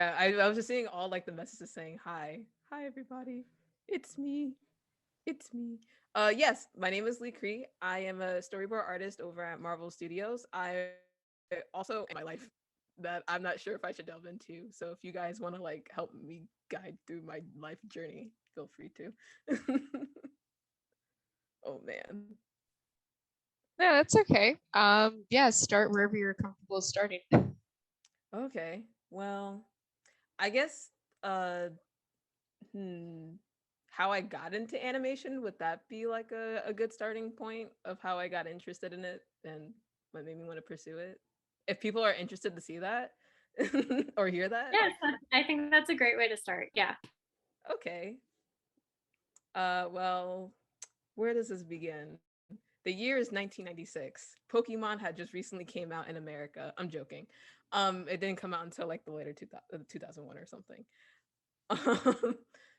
Yeah, I was just seeing all like the messages saying hi everybody, it's me, it's me. Yes, my name is Lee Cree. I am a storyboard artist over at Marvel Studios. I also my life that I'm not sure if I should delve into. So if you guys want to like help me guide through my life journey, feel free to. Oh man. No, that's okay. Yeah, start wherever you're comfortable starting. Okay. Well, I guess uh hmm how I got into animation, would that be like a good starting point of how I got interested in it and what made me want to pursue it? If people are interested to see that or hear that. Yes, I think that's a great way to start. Yeah. Okay. Well, where does this begin? The year is 1996. Pokemon had just recently came out in America. I'm joking. It didn't come out until like the later 2001 or something. Um,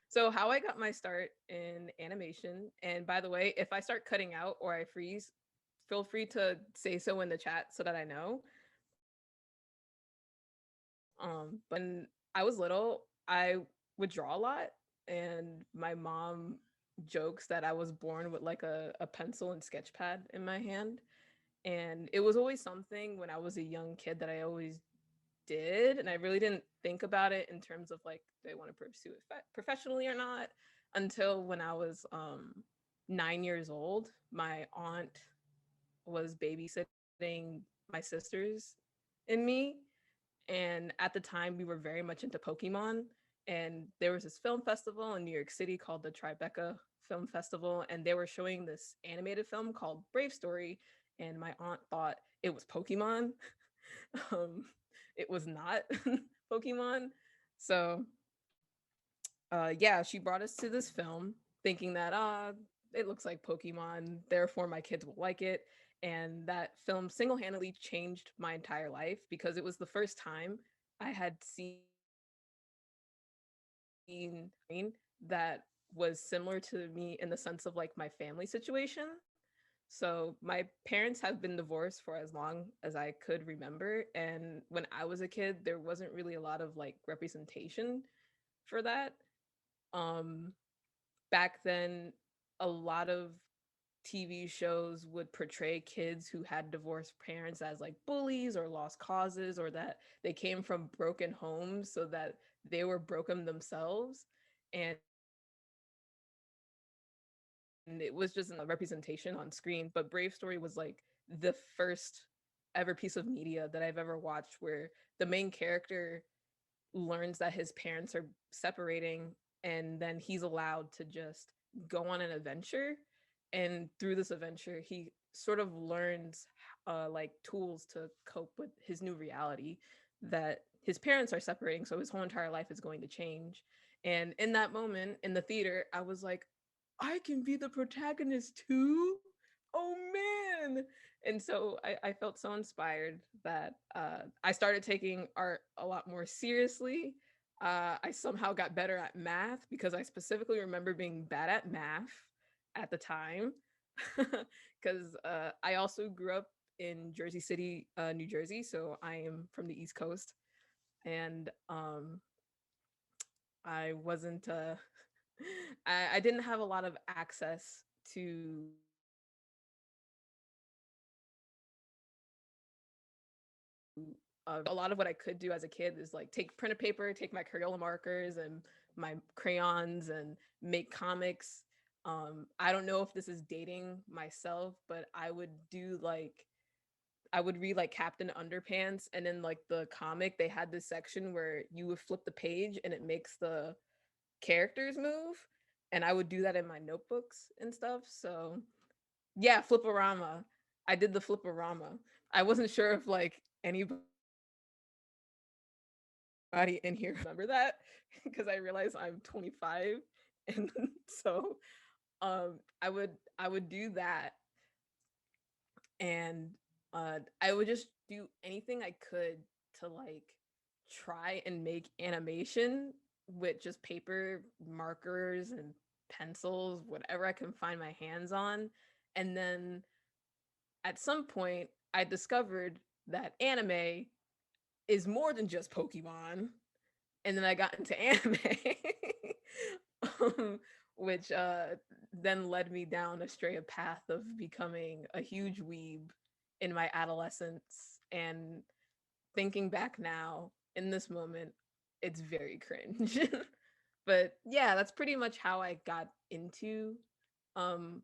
so how I got my start in animation, and by the way, if I start cutting out or I freeze, feel free to say so in the chat so that I know. But when I was little, I would draw a lot, and my mom jokes that I was born with like a pencil and sketch pad in my hand. And it was always something when I was a young kid that I always did, and I really didn't think about it in terms of like, do I want to pursue it professionally or not, until when I was 9 years old. My aunt was babysitting my sisters and me, and at the time we were very much into Pokemon, and there was this film festival in New York City called the Tribeca Film Festival, and they were showing this animated film called Brave Story, and my aunt thought it was Pokemon. um, it was not Pokemon. So, yeah, she brought us to this film thinking that it looks like Pokemon, therefore my kids will like it. And that film single handedly changed my entire life because it was the first time I had seen that was similar to me in the sense of like my family situation. So my parents have been divorced for as long as I could remember. And when I was a kid, there wasn't really a lot of like representation for that. Um, Back then, a lot of TV shows would portray kids who had divorced parents as like bullies or lost causes, or that they came from broken homes so that they were broken themselves. And it was just a representation on screen. But Brave Story was like the first ever piece of media that I've ever watched where the main character learns that his parents are separating, and then he's allowed to just go on an adventure. And through this adventure he sort of learns like tools to cope with his new reality, that his parents are separating, so his whole entire life is going to change. And in that moment in the theater I was like, I can be the protagonist too. Oh man. And so I felt so inspired that I started taking art a lot more seriously. I somehow got better at math because I specifically remember being bad at math at the time. Because I also grew up in Jersey City, New Jersey. So I am from the East Coast. And I wasn't I didn't have a lot of access to a lot of what I could do as a kid is like take pen and paper, take my Crayola markers and my crayons and make comics. I don't know if this is dating myself, but I would read like Captain Underpants, and in like the comic they had this section where you would flip the page and it makes the characters move, and I would do that in my notebooks and stuff. So yeah, Fliporama. I did the Fliporama. I wasn't sure if like anybody in here remember that because I realize I'm 25, and so I would do that, and I would just do anything I could to like try and make animation with just paper, markers, and pencils, whatever I can find my hands on. And then at some point, I discovered that anime is more than just Pokemon. and then I got into anime, um, which then led me down a straight path of becoming a huge weeb in my adolescence. And thinking back now in this moment, it's very cringe. But yeah, that's pretty much how I got into um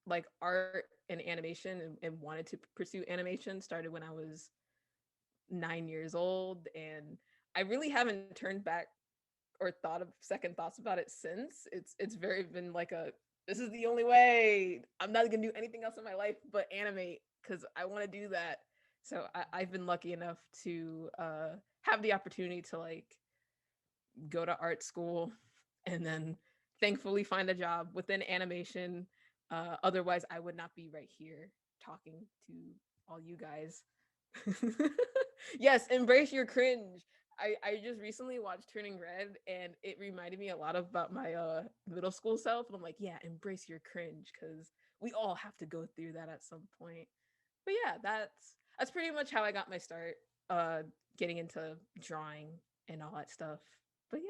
like art and animation, and wanted to pursue animation. Started when I was 9 years old, and I really haven't turned back or thought of second thoughts about it since. It's very been like a, this is the only way. I'm not gonna do anything else in my life but animate because I want to do that. So I've been lucky enough to have the opportunity to like go to art school and then thankfully find a job within animation. Otherwise, I would not be right here talking to all you guys. Yes, embrace your cringe. I just recently watched Turning Red, and it reminded me a lot about my middle school self. And I'm like, yeah, embrace your cringe, because we all have to go through that at some point. But yeah, that's pretty much how I got my start getting into drawing and all that stuff. But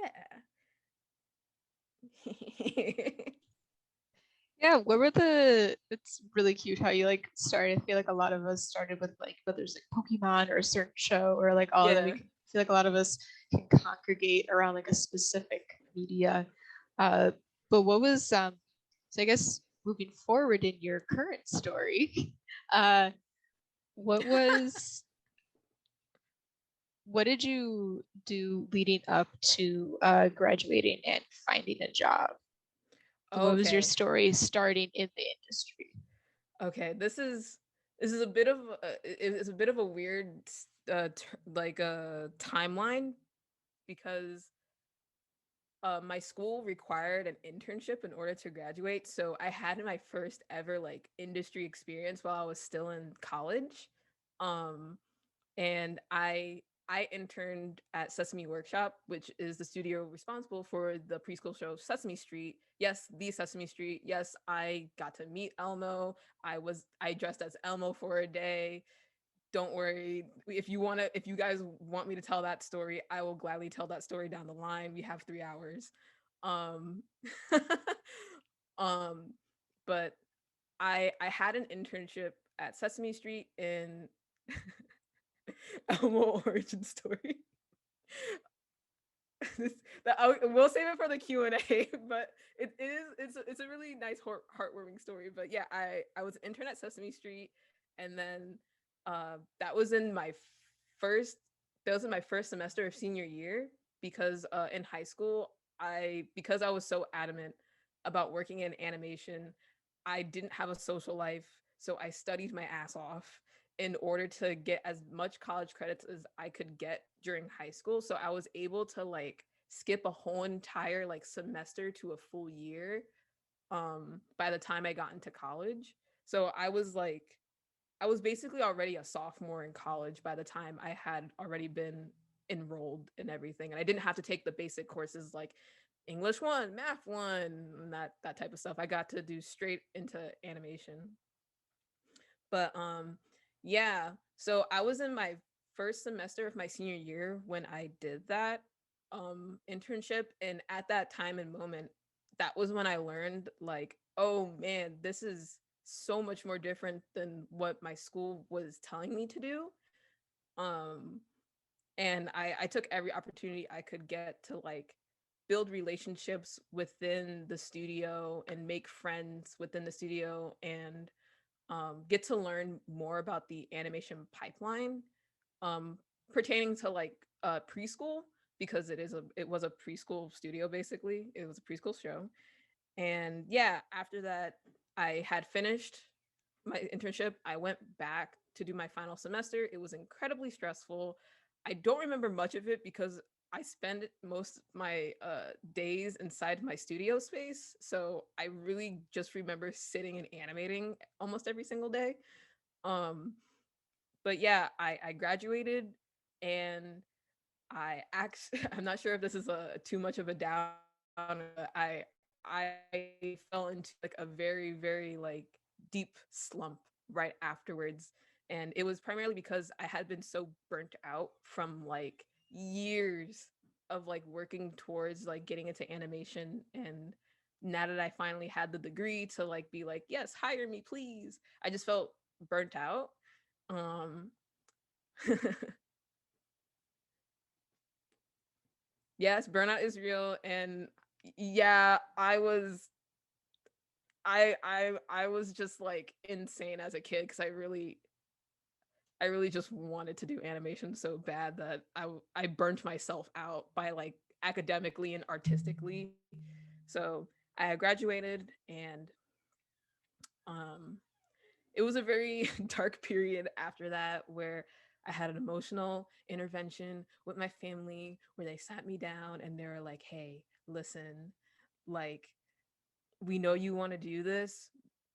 yeah. Yeah, what were the it's really cute how you like started. I feel like a lot of us started with like whether it's like Pokemon or a certain show or like all of them. Yeah. Feel like a lot of us can congregate around like a specific media. Uh but what was so I guess moving forward in your current story, uh what was what did you do leading up to graduating and finding a job? What was your Okay. story starting in the industry? Okay. This is a bit of it's a bit of a weird like a timeline, because my school required an internship in order to graduate. So I had my first ever like industry experience while I was still in college. Um, and I interned at Sesame Workshop, which is the studio responsible for the preschool show Sesame Street. Yes, the Sesame Street. Yes, I got to meet Elmo. I dressed as Elmo for a day. Don't worry. If you guys want me to tell that story, I will gladly tell that story down the line. We have 3 hours. Um um but I had an internship at Sesame Street in Elmo origin story. this, we'll save it for the Q&A, but it's a really nice heartwarming story. But yeah, I was an intern at Sesame Street, and then that was in my first that was in my first semester of senior year, because in high school, because I was so adamant about working in animation, I didn't have a social life, so I studied my ass off in order to get as much college credits as I could get during high school. So I was able to like skip a whole entire like semester to a full year by the time I got into college. So I was basically already a sophomore in college by the time I had already been enrolled in everything. And I didn't have to take the basic courses like English 1, Math 1, and that type of stuff. I got to do straight into animation. But yeah, so I was in my first semester of my senior year when I did that internship, and at that time and moment, that was when I learned like, oh man, this is so much more different than what my school was telling me to do. Um and I took every opportunity I could get to like build relationships within the studio and make friends within the studio, and get to learn more about the animation pipeline um, pertaining to like preschool, because it was a preschool studio. Basically, it was a preschool show. And yeah, after that, I had finished my internship. I went back to do my final semester. It was incredibly stressful. I don't remember much of it because I spend most of my days inside my studio space. So I really just remember sitting and animating almost every single day. Um, but yeah, I graduated, and I'm not sure if this is a too much of a down. I fell into like a very, very like deep slump right afterwards. And it was primarily because I had been so burnt out from like years of like working towards like getting into animation, and now that I finally had the degree to like be like, yes, hire me please, I just felt burnt out. um yes, burnout is real. And yeah, I was just like insane as a kid because I really just wanted to do animation so bad that I burnt myself out by like academically and artistically. So I had graduated, and um it was a very dark period after that where I had an emotional intervention with my family where they sat me down and they were like, "Hey, listen, like we know you want to do this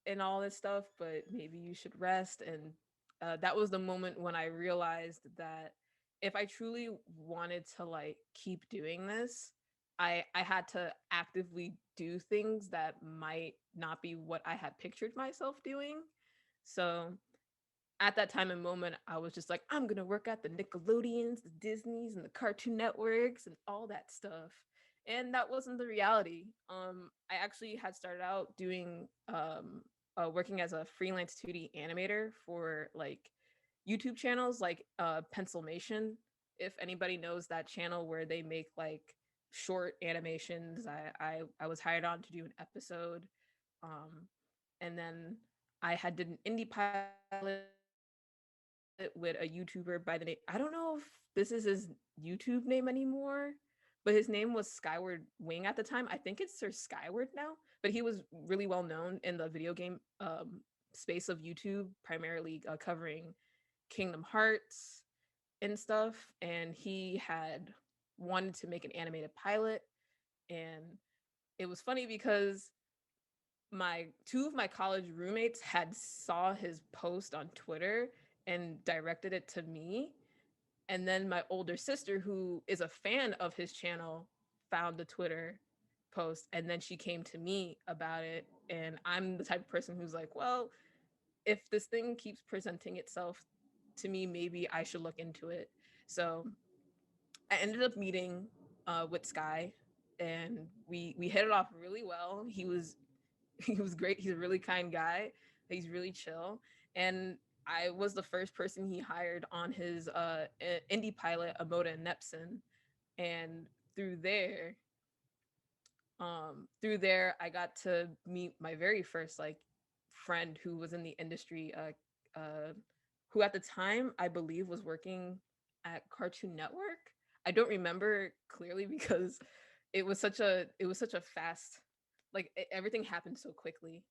and all this stuff, but maybe you should rest." And that was the moment when I realized that if I truly wanted to like keep doing this, I had to actively do things that might not be what I had pictured myself doing. So at that time and moment, I was just like, I'm gonna work at the Nickelodeons, the Disneys, and the Cartoon Networks, and all that stuff. And that wasn't the reality. I actually had started out doing working as a freelance 2D animator for like YouTube channels like Pencilmation. If anybody knows that channel where they make like short animations, I was hired on to do an episode. Um, and then I had did an indie pilot with a YouTuber by the name, I don't know if this is his YouTube name anymore, but his name was Skyward Wing at the time. I think it's Sir Skyward now, but he was really well known in the video game space of YouTube, primarily covering Kingdom Hearts and stuff. And he had wanted to make an animated pilot. And it was funny because my two of my college roommates had saw his post on Twitter and directed it to me. And then my older sister, who is a fan of his channel, found the Twitter post, and then she came to me about it. And I'm the type of person who's like, well, if this thing keeps presenting itself to me, maybe I should look into it. So I ended up meeting with Sky, and we hit it off really well. He was great. He's a really kind guy. He's really chill. And I was the first person he hired on his indie pilot, Amoda and Nepson. And through there, I got to meet my very first like friend who was in the industry, who at the time I believe was working at Cartoon Network. I don't remember clearly because it was such a fast, like everything happened so quickly.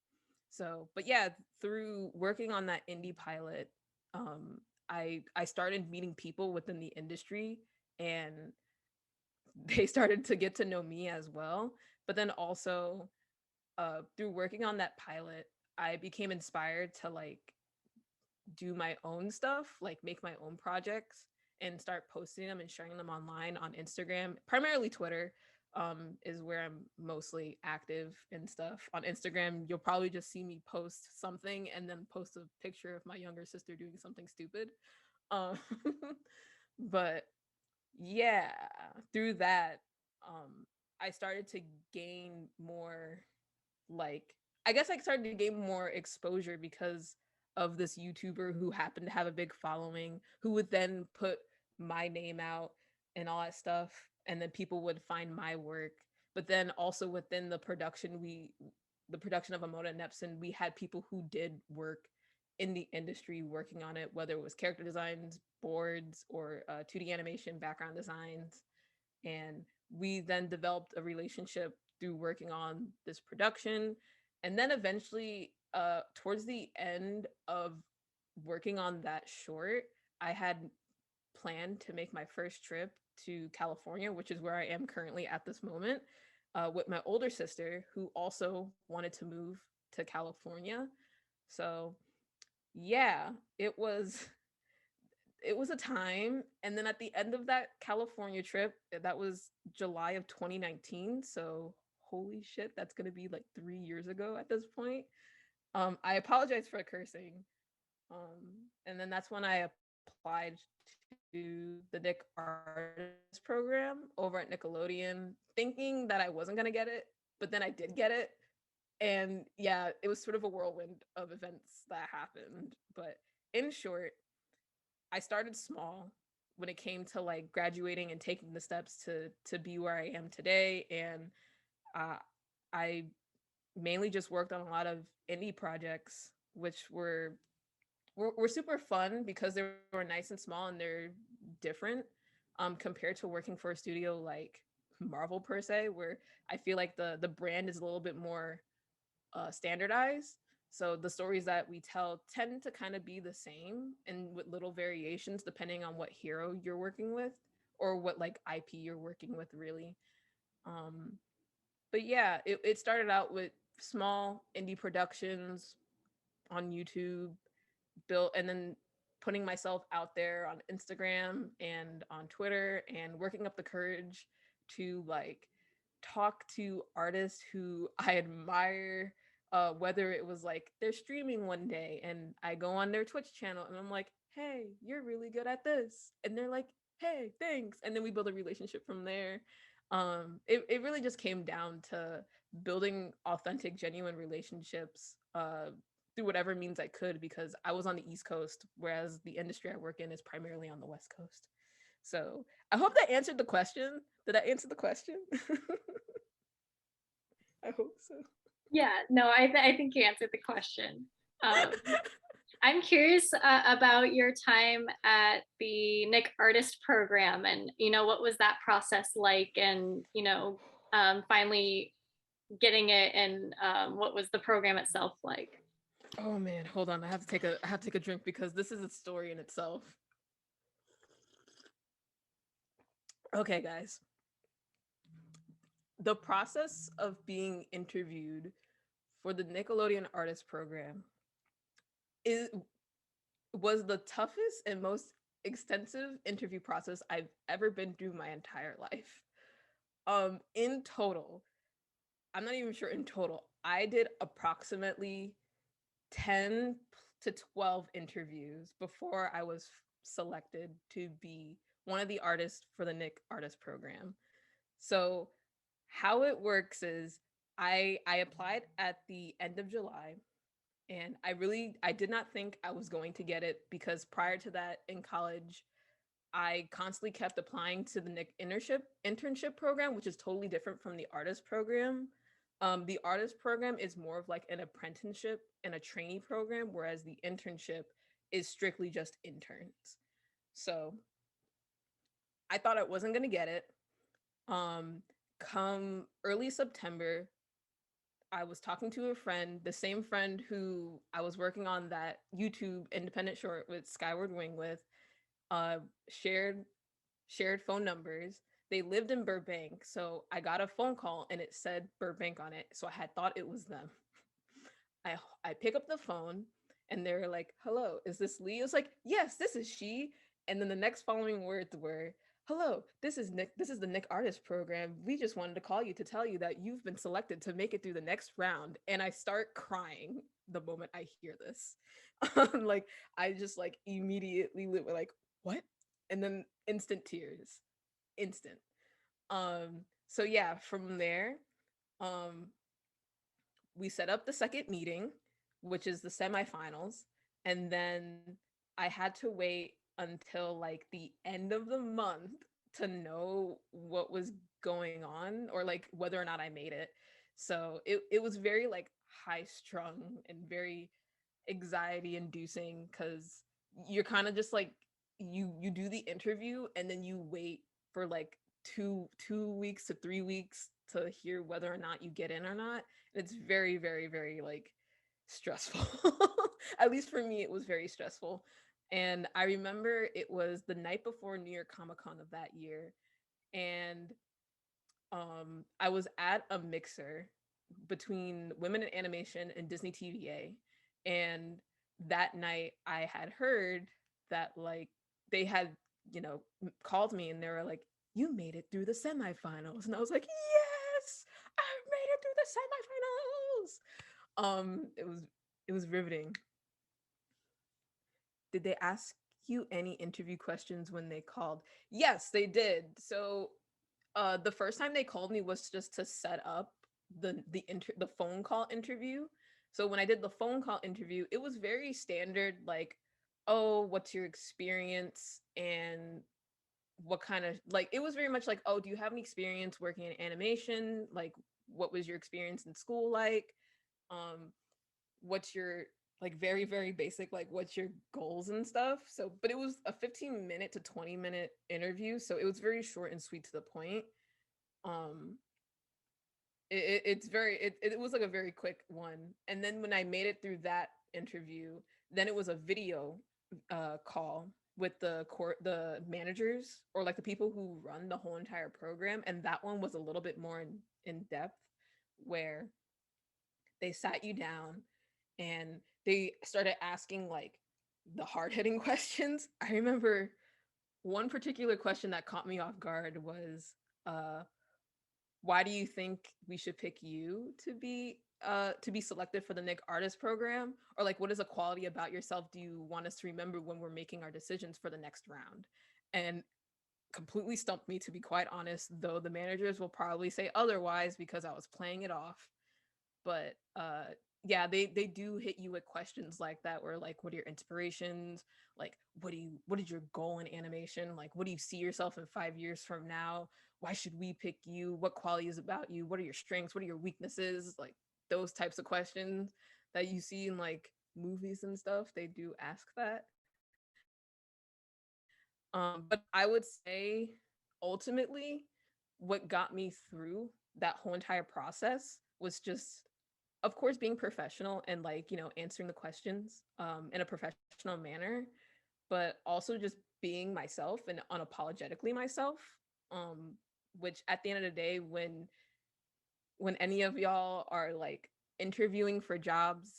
So, but yeah, through working on that indie pilot, I started meeting people within the industry, and they started to get to know me as well. But then also, through working on that pilot, I became inspired to like do my own stuff, like make my own projects and start posting them and sharing them online on Instagram, primarily Twitter. Is where I'm mostly active and stuff. On Instagram, you'll probably just see me post something and then post a picture of my younger sister doing something stupid. Um, but yeah, through that, I started to gain more, like, I guess I started to gain more exposure because of this YouTuber who happened to have a big following, who would then put my name out and all that stuff, and then people would find my work. But then also within the production of Amoda and Nepson, we had people who did work in the industry working on it, whether it was character designs, boards, or 2D animation, background designs. And we then developed a relationship through working on this production. And then eventually, towards the end of working on that short, I had planned to make my first trip to California, which is where I am currently at this moment, with my older sister, who also wanted to move to California. So yeah, it was a time. And then at the end of that California trip, that was July of 2019. So holy shit, that's gonna be like 3 years ago at this point. I apologize for cursing. And then that's when I applied to the Nick Artist program over at Nickelodeon, thinking that I wasn't gonna get it, but then I did get it. And yeah, it was sort of a whirlwind of events that happened. But in short, I started small when it came to like graduating and taking the steps to be where I am today. And uh, I mainly just worked on a lot of indie projects, which were super fun because they were nice and small and they're different compared to working for a studio like Marvel per se, where I feel like the brand is a little bit more standardized. So the stories that we tell tend to kind of be the same and with little variations depending on what hero you're working with or what like IP you're working with, really. Um, but yeah, it started out with small indie productions on YouTube, built and then putting myself out there on Instagram and on Twitter and working up the courage to like talk to artists who I admire, whether it was like they're streaming one day and I go on their Twitch channel and I'm like, hey, you're really good at this. And they're like, hey, thanks. And then we build a relationship from there. It really just came down to building authentic, genuine relationships through whatever means I could because I was on the East Coast, whereas the industry I work in is primarily on the West Coast. So I hope that answered the question. Did I answer the question? I hope so. Yeah, no, I think you answered the question. I'm curious about your time at the Nick Artist program, and what was that process like, and finally getting it, and what was the program itself like? Oh man, hold on. I have to take a drink because this is a story in itself. Okay, guys. The process of being interviewed for the Nickelodeon Artist program is was the toughest and most extensive interview process I've ever been through my entire life. In total, I'm not even sure in total. I did approximately 10 to 12 interviews before I was selected to be one of the artists for the Nick Artist program. So, how it works is I applied at the end of July and I did not think I was going to get it because prior to that in college I constantly kept applying to the Nick internship program, which is totally different from the artist program. The artist program is more of like an apprenticeship and a trainee program, whereas the internship is strictly just interns. So I thought I wasn't gonna get it. Come early September, I was talking to a friend, the same friend who I was working on that YouTube independent short with Skyward Wing with, uh, shared shared phone numbers. They lived in Burbank, so I got a phone call and it said Burbank on it, so I had thought it was them. I pick up the phone and they're like, "Hello, is this Lee?" I was like, "Yes, this is she." And then the next following words were, "Hello, this is Nick. This is the Nick Artist program. We just wanted to call you to tell you that you've been selected to make it through the next round." And I start crying the moment I hear this. Like I just like immediately like, "What?" And then instant tears. Instant. So yeah, from there, um we set up the second meeting, which is the semifinals, and then I had to wait until like the end of the month to know what was going on or like whether or not I made it. So it was very like high strung and very anxiety inducing because you're kind of just like you do the interview and then you wait for like two weeks to 3 weeks to hear whether or not you get in or not. And it's very very very like stressful. At least for me it was very stressful. And I remember it was the night before New York Comic Con of that year, and I was at a mixer between Women in Animation and Disney TVA. And that night I had heard that like they had, called me and they were like, "You made it through the semifinals." And I was like, "Yes, I made it through the semifinals." It was riveting. Did they ask you any interview questions when they called? Yes, they did. So the first time they called me was just to set up the phone call interview. So when I did the phone call interview, it was very standard, like, oh, what's your experience and what kind of, like, it was very much like, oh, do you have any experience working in animation? Like, what was your experience in school like? What's your, like, very, very basic, like, what's your goals and stuff? So, but it was a 15-minute to 20-minute interview, so it was very short and sweet to the point. um it's very, it was like a very quick one. And then when I made it through that interview, then it was a video call with the managers, or like the people who run the whole entire program, and that one was a little bit more in depth, where they sat you down and they started asking like the hard-hitting questions. I remember one particular question that caught me off guard was, uh why do you think we should pick you to be selected for the Nick Artist program? Or like, what is a quality about yourself do you want us to remember when we're making our decisions for the next round? And completely stumped me, to be quite honest, though the managers will probably say otherwise because I was playing it off. But yeah, they do hit you with questions like that, where like, what are your inspirations? Like, what is your goal in animation? Like, what do you see yourself in 5 years from now? Why should we pick you? What qualities about you? What are your strengths? What are your weaknesses? Like, those types of questions that you see in like movies and stuff, they do ask that. But I would say ultimately what got me through that whole entire process was just, of course, being professional and like, answering the questions in a professional manner, but also just being myself and unapologetically myself. Um, which at the end of the day, when any of y'all are like interviewing for jobs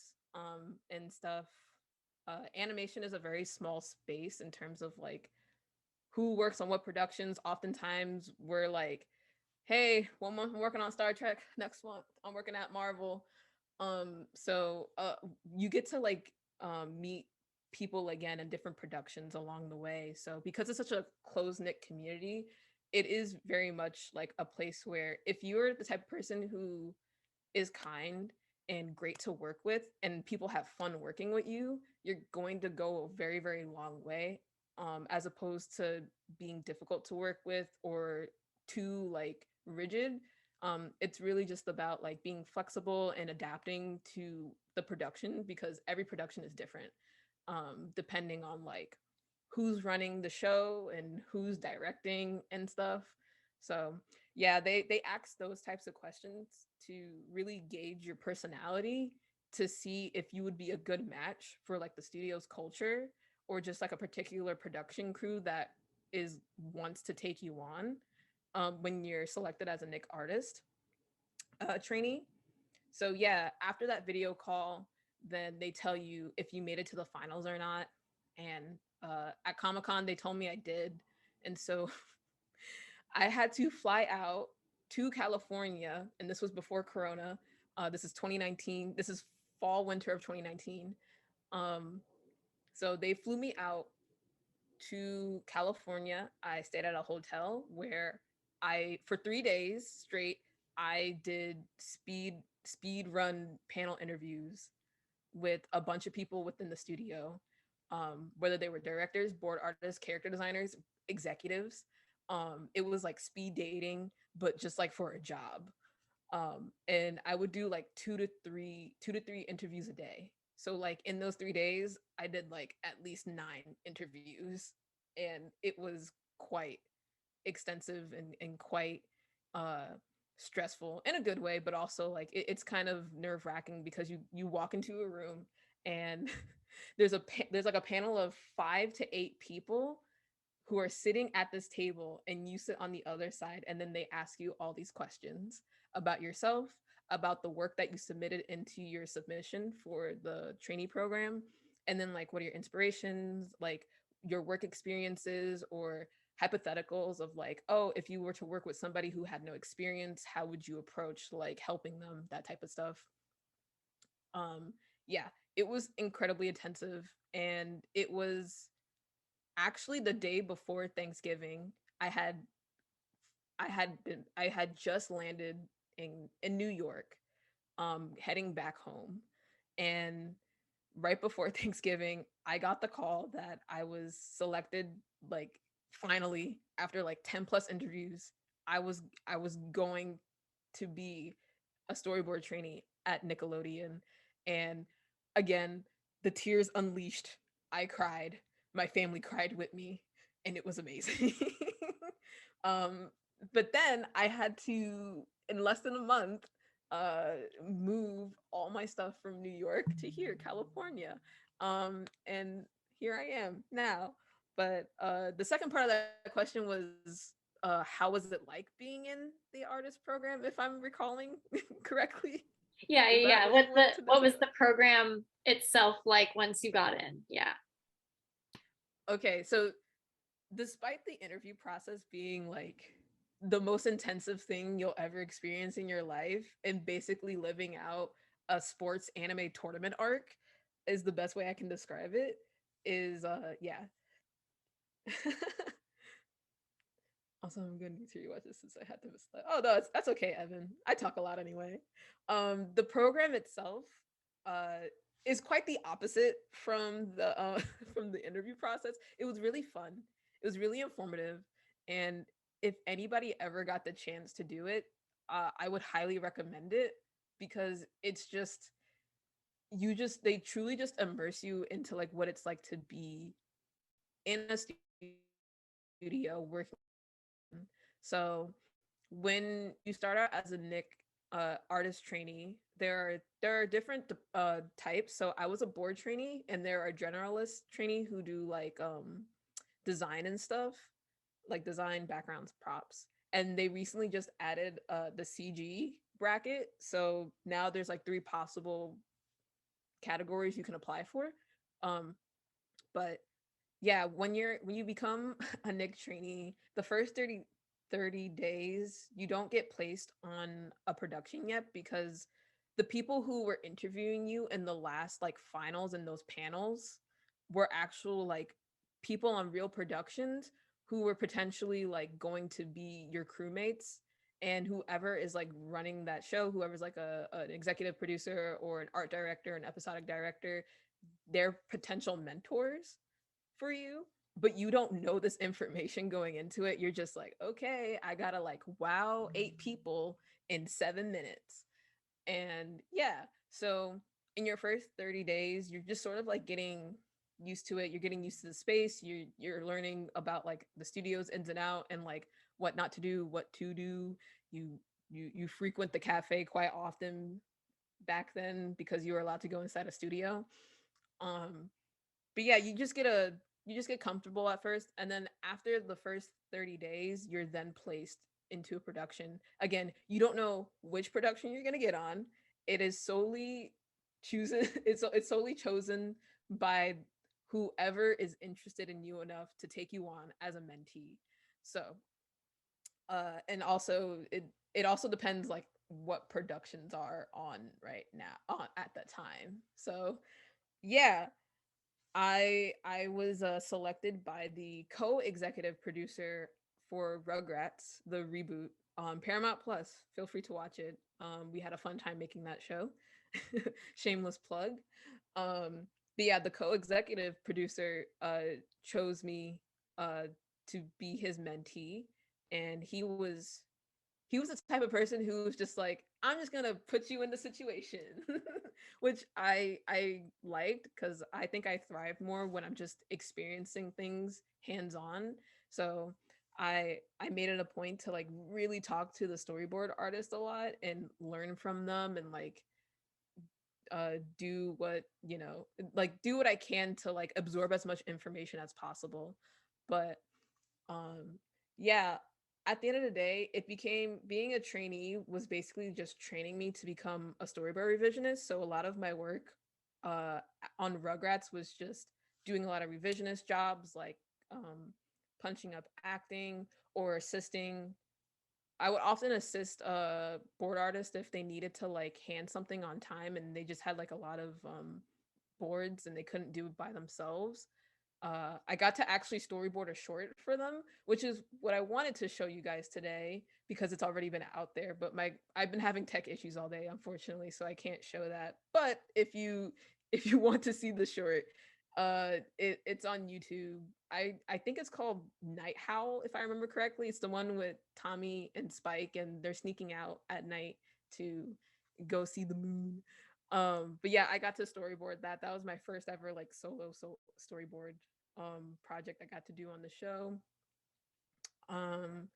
and stuff, animation is a very small space in terms of like who works on what productions. Oftentimes we're like, hey, 1 month I'm working on Star Trek, next month I'm working at Marvel. So you get to like meet people again in different productions along the way. So because it's such a close-knit community, it is very much like a place where if you're the type of person who is kind and great to work with and people have fun working with you, you're going to go a very, very long way, as opposed to being difficult to work with or too like rigid. It's really just about like being flexible and adapting to the production, because every production is different, depending on like who's running the show and who's directing and stuff. So yeah, they ask those types of questions to really gauge your personality, to see if you would be a good match for like the studio's culture, or just like a particular production crew that is wants to take you on, when you're selected as a Nick artist trainee. So yeah, after that video call, then they tell you if you made it to the finals or not. And at Comic-Con, they told me I did. And so I had to fly out to California, and this was before Corona. This is 2019. This is fall, winter of 2019. Um, so they flew me out to California. I stayed at a hotel where for 3 days straight, I did speed run panel interviews with a bunch of people within the studio, whether they were directors, board artists, character designers, executives. It was like speed dating, but just like for a job. And I would do like two to three interviews a day. So like in those 3 days, I did like at least 9 interviews, and it was quite extensive and quite uh stressful in a good way, but also like it's kind of nerve-wracking because you walk into a room and there's like a panel of 5 to 8 people who are sitting at this table, and you sit on the other side, and then they ask you all these questions about yourself, about the work that you submitted into your submission for the trainee program, and then like what are your inspirations, like your work experiences, or hypotheticals of like, oh, if you were to work with somebody who had no experience, how would you approach like helping them, that type of stuff. um yeah, it was incredibly intensive, and it was actually the day before Thanksgiving, I had I had just landed in New York, heading back home, and right before Thanksgiving, I got the call that I was selected, like, finally, after like 10 plus interviews. I was going to be a storyboard trainee at Nickelodeon. And again, the tears unleashed. I cried. My family cried with me, and it was amazing. um, but then I had to, in less than a month, uh move all my stuff from New York to here, California. And here I am now. But the second part of that question was, how was it like being in the artist program, if I'm recalling correctly? Yeah, Is that yeah. what you wanted to What know? was the program itself like once you got in? Yeah. Okay, so despite the interview process being like the most intensive thing you'll ever experience in your life, and basically living out a sports anime tournament arc is the best way I can describe it, is yeah. Also, I'm gonna need to rewatch this since I had to miss that. Oh no, that's okay, Evan. I talk a lot anyway. The program itself uh is quite the opposite from the from the interview process. It was really fun. It was really informative, and if anybody ever got the chance to do it, I would highly recommend it, because it's just, they truly just immerse you into like what it's like to be in a studio working. So when you start out as a Nick artist trainee, there are different types. So I was a board trainee, and there are generalist trainee who do like design and stuff, like design, backgrounds, props. And they recently just added the CG bracket. So now there's like three possible categories you can apply for. Um, but yeah, when you become a Nick trainee, the first 30 days, you don't get placed on a production yet, because the people who were interviewing you in the last like finals and those panels were actual like people on real productions who were potentially like going to be your crewmates. And whoever is like running that show, whoever's like an executive producer or an art director, an episodic director, they're potential mentors for you, but you don't know this information going into it. You're just like, okay, I gotta like wow 8 people in 7 minutes. And yeah, so in your first 30 days, you're just sort of like getting used to it. You're getting used to the space. You're learning about like the studio's ins and out, and like what not to do, what to do. You frequent the cafe quite often back then, because you were allowed to go inside a studio. Um, but yeah, you just get comfortable at first, and then after the first 30 days, you're then placed into a production. Again, you don't know which production you're going to get on. It is solely chosen it's solely chosen by whoever is interested in you enough to take you on as a mentee. So, and also it also depends like what productions are on right now, on at that time. So, yeah, I was selected by the co-executive producer for Rugrats, the reboot, on Paramount Plus. Feel free to watch it. We had a fun time making that show. Shameless plug. But yeah, the co-executive producer chose me uh, to be his mentee, and he was the type of person who was just like, I'm just gonna put you in the situation, which I liked, because I think I thrive more when I'm just experiencing things hands on. So I made it a point to like really talk to the storyboard artist a lot and learn from them, and like do what, like do what I can to like absorb as much information as possible. But um, yeah, at the end of the day, it became, being a trainee was basically just training me to become a storyboard revisionist. So a lot of my work on Rugrats was just doing a lot of revisionist jobs, like punching up acting or assisting. I would often assist board artists if they needed to like hand something on time and they just had like a lot of boards and they couldn't do it by themselves. I got to actually storyboard a short for them, which is what I wanted to show you guys today because it's already been out there. But I've been having tech issues all day, unfortunately, so I can't show that. But if you want to see the short, it's on YouTube. I think it's called Night Howl, if I remember correctly. It's the one with Tommy and Spike, and they're sneaking out at night to go see the moon. But yeah, I got to storyboard that. That was my first ever like solo storyboard project I got to do on the show. Um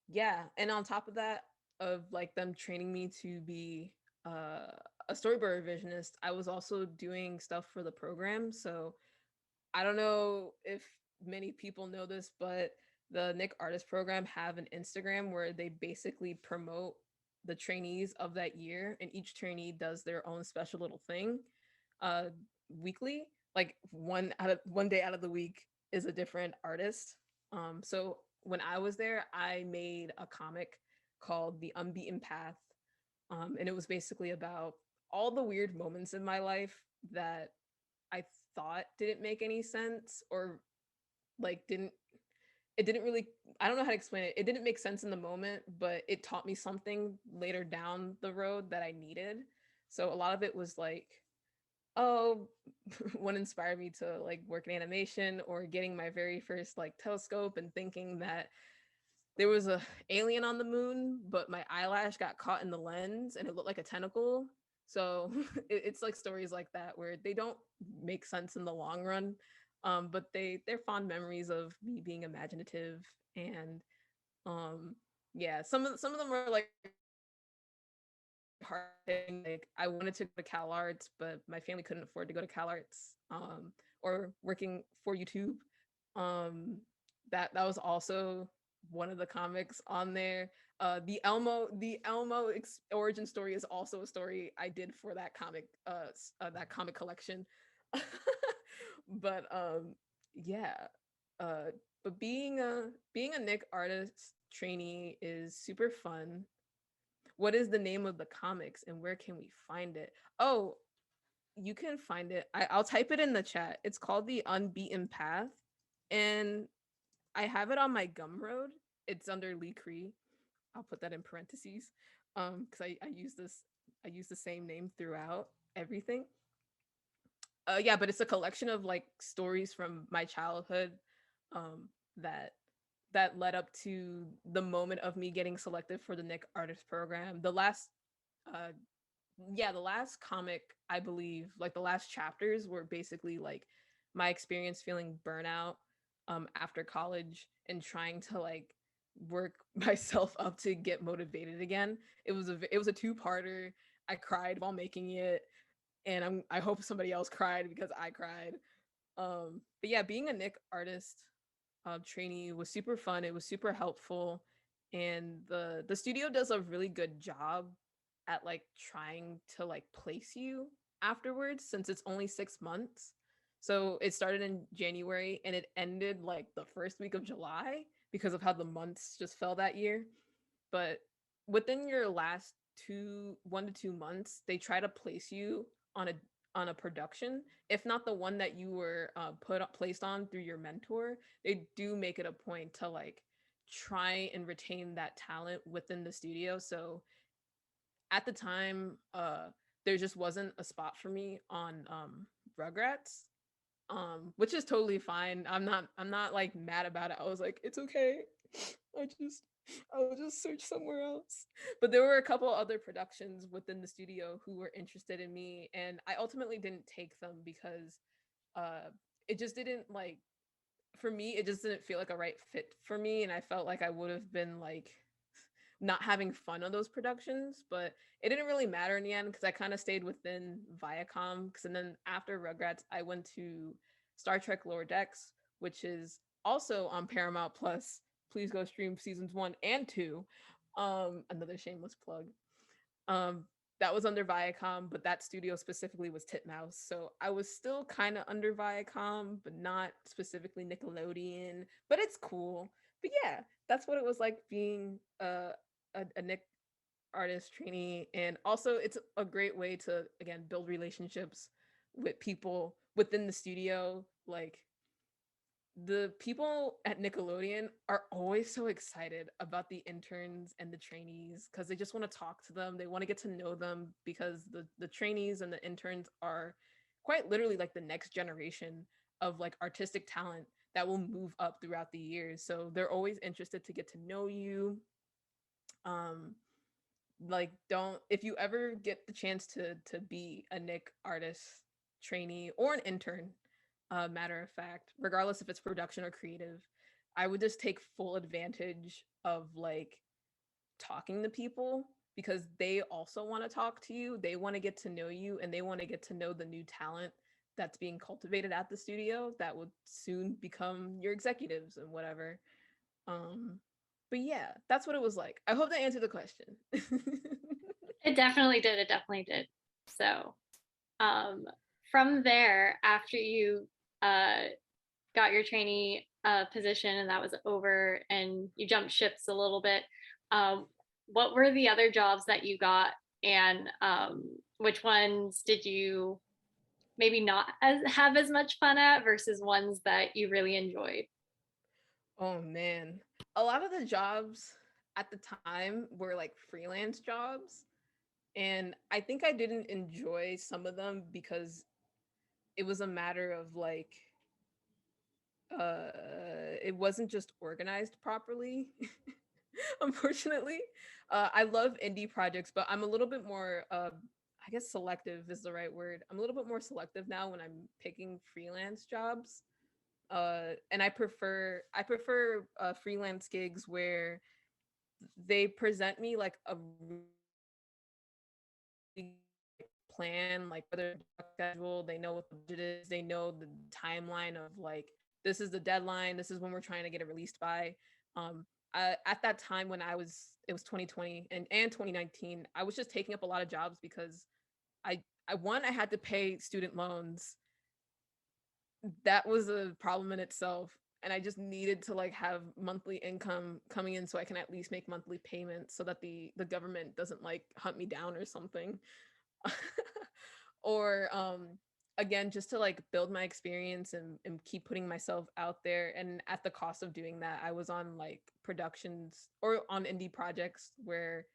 yeah, and on top of that, of like them training me to be a storyboard revisionist, I was also doing stuff for the program. So I don't know if many people know this, but the Nick Artist program have an Instagram where they basically promote the trainees of that year, and each trainee does their own special little thing uh weekly. Like one day out of the week is a different artist. So when I was there, I made a comic called The Unbeaten Path. And it was basically about all the weird moments in my life that I thought didn't make any sense, or like didn't it didn't really, I don't know how to explain it. It didn't make sense in the moment, but it taught me something later down the road that I needed. So a lot of it was like, oh, what inspired me to like work in animation, or getting my very first like telescope and thinking that there was a alien on the moon, but my eyelash got caught in the lens and it looked like a tentacle. So it's like stories like that where they don't make sense in the long run, but they're fond memories of me being imaginative. And yeah, some of them are like hard thing. Like I wanted to go to Cal Arts, but my family couldn't afford to go to Cal Arts. Or working for YouTube. Um, that was also one of the comics on there. The Elmo origin story is also a story I did for that comic collection. But yeah, uh, but being a Nick artist trainee is super fun. What is the name of the comics and where can we find it? Oh, you can find it. I'll type it in the chat. It's called The Unbeaten Path, and I have it on my Gumroad. It's under Lee Cree. I'll put that in parentheses, because I use the same name throughout everything. Yeah, but it's a collection of like stories from my childhood, um, that led up to the moment of me getting selected for the Nick Artist program. Uh, the last comic, I believe, like the last chapters were basically like my experience feeling burnout after college and trying to like work myself up to get motivated again. It was a two-parter. I cried while making it, and I hope somebody else cried because I cried. But yeah, being a Nick artist trainee was super fun. It was super helpful, and the studio does a really good job at like trying to like place you afterwards, since it's only 6 months. So it started in January and it ended like the first week of July because of how the months just fell that year. But within your last 1 to 2 months, they try to place you on a production, if not the one that you were placed on through your mentor. They do make it a point to like try and retain that talent within the studio. So at the time, there just wasn't a spot for me on Rugrats, which is totally fine. I'm not like mad about it. I was like, it's okay. I just I'll just search somewhere else. But there were a couple other productions within the studio who were interested in me, and I ultimately didn't take them because uh it just didn't like, for me it just didn't feel like a right fit for me, and I felt like I would have been like not having fun on those productions. But it didn't really matter in the end because I kind of stayed within Viacom. Because and then after Rugrats, I went to Star Trek Lower Decks, which is also on Paramount Plus. Please go stream seasons 1 and 2. Another shameless plug. Um, that was under Viacom, but that studio specifically was Titmouse. So I was still kind of under Viacom, but not specifically Nickelodeon. But it's cool. But yeah, that's what it was like being a Nick artist trainee. And also it's a great way to again build relationships with people within the studio. Like the people at Nickelodeon are always so excited about the interns and the trainees because they just want to talk to them. They want to get to know them because the trainees and the interns are quite literally like the next generation of like artistic talent that will move up throughout the years. So they're always interested to get to know you. Um, like don't if you ever get the chance to be a Nick artist trainee or an intern, matter of fact, regardless if it's production or creative, I would just take full advantage of like talking to people because they also want to talk to you. They want to get to know you and they want to get to know the new talent that's being cultivated at the studio that would soon become your executives and whatever. Um, but yeah, that's what it was like. I hope that answered the question. It definitely did. It definitely did. So, um, from there, after you uh, got your trainee position and that was over, and you jumped ships a little bit, um, what were the other jobs that you got, and which ones did you maybe not have as much fun at versus ones that you really enjoyed? Oh man. A lot of the jobs at the time were like freelance jobs. And I think I didn't enjoy some of them because it was a matter of like uh it wasn't just organized properly. Unfortunately. I love indie projects, but I'm a little bit more I guess selective is the right word. I'm a little bit more selective now when I'm picking freelance jobs. And I prefer freelance gigs where they present me like a really plan, like whether schedule, they know what the budget is, they know the timeline of like this is the deadline, this is when we're trying to get it released by. Um, at that time when it was 2020 and 2019, I was just taking up a lot of jobs because I had to pay student loans. That was a problem in itself, and I just needed to like have monthly income coming in so I can at least make monthly payments so that the government doesn't like hunt me down or something. Or again, just to like build my experience and keep putting myself out there, and at the cost of doing that I was on like productions or on indie projects where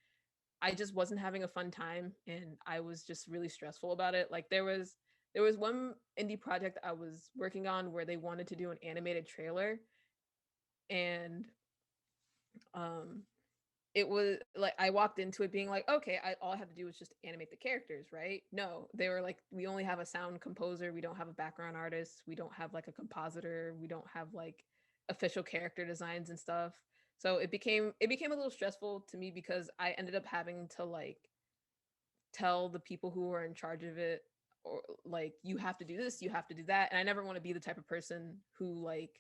I just wasn't having a fun time and I was just really stressful about it. Like there was one indie project I was working on where they wanted to do an animated trailer, and um it was like I walked into it being like, okay, all I have to do is just animate the characters, right? No, they were like, we only have a sound composer, we don't have a background artist, we don't have like a compositor, we don't have like official character designs and stuff. So it became a little stressful to me because I ended up having to like tell the people who were in charge of it, or like, you have to do this, you have to do that. And I never want to be the type of person who like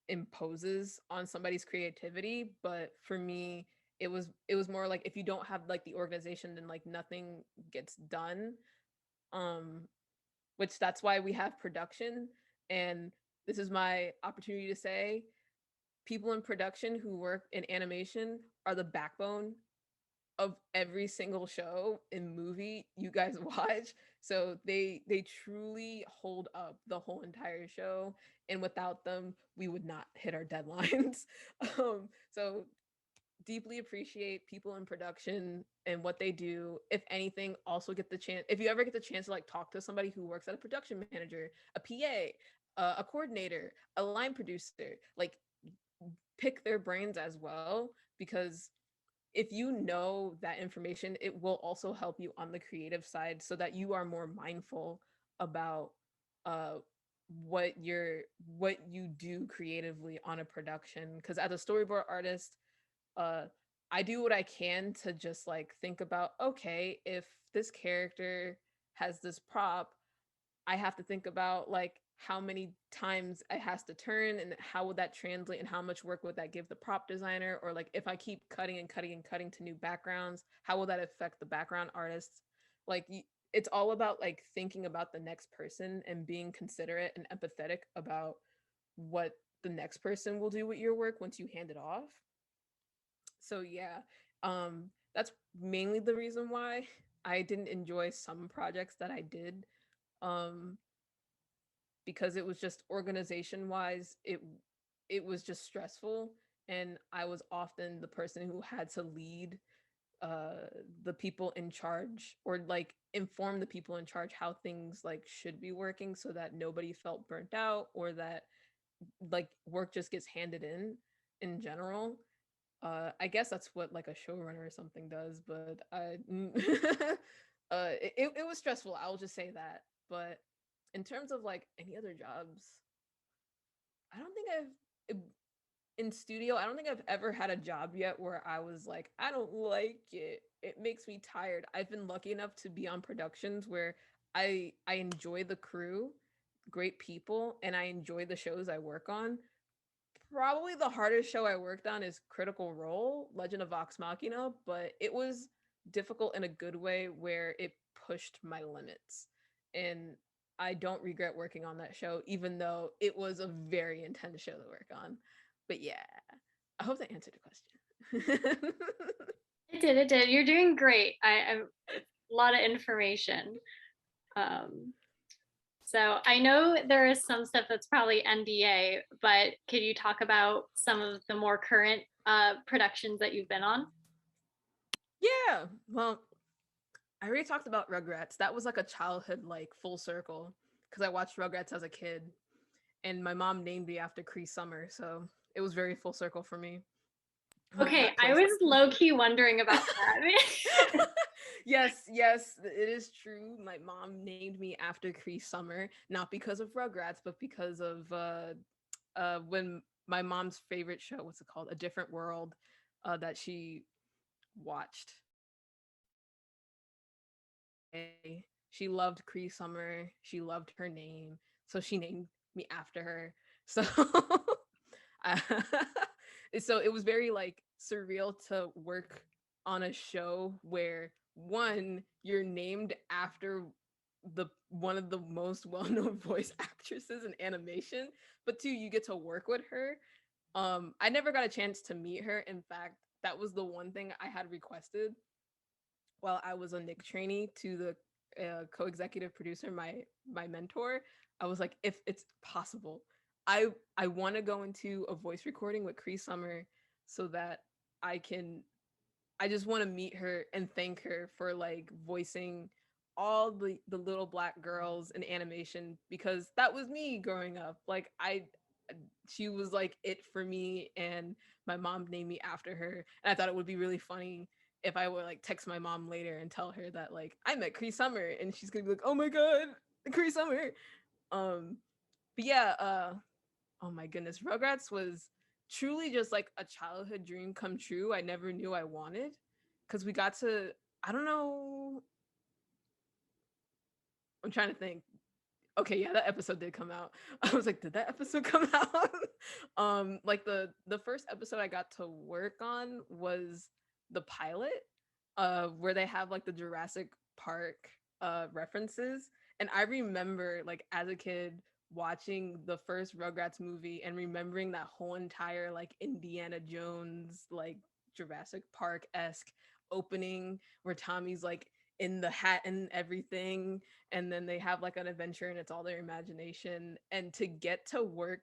imposes on somebody's creativity, but for me it was more like if you don't have like the organization, then like nothing gets done. um which that's why we have production. And this is my opportunity to say, people in production who work in animation are the backbone of every single show and movie you guys watch. So they truly hold up the whole entire show, and without them we would not hit our deadlines. So deeply appreciate people in production and what they do. If anything, also get the chance, if you ever get the chance to like talk to somebody who works at a production manager, a PA, a coordinator, a line producer, like pick their brains as well, because if you know that information, it will also help you on the creative side so that you are more mindful about uh what you do creatively on a production. Because as a storyboard artist, uh I do what I can to just like think about, okay, if this character has this prop, I have to think about like how many times it has to turn and how would that translate and how much work would that give the prop designer, or like if I keep cutting and cutting and cutting to new backgrounds, how will that affect the background artists? Like it's all about like thinking about the next person and being considerate and empathetic about what the next person will do with your work once you hand it off. So yeah, that's mainly the reason why I didn't enjoy some projects that I did. Um because it was just organization wise, it was just stressful, and I was often the person who had to lead the people in charge, or like inform the people in charge how things like should be working, so that nobody felt burnt out, or that like work just gets handed in general. I guess that's what like a showrunner or something does, but I it was stressful, I'll just say that. But in terms of like any other jobs, I don't think I've in studio, I don't think I've ever had a job yet where I was like, I don't like it. It makes me tired. I've been lucky enough to be on productions where I enjoy the crew, great people, and I enjoy the shows I work on. Probably the hardest show I worked on is Critical Role, Legend of Vox Machina, but it was difficult in a good way where it pushed my limits. And I don't regret working on that show, even though it was a very intense show to work on. But yeah, I hope that answered the question. It did. You're doing great. I'm a lot of information. Um, so I know there is some stuff that's probably NDA, but could you talk about some of the more current productions that you've been on? Yeah, well, I already talked about Rugrats. That was like a childhood, like full circle, because I watched Rugrats as a kid, and my mom named me after Cree Summer, so it was very full circle for me. Okay, That I place, was like, low key wondering about that. yes, yes, it is true. My mom named me after Cree Summer, not because of Rugrats, but because of when my mom's favorite show, what's it called? A Different World, that she watched. She loved Cree Summer. She loved her name, so she named me after her. So, uh, so it was very like surreal to work on a show where one, you're named after the one of the most well-known voice actresses in animation, but two, you get to work with her. I never got a chance to meet her. In fact, that was the one thing I had requested while I was a Nick trainee to the co-executive producer, my mentor. I was like, if it's possible, I want to go into a voice recording with Cree Summer so that I can. I just want to meet her and thank her for like voicing all the little black girls in animation, because that was me growing up. Like she was like it for me, and my mom named me after her, and I thought it would be really funny if I would like text my mom later and tell her that like I met Cree Summer, and she's gonna be like, oh my god, Cree Summer. um but yeah, oh my goodness, Rugrats was truly just like a childhood dream come true. I never knew I wanted, because we got to, I don't know, I'm trying to think. Okay, yeah, that episode did come out. I was like, did that episode come out? Like the first episode I got to work on was the pilot, where they have like the Jurassic Park references. And I remember like as a kid watching the first Rugrats movie and remembering that whole entire like Indiana Jones, like Jurassic Park-esque opening where Tommy's like in the hat and everything, and then they have like an adventure and it's all their imagination, and to get to work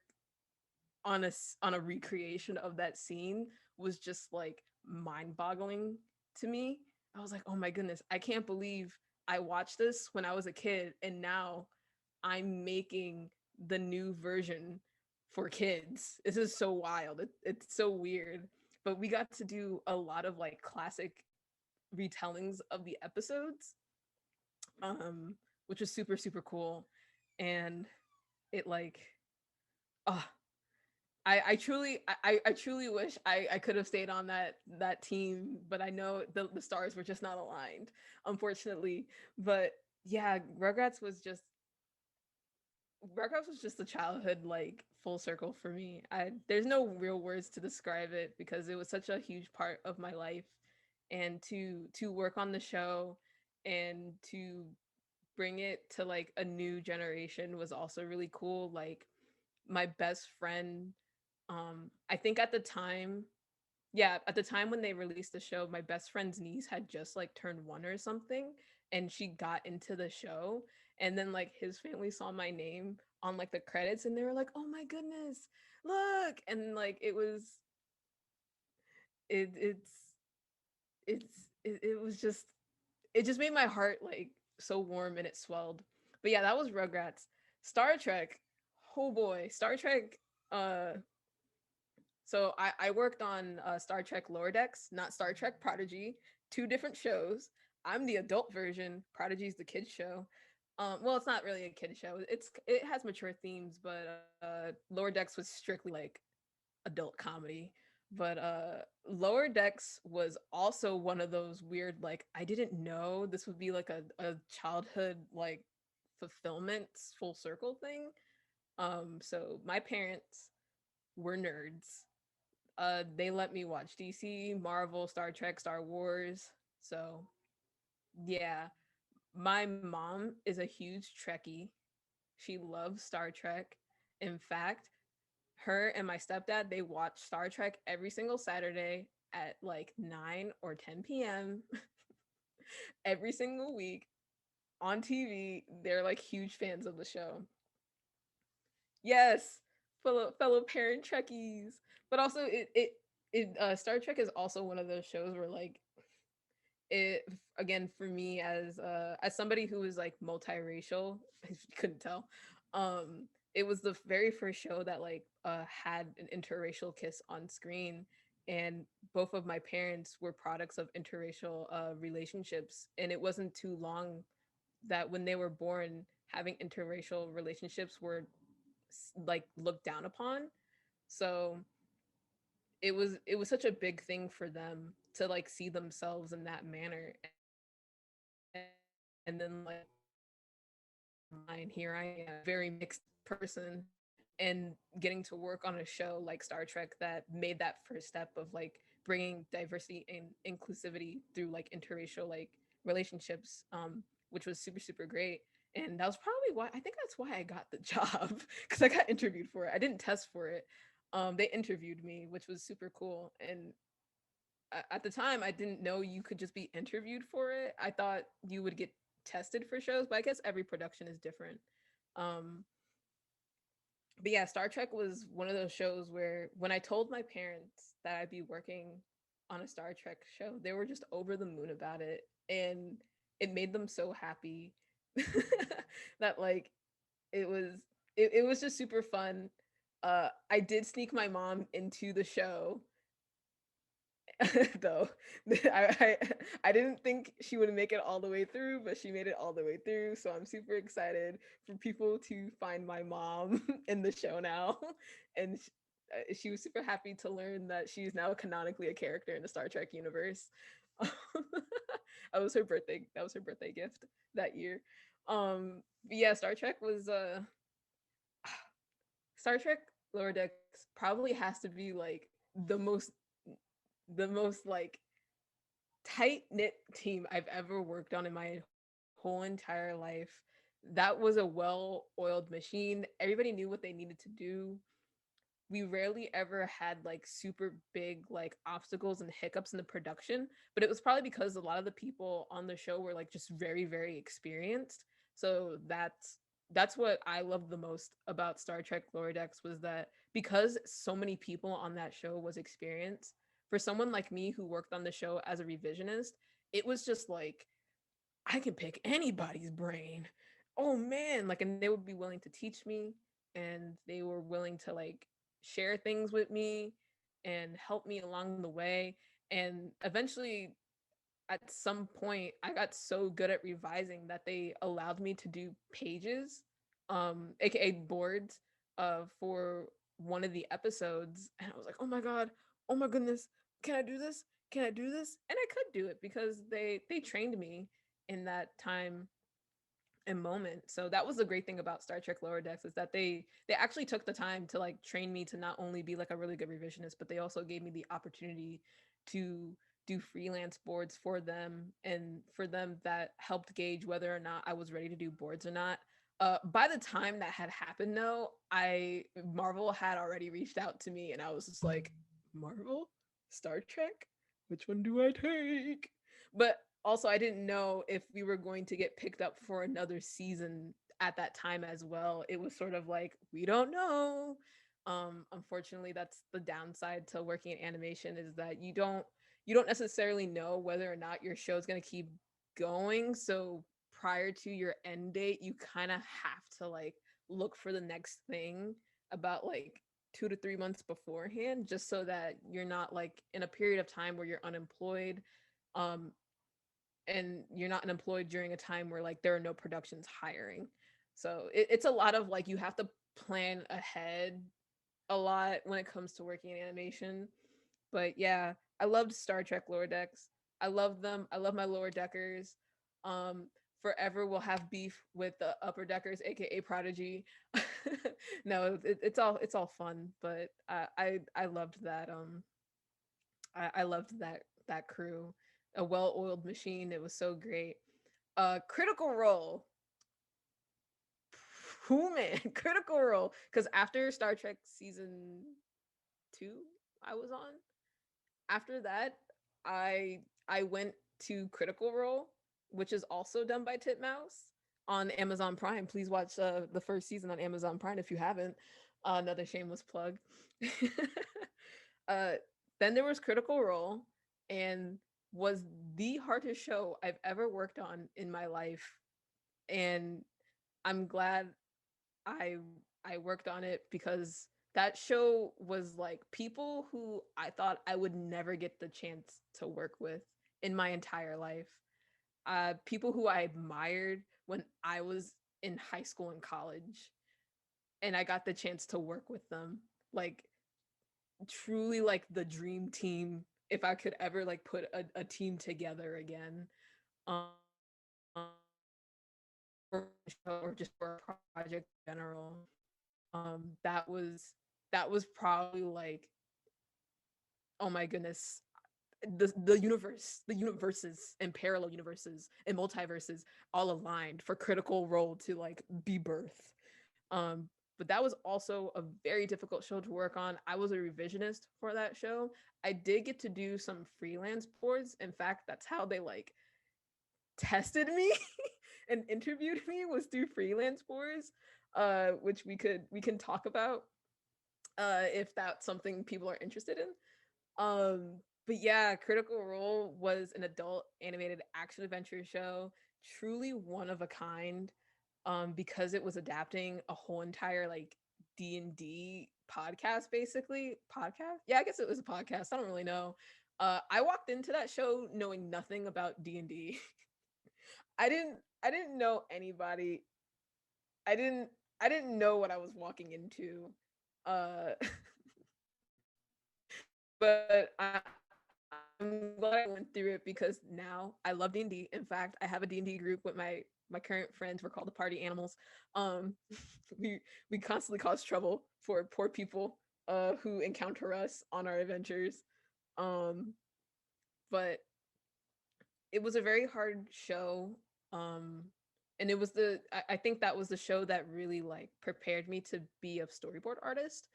on a recreation of that scene was just like mind-boggling to me. I was like, oh my goodness, I can't believe I watched this when I was a kid, and now I'm making the new version for kids. This is so wild. It's so weird. But we got to do a lot of like classic retellings of the episodes, um, which was super super cool, and it like, oh, I truly wish I could have stayed on that team, but I know the stars were just not aligned, unfortunately. But yeah, Rugrats was just a childhood like full circle for me. I There's no real words to describe it because it was such a huge part of my life, and to work on the show and to bring it to like a new generation was also really cool. Like my best friend, I think at the time yeah, at the time when they released the show, my best friend's niece had just like turned 1 or something, and she got into the show, and then like his family saw my name on like the credits, and they were like, "Oh my goodness, look!" And like it it's it was just, it just made my heart like so warm and it swelled. But yeah, that was Rugrats. Star Trek, oh boy, Star Trek. Uh, so I worked on Star Trek Lower Decks, not Star Trek Prodigy, two different shows. I'm the adult version. Prodigy's the kids show. Well, it's not really a kid show. It has mature themes, but Lower Decks was strictly like adult comedy. But Lower Decks was also one of those weird, like, I didn't know this would be like a childhood like fulfillment full circle thing. So my parents were nerds. They let me watch DC, Marvel, Star Trek, Star Wars. So yeah, my mom is a huge Trekkie. She loves Star Trek. In fact, her and my stepdad, they watch Star Trek every single Saturday at like 9 or 10 p.m. every single week on TV. They're like huge fans of the show. Yes, fellow parent Trekkies. But also Star Trek is also one of those shows where like it, again, for me as somebody who is like multiracial, if you couldn't tell, it was the very first show that like had an interracial kiss on screen, and both of my parents were products of interracial relationships, and it wasn't too long that when they were born, having interracial relationships were like looked down upon. So it was such a big thing for them to like see themselves in that manner. And then like mine, here I am, very mixed person, and getting to work on a show like Star Trek that made that first step of like bringing diversity and inclusivity through like interracial like relationships, which was super super great. And that was probably why, I think that's why I got the job, because I got interviewed for it. I didn't test for it. They interviewed me, which was super cool. And at the time I didn't know you could just be interviewed for it. I thought you would get tested for shows, but I guess every production is different. um but yeah, Star Trek was one of those shows where when I told my parents that I'd be working on a Star Trek show, they were just over the moon about it, and it made them so happy that like it was it was just super fun. I did sneak my mom into the show though. I didn't think she would make it all the way through, but she made it all the way through. So I'm super excited for people to find my mom in the show now, and she was super happy to learn that she's now canonically a character in the Star Trek universe. That was her birthday. That was her birthday gift that year. But yeah, Star Trek Lower Decks probably has to be like the most the most like tight knit team I've ever worked on in my whole entire life. That was a well oiled machine. Everybody knew what they needed to do. We rarely ever had like super big like obstacles and hiccups in the production, but it was probably because a lot of the people on the show were like just very very experienced. So that's what I loved the most about Star Trek Lower Decks, was that because so many people on that show was experienced, for someone like me who worked on the show as a revisionist, it was just like I can pick anybody's brain. Oh man, like, and they would be willing to teach me, and they were willing to like share things with me and help me along the way. And eventually at some point I got so good at revising that they allowed me to do pages, aka boards, for one of the episodes, and I was like, "Oh my god, oh my goodness, can I do this? Can I do this?" And I could do it because they trained me in that time and moment. So that was the great thing about Star Trek Lower Decks, is that they actually took the time to like train me to not only be like a really good revisionist, but they also gave me the opportunity to do freelance boards for them, and for them that helped gauge whether or not I was ready to do boards or not. By the time that had happened though, I Marvel had already reached out to me, and I was just like, Marvel? Star Trek? Which one do I take? But also, I didn't know if we were going to get picked up for another season at that time as well. It was sort of like, we don't know. Unfortunately, that's the downside to working in animation, is that you don't necessarily know whether or not your show is going to keep going. So prior to your end date, you kind of have to like look for the next thing about like 2 to 3 months beforehand, just so that you're not like in a period of time where you're unemployed. Um, and you're not unemployed during a time where like there are no productions hiring. So it's a lot of like, you have to plan ahead a lot when it comes to working in animation. But yeah, I loved Star Trek lower decks. I love them. I love my lower deckers. Um, Forever we'll have beef with the upper deckers, aka Prodigy. No, it's all fun, but I loved that. I loved that crew. A well-oiled machine. It was so great. Critical Role. Who man? Critical Role. Because after Star Trek season 2, I was on. After that, I went to Critical Role, which is also done by Titmouse on Amazon Prime. Please watch the first season on Amazon Prime if you haven't. Another shameless plug. uh, then there was Critical Role, and was the hardest show I've ever worked on in my life. And I'm glad I I worked on it, because that show was like people who I thought I would never get the chance to work with in my entire life. People who I admired when I was in high school and college, and I got the chance to work with them. Like, truly like the dream team, if I could ever like put a team together again. Um or just for a project in general. That was probably like, oh my goodness, the universes and parallel universes and multiverses all aligned for Critical Role to like be birthed. But that was also a very difficult show to work on. I was a revisionist for that show. I did get to do some freelance boards. In fact, that's how they like tested me and interviewed me, was through freelance boards, which we can talk about if that's something people are interested in. But yeah, Critical Role was an adult animated action adventure show, truly one of a kind, because it was adapting a whole entire like D&D podcast, basically. Podcast? Yeah, I guess it was a podcast. I don't really know. I walked into that show knowing nothing about D&D. I didn't know anybody. I didn't I didn't know what I was walking into. Uh but I'm glad I went through it, because now I love D&D. In fact, I have a D&D group with my current friends. We're called the Party Animals. Um we we constantly cause trouble for poor people who encounter us on our adventures. Um but it was a very hard show. Um and it was I think that was the show that really like prepared me to be a storyboard artist,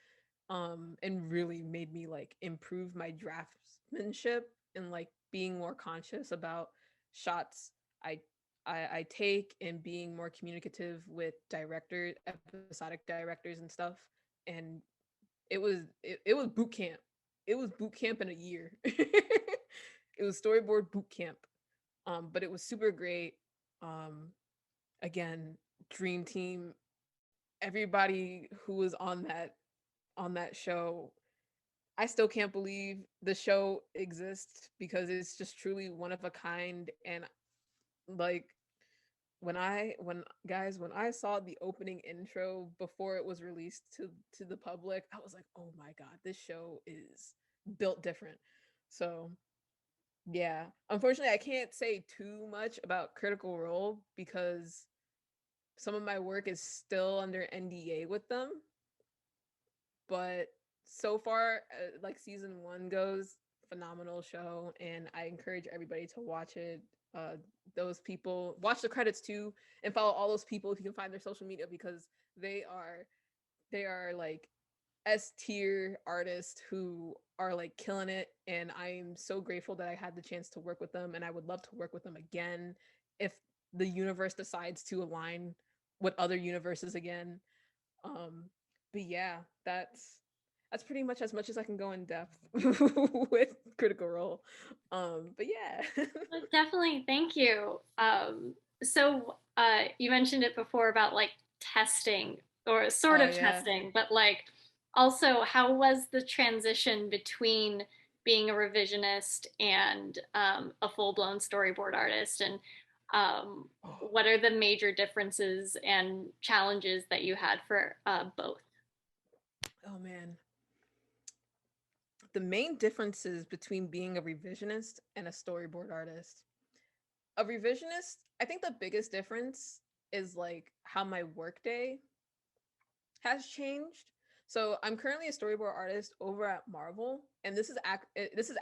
and really made me like improve my draftsmanship, and like being more conscious about shots I I take, and being more communicative with episodic directors and stuff. And it was boot camp. It was boot camp in a year. It was storyboard boot camp. But it was super great. Um, Again, dream team. Everybody who was on that show, I still can't believe the show exists, because it's just truly one of a kind. And like, when I saw the opening intro before it was released to the public, I was like, oh my god, this show is built different. So yeah, unfortunately, I can't say too much about Critical Role, because some of my work is still under NDA with them. But so far, like season 1 goes, phenomenal show, and I encourage everybody to watch it. Uh, those people, watch the credits too, and follow all those people if you can find their social media, because they are like S tier artists who are like killing it, and I'm so grateful that I had the chance to work with them, and I would love to work with them again if the universe decides to align with other universes again. Um, but yeah, that's pretty much as I can go in depth with Critical Role. But yeah. Definitely, thank you. So you mentioned it before about like testing or sort Oh of yeah. testing, but like also how was the transition between being a revisionist and a full-blown storyboard artist, and what are the major differences and challenges that you had for both? Oh man. The main differences between being a revisionist and a storyboard artist. A revisionist, I think the biggest difference is like how my workday has changed. So I'm currently a storyboard artist over at Marvel, and this is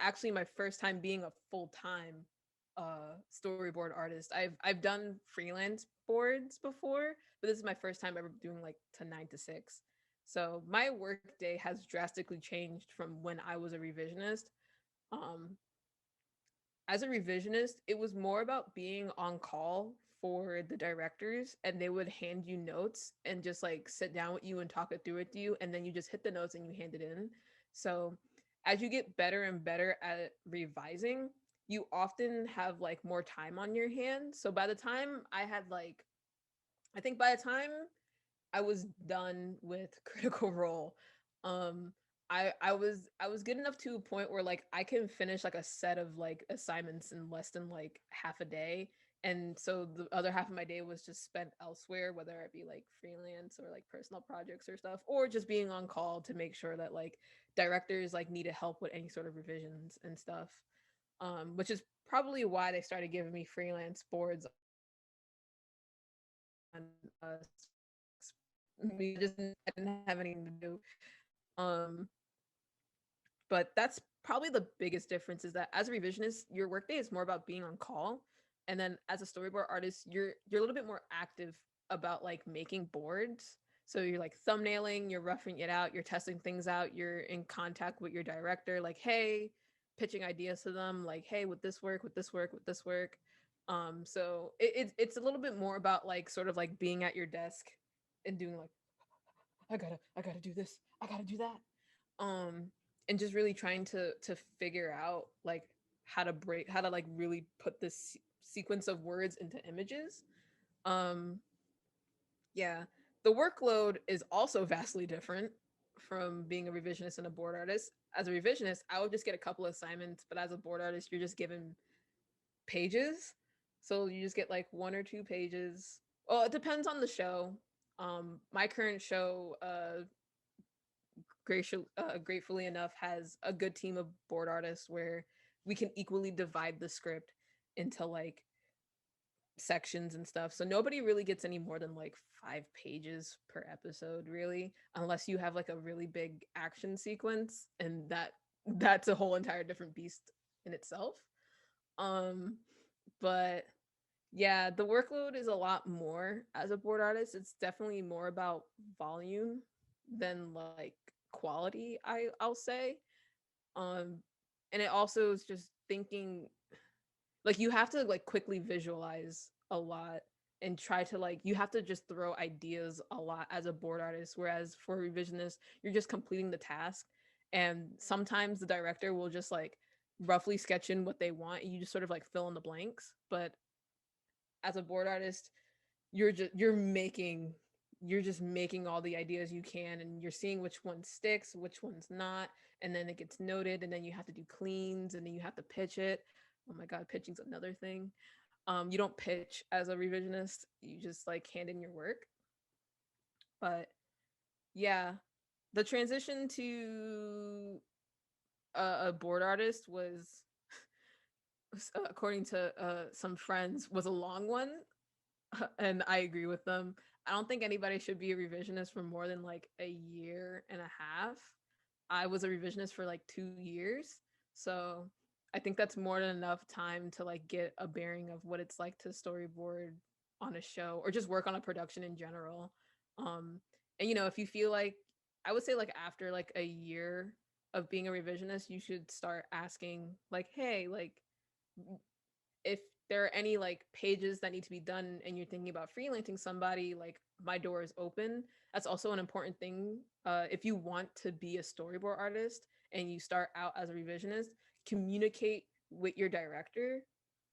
actually my first time being a full-time storyboard artist. I've done freelance boards before, but this is my first time ever doing like to 9 to 6. So my work day has drastically changed from when I was a revisionist. Um, as a revisionist, it was more about being on call for the directors, and they would hand you notes and just like sit down with you and talk it through with you, and then you just hit the notes and you hand it in. So as you get better and better at revising, you often have like more time on your hands. So by the time I had like I think by the time I was done with Critical Role. Um, I was good enough to a point where like I can finish like a set of like assignments in less than like half a day. And so the other half of my day was just spent elsewhere, whether it be like freelance or like personal projects or stuff, or just being on call to make sure that like directors like needed help with any sort of revisions and stuff. Which is probably why they started giving me freelance boards on me just I didn't have anything to do. Um, but that's probably the biggest difference is that as a revisionist, your workday is more about being on call, and then as a storyboard artist, you're a little bit more active about like making boards. So you're like thumbnailing, you're roughing it out, you're testing things out, you're in contact with your director, like hey, pitching ideas to them, like hey, would this work? Would this work? Would this work? So it's a little bit more about like sort of like being at your desk and doing like I gotta do this, I gotta do that. Um, and just really trying to figure out like how to like really put this sequence of words into images. Um, yeah, the workload is also vastly different from being a revisionist and a board artist. As a revisionist, I would just get a couple assignments, but as a board artist, you're just given pages. So you just get like one or two pages. Well, it depends on the show. My current show, gratefully enough, has a good team of board artists where we can equally divide the script into like sections and stuff. So nobody really gets any more than like 5 pages per episode, really, unless you have like a really big action sequence, and that's a whole entire different beast in itself. Um, but yeah, the workload is a lot more as a board artist. It's definitely more about volume than like quality, I'll say. Um and it also is just thinking like you have to like quickly visualize a lot and try to like you have to just throw ideas a lot as a board artist, whereas for a revisionist you're just completing the task, and sometimes the director will just like roughly sketch in what they want and you just sort of like fill in the blanks. But as a board artist, you're just making all the ideas you can, and you're seeing which one sticks, which one's not, and then it gets noted, and then you have to do cleans, and then you have to pitch it. Oh my god, pitching's another thing. You don't pitch as a revisionist, you just like hand in your work. But yeah, the transition to a board artist was according to some friends was a long one. And I agree with them. I don't think anybody should be a revisionist for more than like a year and a half. I was a revisionist for like 2 years. So I think that's more than enough time to like get a bearing of what it's like to storyboard on a show or just work on a production in general. Um, and you know, if you feel like I would say like after like a year of being a revisionist, you should start asking like, hey, like if there are any like pages that need to be done and you're thinking about freelancing somebody, like my door is open. That's also an important thing. If you want to be a storyboard artist and you start out as a revisionist, communicate with your director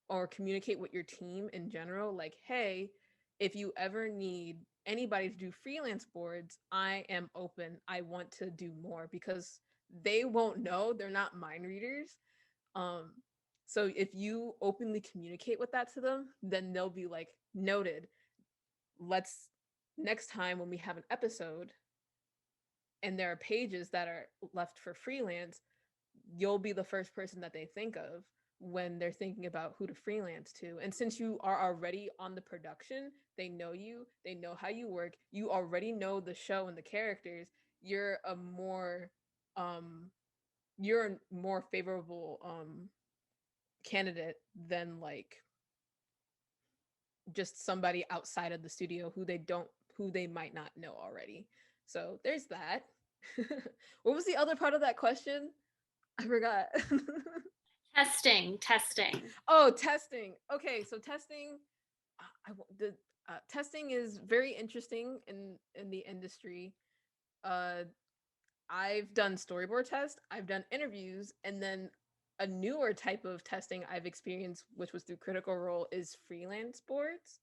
or communicate with your team in general. Like, hey, if you ever need anybody to do freelance boards, I am open. I want to do more because they won't know. They're not mind readers. Um, so if you openly communicate with that to them, then they'll be like, noted. Let's next time when we have an episode and there are pages that are left for freelance, you'll be the first person that they think of when they're thinking about who to freelance to. And since you are already on the production, they know you, they know how you work, you already know the show and the characters, you're a more you're a more favorable candidate than like just somebody outside of the studio who they might not know already. So there's that. What was the other part of that question? I forgot. Testing. Oh, testing. Okay, so testing. The testing is very interesting in the industry. Uh, I've done storyboard tests, I've done interviews, and then a newer type of testing I've experienced, which was through Critical Role, is freelance boards.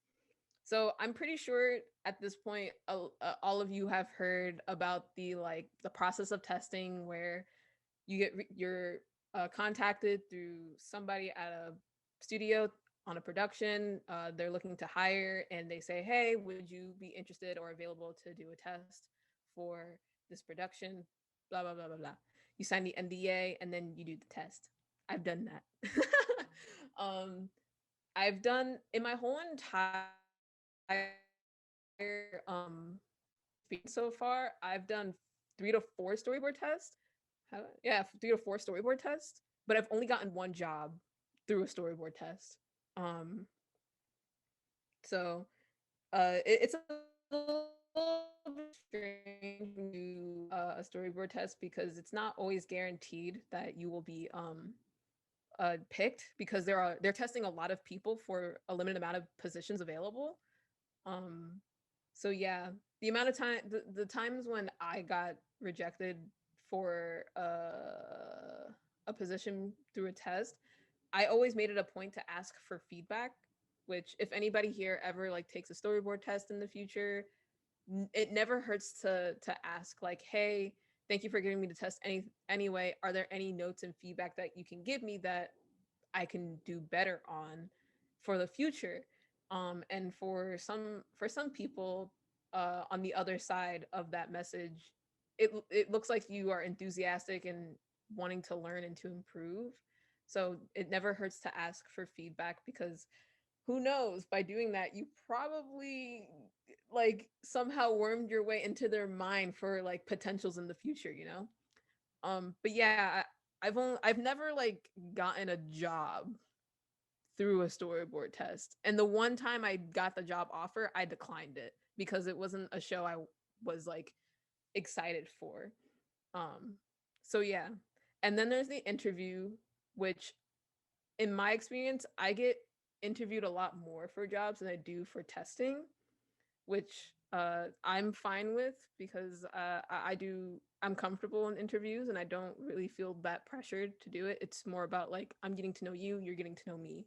So I'm pretty sure at this point, all of you have heard about the process of testing where you're contacted through somebody at a studio on a production. They're looking to hire, and they say, "Hey, would you be interested or available to do a test for this production?" Blah blah blah blah blah. You sign the NDA, and then you do the test. I've done that. um, I've done in my whole entire so far. I've done 3 to 4 storyboard tests. Yeah, 3 to 4 storyboard tests, but I've only gotten one job through a storyboard test. Um, so it's a little bit strange to do a storyboard test because it's not always guaranteed that you will be picked because they're testing a lot of people for a limited amount of positions available. Um, so yeah, the amount of time, the times when I got rejected for a position through a test, I always made it a point to ask for feedback. Which, if anybody here ever like takes a storyboard test in the future, it never hurts to ask like, hey, thank you for giving me the test anyway. Are there any notes and feedback that you can give me that I can do better on for the future? And for some people on the other side of that message, it looks like you are enthusiastic and wanting to learn and to improve. So it never hurts to ask for feedback because who knows, by doing that you probably like somehow wormed your way into their mind for like potentials in the future, you know? But yeah, I've never like gotten a job through a storyboard test. And the one time I got the job offer, I declined it because it wasn't a show I was like excited for. Um so yeah. And then there's the interview, which in my experience, I get interviewed a lot more for jobs than I do for testing, which I'm fine with because I'm comfortable in interviews and I don't really feel that pressured to do it. It's more about like I'm getting to know you, you're getting to know me,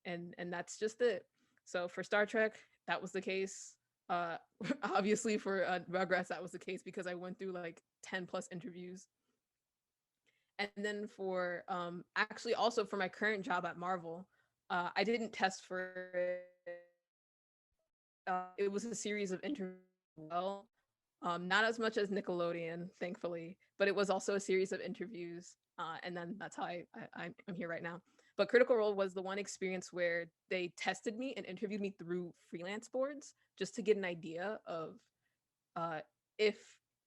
and that's just it. So for Star Trek, that was the case. Uh, obviously for Rugrats, that was the case because I went through like 10 plus interviews. And then for actually also for my current job at Marvel, I didn't test for it. It was a series of interviews as well. Not as much as Nickelodeon, thankfully, but it was also a series of interviews. And then that's how I'm here right now. But Critical Role was the one experience where they tested me and interviewed me through freelance boards just to get an idea of uh, if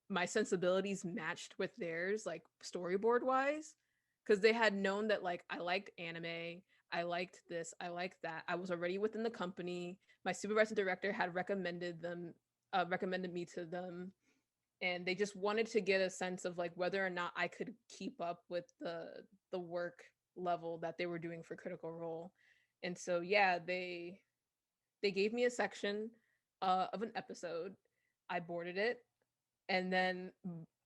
my sensibilities matched with theirs, like storyboard wise, because they had known that like I liked anime, I liked this, I liked that. I was already within the company. My supervisor director had recommended me to them. and they just wanted to get a sense of like whether or not I could keep up with the work level that they were doing for Critical Role. And so yeah, they gave me a section of an episode. I boarded it, and then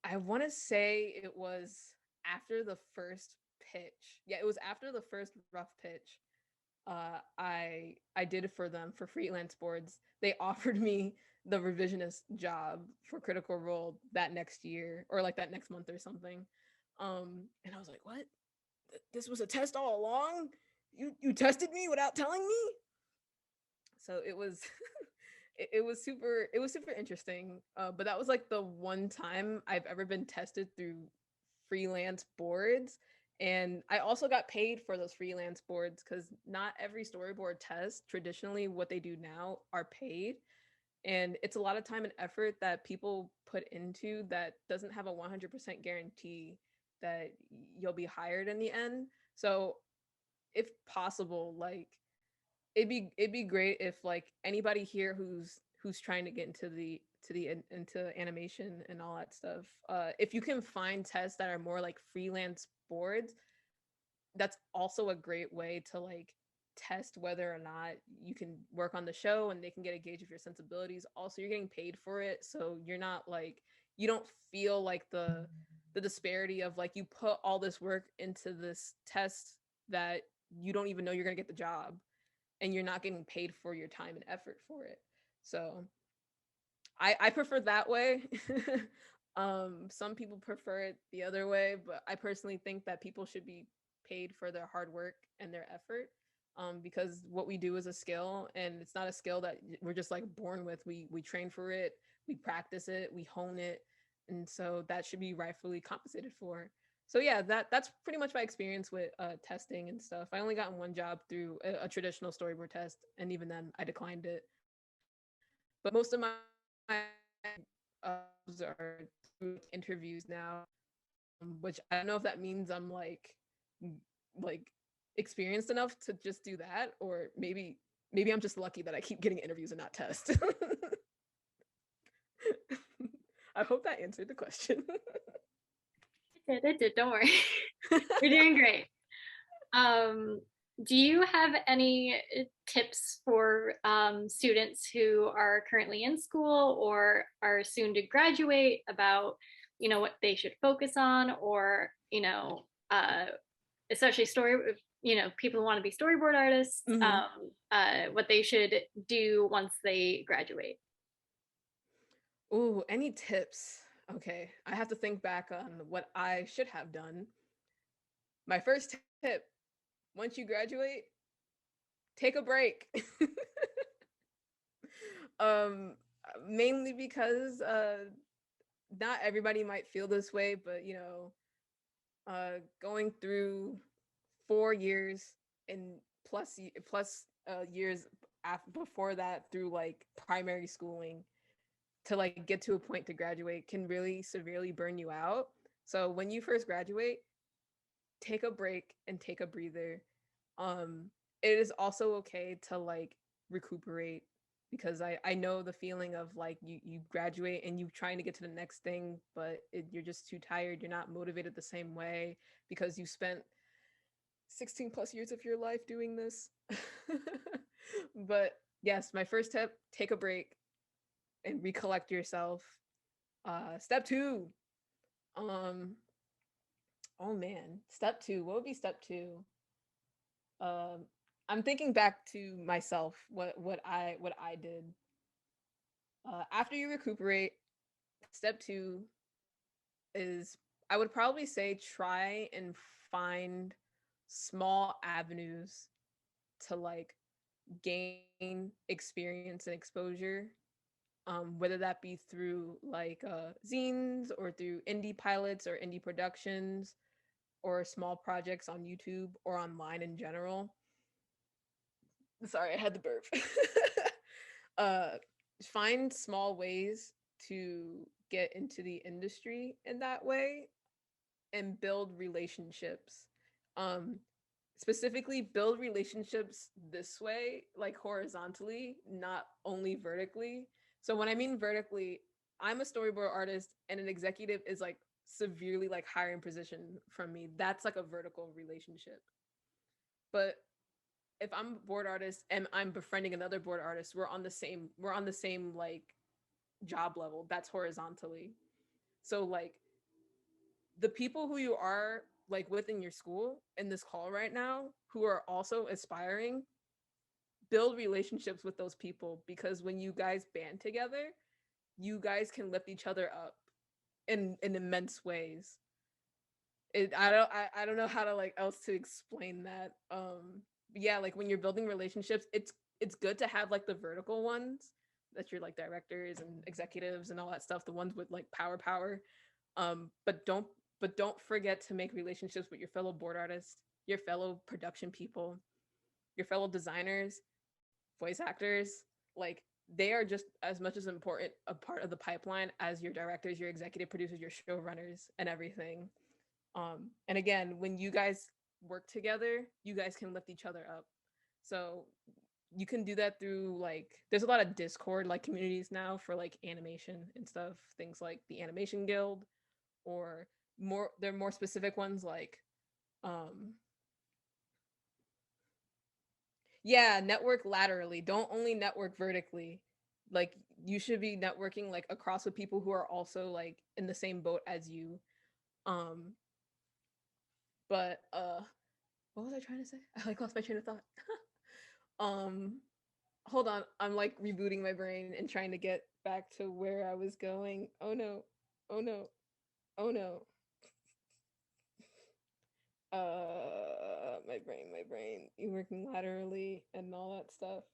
I want to say it was after the first pitch. Yeah, it was after the first rough pitch. I did it for them for freelance boards. They offered me the revisionist job for Critical Role that next year or like that next month or something. And I was like, "What? This was a test all along? You tested me without telling me?" So it was it was super interesting. But that was like the one time I've ever been tested through freelance boards. And I also got paid for those freelance boards because not every storyboard test, traditionally, what they do now, are paid. And it's a lot of time and effort that people put into that doesn't have a 100% guarantee that you'll be hired in the end. So, if possible, like it'd be great if like anybody here who's trying to get into animation and all that stuff, if you can find tests that are more like freelance boards, that's also a great way to like test whether or not you can work on the show, and they can get a gauge of your sensibilities. Also, you're getting paid for it, so you're not like, you don't feel like the disparity of like you put all this work into this test that you don't even know you're going to get the job, and you're not getting paid for your time and effort for it. So I prefer that way. Some people prefer it the other way, but I personally think that people should be paid for their hard work and their effort. Because what we do is a skill, and it's not a skill that we're just like born with. We train for it, we practice it, we hone it, and so that should be rightfully compensated for. So yeah, that's pretty much my experience with testing and stuff. I only got one job through a traditional storyboard test, and even then I declined it. But most of my are through interviews now, which I don't know if that means I'm like experienced enough to just do that, or maybe I'm just lucky that I keep getting interviews and not tests. I hope that answered the question. It did. Don't worry. You're doing great. Do you have any tips for students who are currently in school or are soon to graduate about, what they should focus on, or, especially people who want to be storyboard artists, what they should do once they graduate? Ooh, any tips? Okay, I have to think back on what I should have done. My first tip: once you graduate, take a break. um Mainly because not everybody might feel this way, but going through 4 years and plus years before that through like primary schooling to like get to a point to graduate can really severely burn you out. So when you first graduate, take a break and take a breather. It is also okay to like recuperate, because I know the feeling of like you graduate and you trying to get to the next thing, but you're just too tired. You're not motivated the same way because you spent 16 plus years of your life doing this. But yes, my first tip: take a break and recollect yourself. Step two. Um, oh man, step two. What would be step two? Um, I'm thinking back to myself. What I did. After you recuperate, step two is, I would probably say, try and find small avenues to like gain experience and exposure, whether that be through like zines or through indie pilots or indie productions or small projects on YouTube or online in general. Sorry, I had the burp. uh, Find small ways to get into the industry in that way and build relationships. Um, Specifically, build relationships this way, like horizontally, not only vertically. So when I mean vertically, I'm a storyboard artist and an executive is like severely like hiring position from me, that's like a vertical relationship. But if I'm a board artist and I'm befriending another board artist, we're on the same like job level. That's horizontally. So like the people who you are like within your school in this call right now who are also aspiring, build relationships with those people, because when you guys band together, you guys can lift each other up in immense ways. I don't know how to like else to explain that. Yeah, like when you're building relationships, it's good to have like the vertical ones that you're like directors and executives and all that stuff, the ones with like power. But don't forget to make relationships with your fellow board artists, your fellow production people, your fellow designers, voice actors. Like they are just as much as important a part of the pipeline as your directors, your executive producers, your showrunners, and everything. And again, when you guys work together, you guys can lift each other up. So you can do that through like there's a lot of Discord like communities now for like animation and stuff, things like the Animation Guild, or more there are more specific ones like um yeah, network laterally. Don't only network vertically. Like you should be networking like across with people who are also like in the same boat as you. Um but what was I trying to say? I like lost my train of thought. um hold on, I'm like rebooting my brain and trying to get back to where I was going. Oh no. Oh no. Oh no. My brain, you working laterally and all that stuff.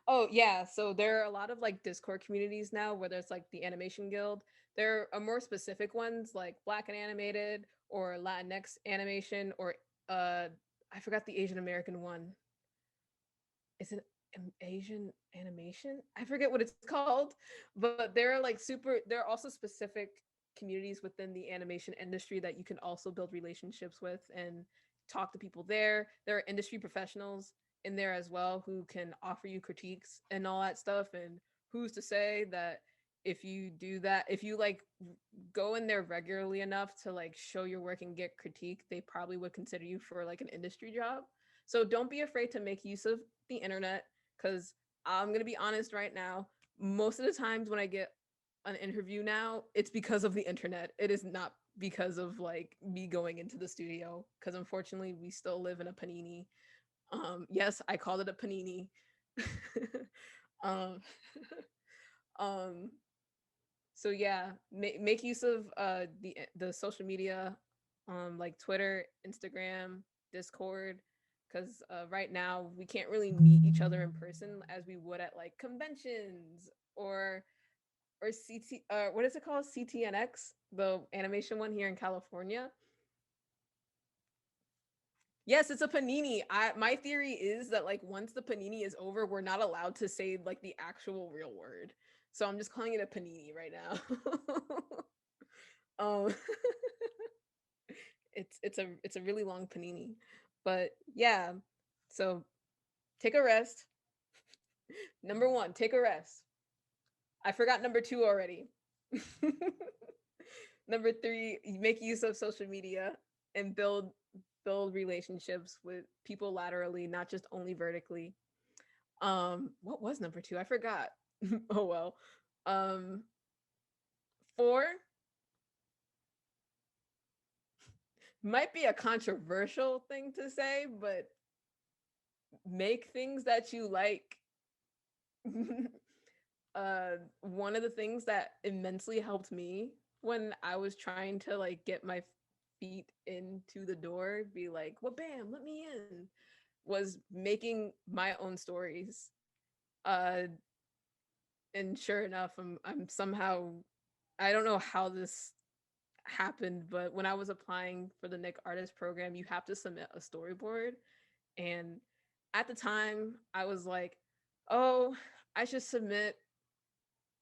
Oh yeah, so there are a lot of like Discord communities now where there's like the Animation Guild. There are more specific ones like Black and Animated or Latinx animation, or uh I forgot the Asian American one. Is it Asian animation? I forget what it's called, but there are like there are also specific communities within the animation industry that you can also build relationships with and talk to people there. There are industry professionals in there as well who can offer you critiques and all that stuff. And who's to say that if you do that, if you like go in there regularly enough to like show your work and get critique, they probably would consider you for like an industry job. So don't be afraid to make use of the internet, because I'm going to be honest right now, most of the times when I get an interview now, it's because of the internet. It is not because of like me going into the studio, because unfortunately we still live in a panini. Yes, I called it a panini. um um so yeah, make use of the social media, like Twitter, Instagram, Discord, because right now we can't really meet each other in person as we would at like conventions or CT what is it called, CTNX, the animation one here in California. Yes, it's a panini. My theory is that like once the panini is over, we're not allowed to say like the actual real word. So I'm just calling it a panini right now. um it's a really long panini. But yeah. So take a rest. Number 1, take a rest. I forgot number 2 already. Number 3, make use of social media and build relationships with people laterally, not just only vertically. What was number 2? I forgot. Oh well. 4 might be a controversial thing to say, but make things that you like. One of the things that immensely helped me when I was trying to like get my feet into the door, be like, well, bam, let me in, was making my own stories. Uh, and sure enough, I'm somehow, I don't know how this happened, but when I was applying for the Nick Artist program, you have to submit a storyboard. And at the time, I was like, oh, I should submit.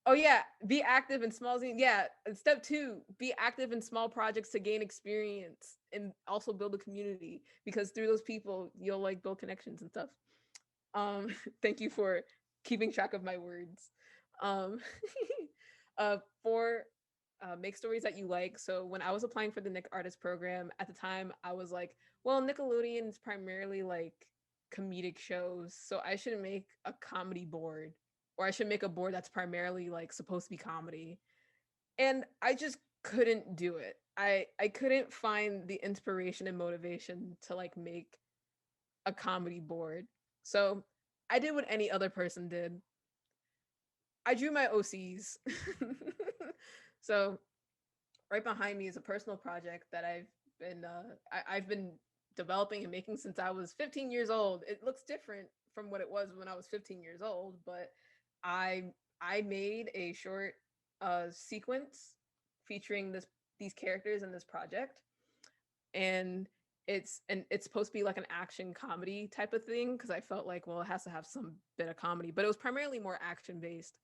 Oh yeah, be active in small zine. Yeah, step 2, be active in small projects to gain experience and also build a community, because through those people you'll like build connections and stuff. Thank you for keeping track of my words. Um For make stories that you like. So when I was applying for the Nick Artist program at the time, I was like, well, Nickelodeon is primarily like comedic shows, so I should make a comedy board, or I should make a board that's primarily like supposed to be comedy. And I just couldn't do it. I couldn't find the inspiration and motivation to like make a comedy board. So I did what any other person did. I drew my OCs. So right behind me is a personal project that I've been developing and making since I was 15 years old. It looks different from what it was when I was 15 years old, but I I made a short sequence featuring these characters in this project, and it's supposed to be like an action comedy type of thing because I felt like, well, it has to have some bit of comedy, but it was primarily more action based.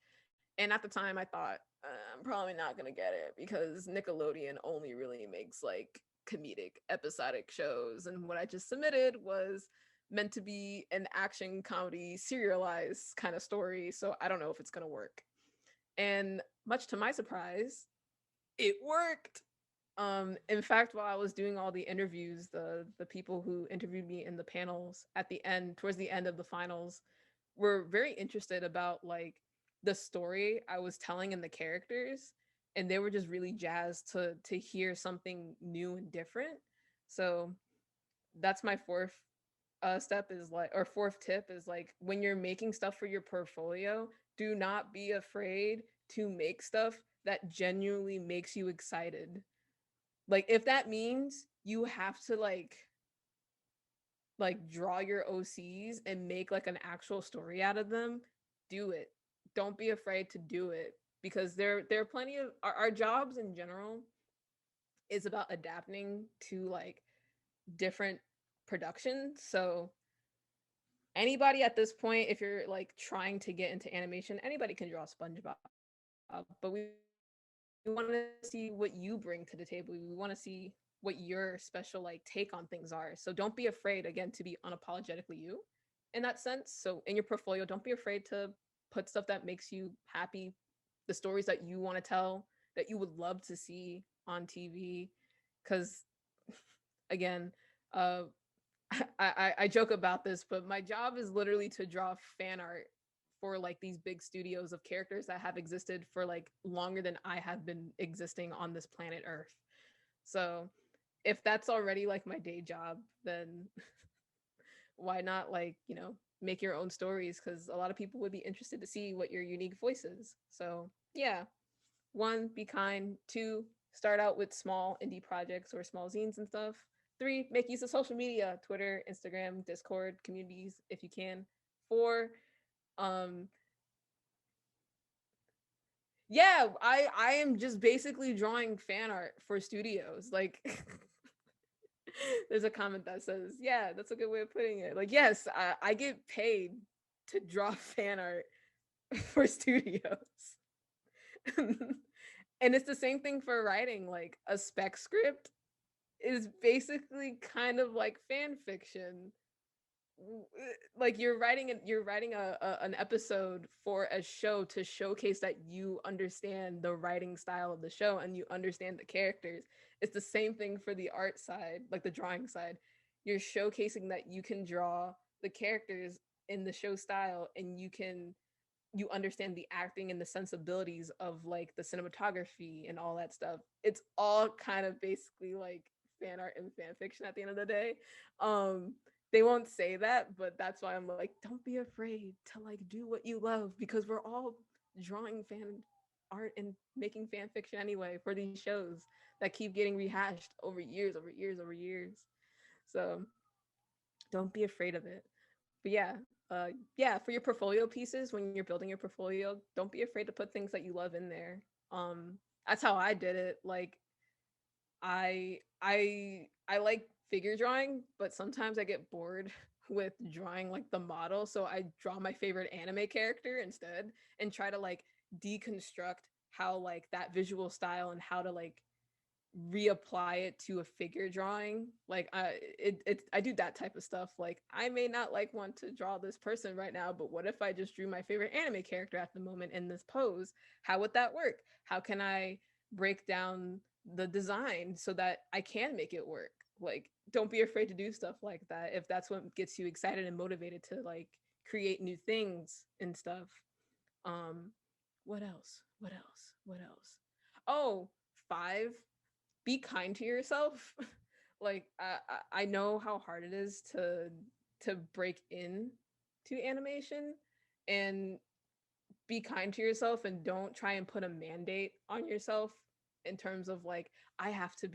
And at the time, I thought, I'm probably not gonna get it because Nickelodeon only really makes like comedic episodic shows, and what I just submitted was meant to be an action comedy serialized kind of story. So I don't know if it's gonna work. And much to my surprise, it worked. In fact, while I was doing all the interviews, the people who interviewed me in the panels at the end, towards the end of the finals, were very interested about like the story I was telling and the characters, and they were just really jazzed to hear something new and different. So that's my fourth step is like, or fourth tip is like, when you're making stuff for your portfolio, do not be afraid to make stuff that genuinely makes you excited. Like if that means you have to like draw your OCs and make like an actual story out of them, do it. Don't be afraid to do it because there are plenty of our jobs in general is about adapting to like different productions. So anybody at this point, if you're like trying to get into animation, anybody can draw SpongeBob. But we want to see what you bring to the table. We want to see what your special like take on things are. So don't be afraid again to be unapologetically you in that sense. So in your portfolio, don't be afraid to put stuff that makes you happy, the stories that you want to tell, that you would love to see on TV. Cause again, uh I joke about this, but my job is literally to draw fan art for like these big studios of characters that have existed for like longer than I have been existing on this planet Earth. So if that's already like my day job, then why not like, make your own stories? Because a lot of people would be interested to see what your unique voice is. So yeah, one, be kind. Two, start out with small indie projects or small zines and stuff. Three, make use of social media, Twitter, Instagram, Discord, communities if you can. Four, um, yeah, I am just basically drawing fan art for studios. Like there's a comment that says, yeah, that's a good way of putting it. Like, yes, I get paid to draw fan art for studios. And it's the same thing for writing. Like a spec script is basically kind of like fan fiction. Like you're writing an episode for a show to showcase that you understand the writing style of the show and you understand the characters. It's the same thing for the art side, like the drawing side. You're showcasing that you can draw the characters in the show style, and you understand the acting and the sensibilities of like the cinematography and all that stuff. It's all kind of basically like fan art and fan fiction at the end of the day. um they won't say that, but that's why I'm like, don't be afraid to like do what you love, because we're all drawing fan art and making fan fiction anyway for these shows that keep getting rehashed over years, over years, over years. So don't be afraid of it. But yeah, yeah, for your portfolio pieces, when you're building your portfolio, don't be afraid to put things that you love in there. That's how I did it. Like I like figure drawing, but sometimes I get bored with drawing like the model, so I draw my favorite anime character instead and try to like deconstruct how like that visual style and how to like reapply it to a figure drawing. Like I do that type of stuff. Like I may not like want to draw this person right now, but what if I just drew my favorite anime character at the moment in this pose? How would that work? How can I break down the design so that I can make it work? Like don't be afraid to do stuff like that if that's what gets you excited and motivated to like create new things and stuff. um what else? What else? Oh, 5, be kind to yourself. Like I know how hard it is to break in to animation, and be kind to yourself and don't try and put a mandate on yourself in terms of like I have to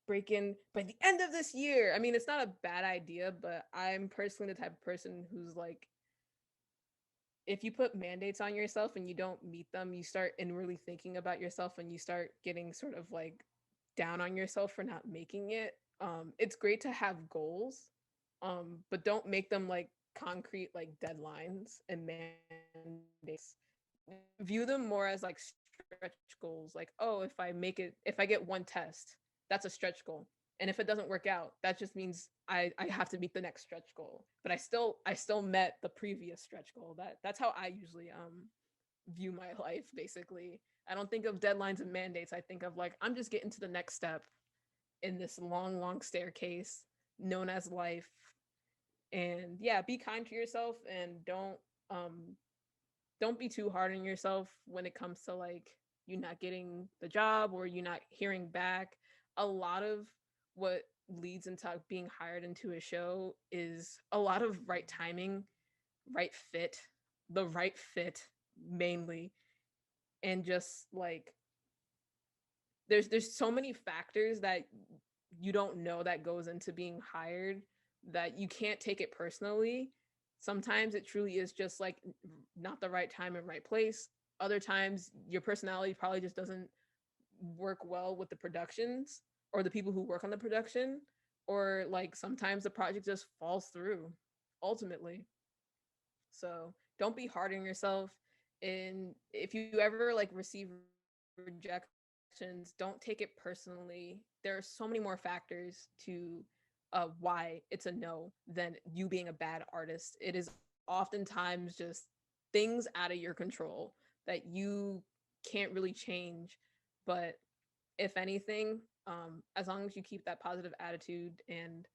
break in by the end of this year. I mean, it's not a bad idea, but I'm personally the type of person who's like, if you put mandates on yourself and you don't meet them, you start inwardly thinking about yourself and you start getting sort of like down on yourself for not making it. It's great to have goals, but don't make them like concrete like deadlines and mandates. View them more as like stretch goals. Like, oh, if I get one test, that's a stretch goal. And if it doesn't work out, that just means I have to meet the next stretch goal. But I still met the previous stretch goal. That's how I usually view my life basically. I don't think of deadlines and mandates. I think of like I'm just getting to the next step in this long staircase known as life. And yeah, be kind to yourself and don't be too hard on yourself when it comes to like you not getting the job or you not hearing back. A lot of what leads into being hired into a show is a lot of right timing, right fit, the right fit mainly, and just like there's so many factors that you don't know that goes into being hired that you can't take it personally. Sometimes it truly is just like not the right time and right place. Other times your personality probably just doesn't work well with the productions or the people who work on the production, or like sometimes the project just falls through ultimately. So don't be hard on yourself. And if you ever like receive rejections, don't take it personally. There are so many more factors to why it's a no than you being a bad artist. It is oftentimes just things out of your control that you can't really change. But if anything, as long as you keep that positive attitude and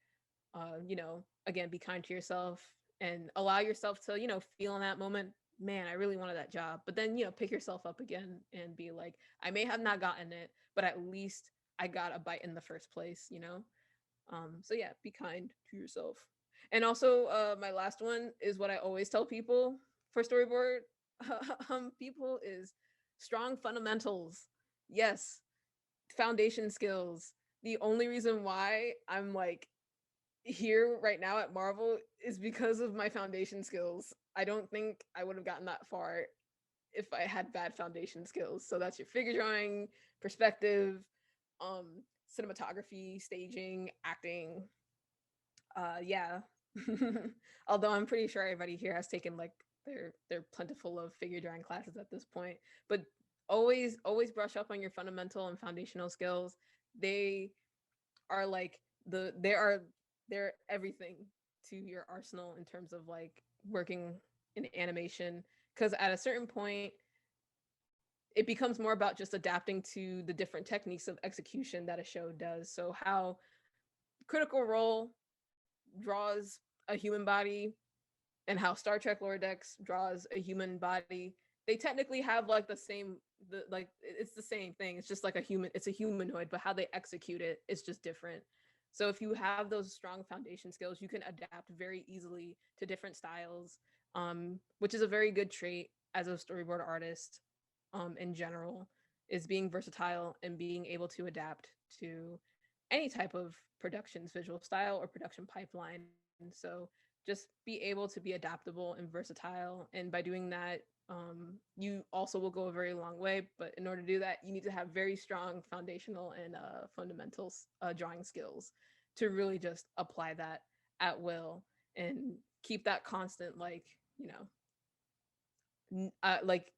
again, be kind to yourself and allow yourself to, feel in that moment, man, I really wanted that job. But then, pick yourself up again and be like, I may have not gotten it, but at least I got a bite in the first place. So yeah, be kind to yourself. And also, my last one is what I always tell people for storyboard people is strong fundamentals. Yes, foundation skills. The only reason why I'm like here right now at Marvel is because of my foundation skills. I don't think I would have gotten that far if I had bad foundation skills. So that's your figure drawing, perspective, cinematography, staging, acting. Yeah. Although I'm pretty sure everybody here has taken like they're plentiful of figure drawing classes at this point. But always brush up on your fundamental and foundational skills. They are like they're everything to your arsenal in terms of like working in animation, because at a certain point it becomes more about just adapting to the different techniques of execution that a show does. So how Critical Role draws a human body and how Star Trek Lower Decks draws a human body, they technically have like it's the same thing. It's just like it's a humanoid, but how they execute it is just different. So if you have those strong foundation skills, you can adapt very easily to different styles, which is a very good trait as a storyboard artist in general, is being versatile and being able to adapt to any type of production's visual style or production pipeline. So just be able to be adaptable and versatile. And by doing that, you also will go a very long way. But in order to do that, you need to have very strong foundational and fundamental drawing skills to really just apply that at will and keep that constant, like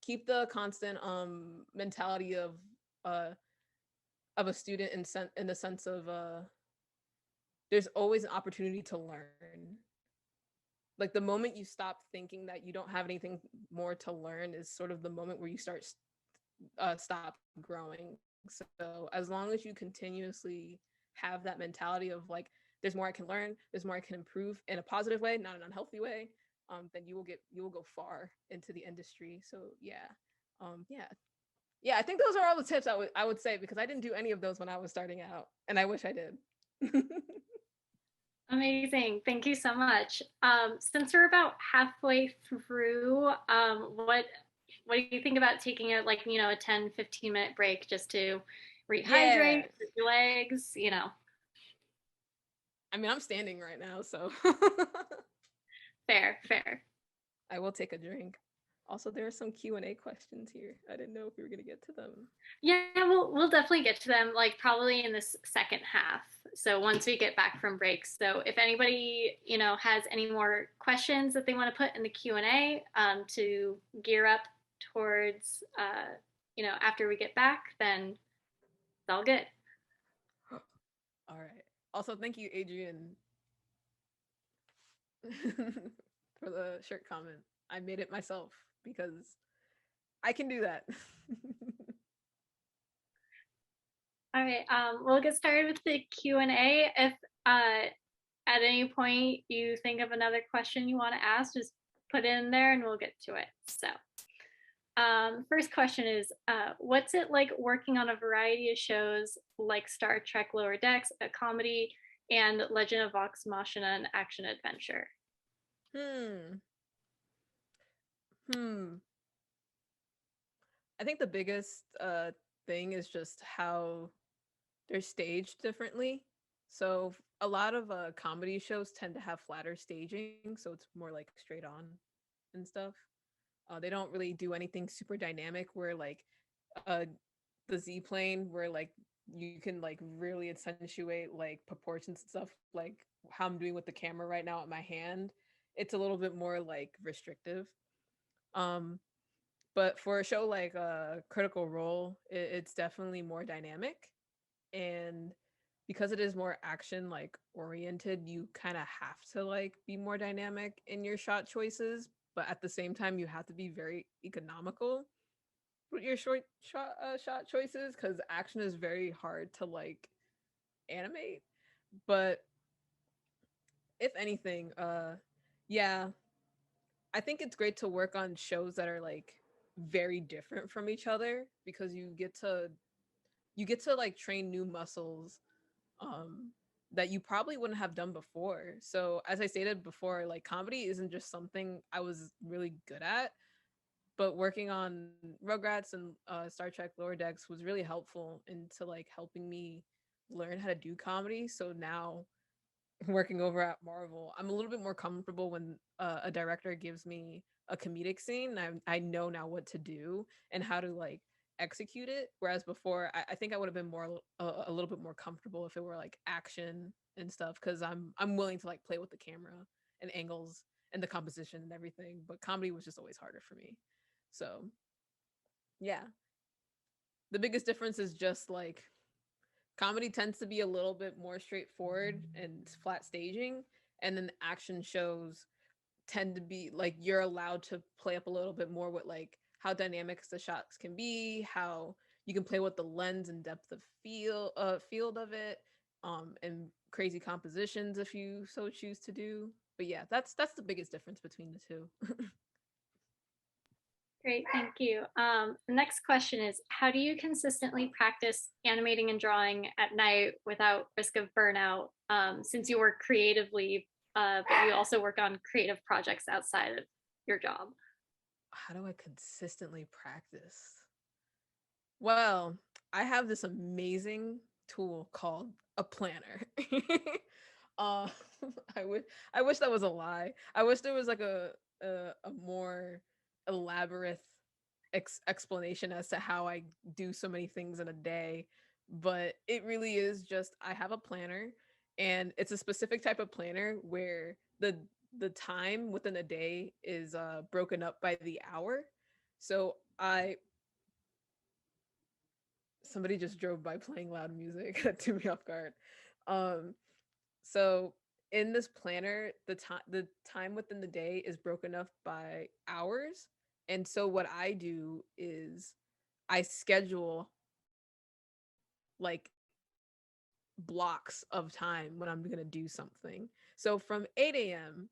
keep the constant mentality of of a student in the sense of there's always an opportunity to learn. Like the moment you stop thinking that you don't have anything more to learn is sort of the moment where you stop growing. So as long as you continuously have that mentality of like, there's more I can learn, there's more I can improve in a positive way, not an unhealthy way, then you will go far into the industry. So yeah. Yeah, I think those are all the tips I would say, because I didn't do any of those when I was starting out, and I wish I did. Amazing. Thank you so much. Since we're about halfway through, what do you think about taking a like, a 10, 15-minute break just to rehydrate Yeah. your legs, I mean, I'm standing right now, so Fair, fair. I will take a drink. Also, there are some Q&A questions here. I didn't know if we were gonna get to them. Yeah, we'll definitely get to them like probably in this second half. So once we get back from breaks. So if anybody, has any more questions that they want to put in the Q&A to gear up towards after we get back, then it's all good. All right. Also, thank you, Adrian, for the shirt comment. I made it myself because I can do that. All right, we'll get started with the Q&A. If at any point you think of another question you want to ask, just put it in there and we'll get to it. So first question is, what's it like working on a variety of shows like Star Trek Lower Decks, a comedy, and Legend of Vox Machina, an action adventure? I think the biggest thing is just how they're staged differently. So a lot of comedy shows tend to have flatter staging, so it's more like straight on and stuff. They don't really do anything super dynamic where like uh the Z plane where like you can like really accentuate like proportions and stuff, like how I'm doing with the camera right now at my hand. It's a little bit more like restrictive. Um but for a show like Critical Role, it's definitely more dynamic, and because it is more action like oriented, you kind of have to like be more dynamic in your shot choices, but at the same time you have to be very economical with your shot choices, because action is very hard to like animate. But if anything, yeah, I think it's great to work on shows that are like very different from each other, because you get to like train new muscles um that you probably wouldn't have done before. So as I stated before, like comedy isn't just something I was really good at, but working on Rugrats and Star Trek Lower Decks was really helpful into like helping me learn how to do comedy. So now working over at Marvel, I'm a little bit more comfortable when a director gives me a comedic scene. I know now what to do and how to like execute it. Whereas before, I think I would have been more a little bit more comfortable if it were like action and stuff, because I'm willing to like play with the camera and angles and the composition and everything. But comedy was just always harder for me. So yeah, the biggest difference is just like comedy tends to be a little bit more straightforward and flat staging, and then action shows tend to be like you're allowed to play up a little bit more with like how dynamic the shots can be, how you can play with the lens and depth of field of it, and crazy compositions if you so choose to do. But yeah, that's the biggest difference between the two. Great, thank you. The next question is, how do you consistently practice animating and drawing at night without risk of burnout, since you work creatively, but you also work on creative projects outside of your job? How do I consistently practice? Well, I have this amazing tool called a planner. uh, I wish that was a lie. I wish there was like a more elaborate explanation as to how I do so many things in a day, but it really is just I have a planner, and it's a specific type of planner where the time within a day is broken up by the hour. So Somebody just drove by playing loud music. That threw me off guard. Um, so in this planner, the time within the day is broken up by hours. And so what I do is I schedule like blocks of time when I'm gonna do something. So from 8 a.m.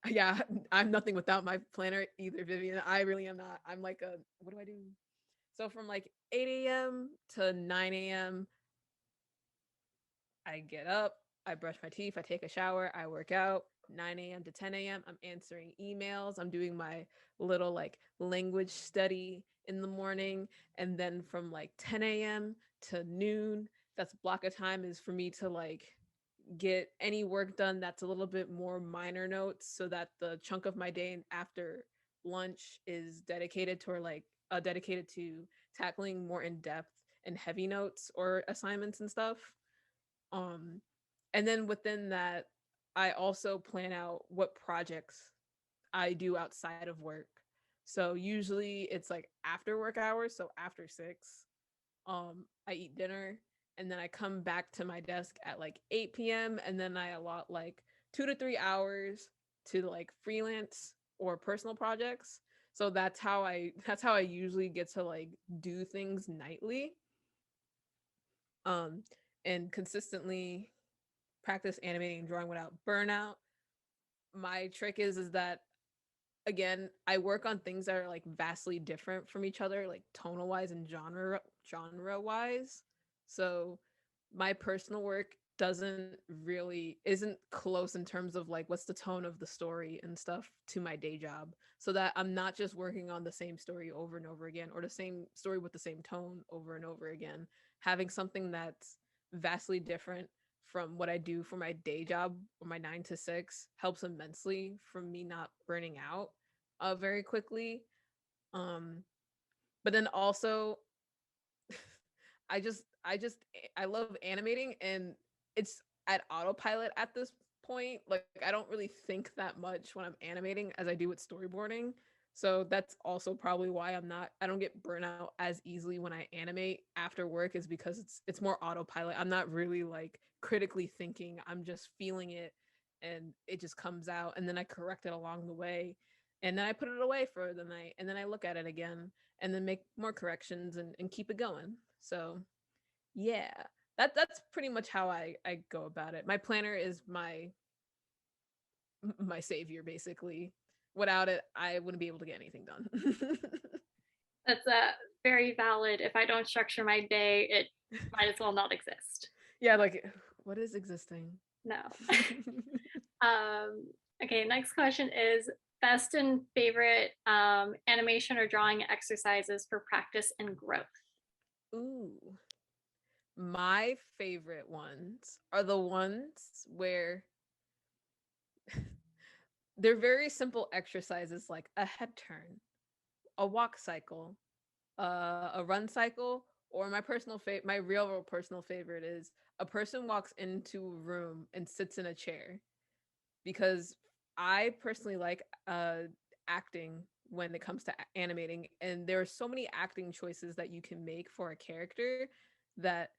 Yeah, I'm nothing without my planner either, Vivian. I really am not. I'm like a what do I do? So from like 8 a.m. to 9 a.m., I get up, I brush my teeth, I take a shower, I work out. 9 a.m. to 10 a.m., I'm answering emails, I'm doing my little like language study in the morning. And then from like 10 a.m. to noon, that's block of time is for me to like get any work done that's a little bit more minor notes so that the chunk of my day after lunch is dedicated to tackling more in-depth and heavy notes or assignments and stuff. um and then within that, I also plan out what projects I do outside of work. So usually it's like after work hours, so after 6, I eat dinner, and then I come back to my desk at like 8 p.m. and then I allot like 2 to 3 hours to like freelance or personal projects. So that's how I usually get to like do things nightly. Um and consistently practice animating and drawing without burnout. My trick is that, again, I work on things that are like vastly different from each other, like tonal wise and genre wise. So my personal work doesn't really isn't close in terms of like what's the tone of the story and stuff to my day job, so that I'm not just working on the same story over and over again, or the same story with the same tone over and over again. Having something that's vastly different from what I do for my day job or my 9 to 6 helps immensely from me not burning out very quickly. Um, but then also, I love animating, and it's at autopilot at this point. Like I don't really think that much when I'm animating as I do with storyboarding. So that's also probably why I don't get burnout as easily when I animate after work, is because it's more autopilot. I'm not really like critically thinking. I'm just feeling it, and it just comes out, and then I correct it along the way. And then I put it away for the night, and then I look at it again and then make more corrections and keep it going. So yeah, that's pretty much how I go about it. My planner is my savior, basically. Without it, I wouldn't be able to get anything done. That's very valid. If I don't structure my day, it might as well not exist. Yeah, like what is existing? No. Okay, next question is best and favorite animation or drawing exercises for practice and growth. Ooh. My favorite ones are the ones where they're very simple exercises, like a head turn, a walk cycle, a run cycle, or my real world personal favorite is a person walks into a room and sits in a chair, because I personally like acting when it comes to animating, and there are so many acting choices that you can make for a character that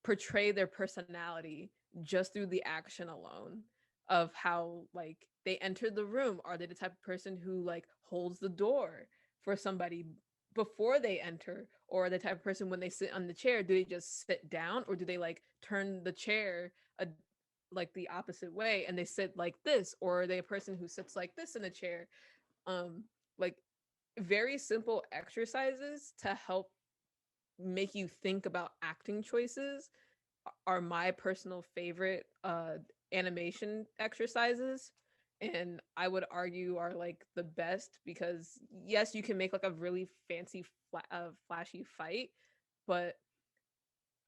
portray their personality just through the action alone, of how like they enter the room. Are they the type of person who like holds the door for somebody before they enter, or the type of person when they sit on the chair, do they just sit down, or do they like turn the chair like the opposite way and they sit like this, or are they a person who sits like this in a chair? Like very simple exercises to help make you think about acting choices are my personal favorite animation exercises, and I would argue are like the best, because yes, you can make like a really fancy flashy fight, but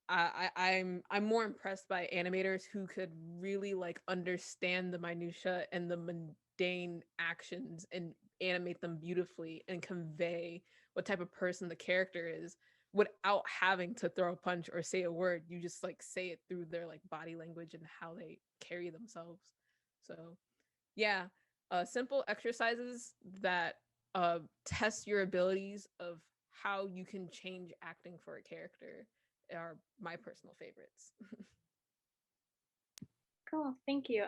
I'm more impressed by animators who could really like understand the minutia and the mundane actions and animate them beautifully and convey what type of person the character is without having to throw a punch or say a word. You just like say it through their like body language and how they carry themselves. So yeah, simple exercises that test your abilities of how you can change acting for a character are my personal favorites. Cool, thank you.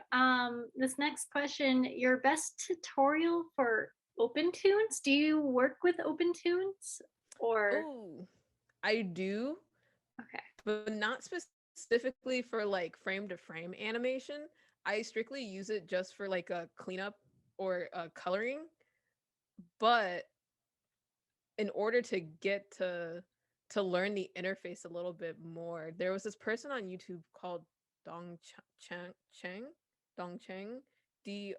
This next question, your best tutorial for OpenTunes? Do you work with OpenTunes or? Oh, I do, Okay. but not specifically for like frame to frame animation. I strictly use it just for like a cleanup or coloring. But in order to get to learn the interface a little bit more, there was this person on YouTube called Dong Dong Chang, Dong Chang. He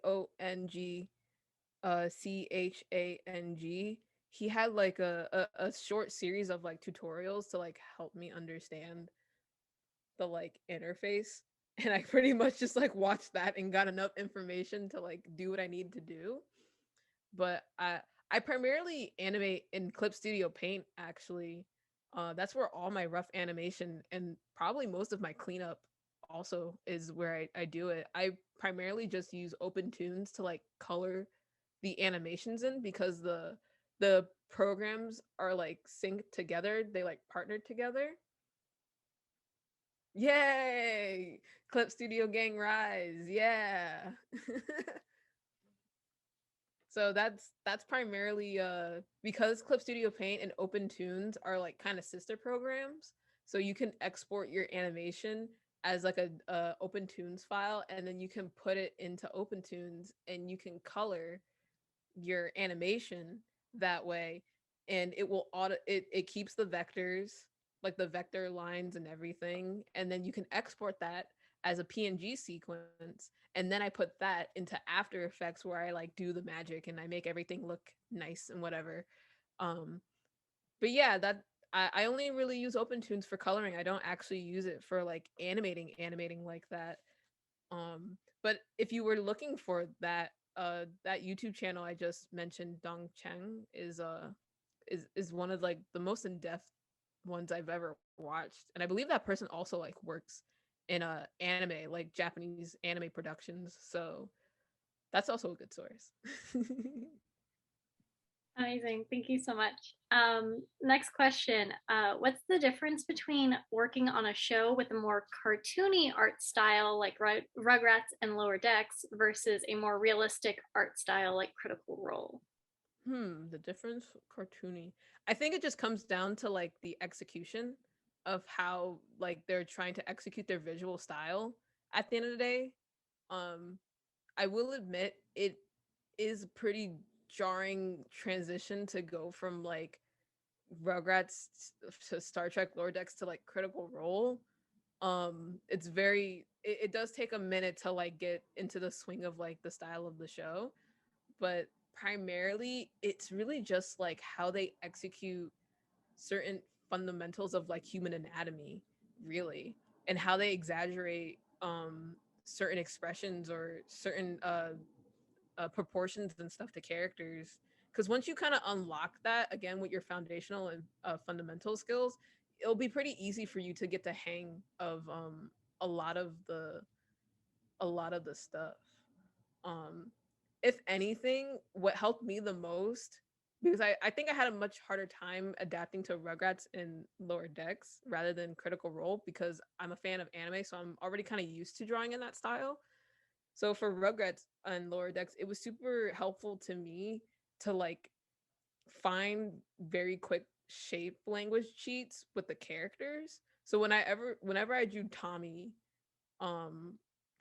had like a short series of like tutorials to like help me understand the like interface. And I pretty much just like watched that and got enough information to like do what I need to do. But I primarily animate in Clip Studio Paint actually. That's where all my rough animation and probably most of my cleanup also is where I do it. I primarily just use Open Tunes to like color the animations in because the programs are like synced together. They like partnered together. Yay! Clip Studio Gang Rise. Yeah. So that's primarily because Clip Studio Paint and Open Tunes are like kind of sister programs. So you can export your animation as like a Open Tunes file, and then you can put it into Open Tunes and you can color your animation that way, and it will it keeps the vectors, like the vector lines and everything, and then you can export that as a PNG sequence, and then I put that into After Effects where I like do the magic and I make everything look nice and whatever. um but yeah, that I only really use Open Tunes for coloring. I don't actually use it for like animating like that. But if you were looking for that, that YouTube channel I just mentioned, Dong Cheng, is one of like the most in-depth ones I've ever watched. And I believe that person also like works in anime, like Japanese anime productions. So that's also a good source. Amazing. Thank you so much. Next question. What's the difference between working on a show with a more cartoony art style like Rugrats and Lower Decks versus a more realistic art style like Critical Role? The difference, cartoony. I think it just comes down to like the execution of how like they're trying to execute their visual style at the end of the day. Um I will admit it is a pretty jarring transition to go from like Rugrats to Star Trek Lower Decks to like Critical Role. It's very it does take a minute to like get into the swing of like the style of the show, but primarily it's really just like how they execute certain fundamentals of like human anatomy, really, and how they exaggerate certain expressions or certain proportions and stuff to characters. Because once you kind of unlock that again with your foundational and fundamental skills, it'll be pretty easy for you to get the hang of a lot of the a lot of the stuff. um if anything, what helped me the most, because I think I had a much harder time adapting to Rugrats in Lower Decks rather than Critical Role, because I'm a fan of anime, so I'm already kind of used to drawing in that style. So for Rugrats and Lower Decks, it was super helpful to me to like find very quick shape language cheats with the characters. So whenever I drew Tommy, um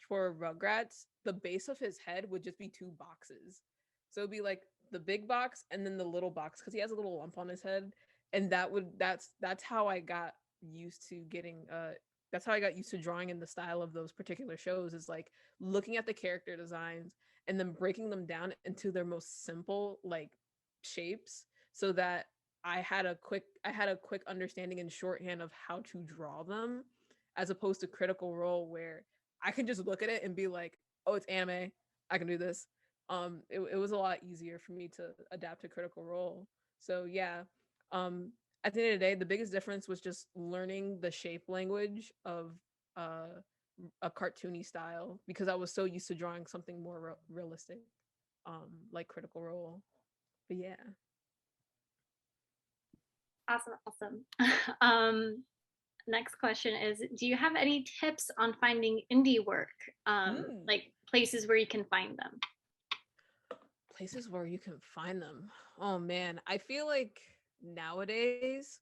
for Rugrats, the base of his head would just be two boxes. So it'd be like the big box and then the little box because he has a little lump on his head. And that's how I got used to getting that's how I got used to drawing in the style of those particular shows, is like looking at the character designs and then breaking them down into their most simple like shapes, so that I had a quick understanding and shorthand of how to draw them, as opposed to Critical Role where I can just look at it and be like, oh, it's anime. I can do this. It was a lot easier for me to adapt to Critical Role. So yeah, um, at the end of the day, the biggest difference was just learning the shape language of uh, a cartoony style, because I was so used to drawing something more realistic, like Critical Role. But yeah. Awesome, awesome. next question is, do you have any tips on finding indie work? Like places where you can find them? Places where you can find them. Oh man, I feel like nowadays,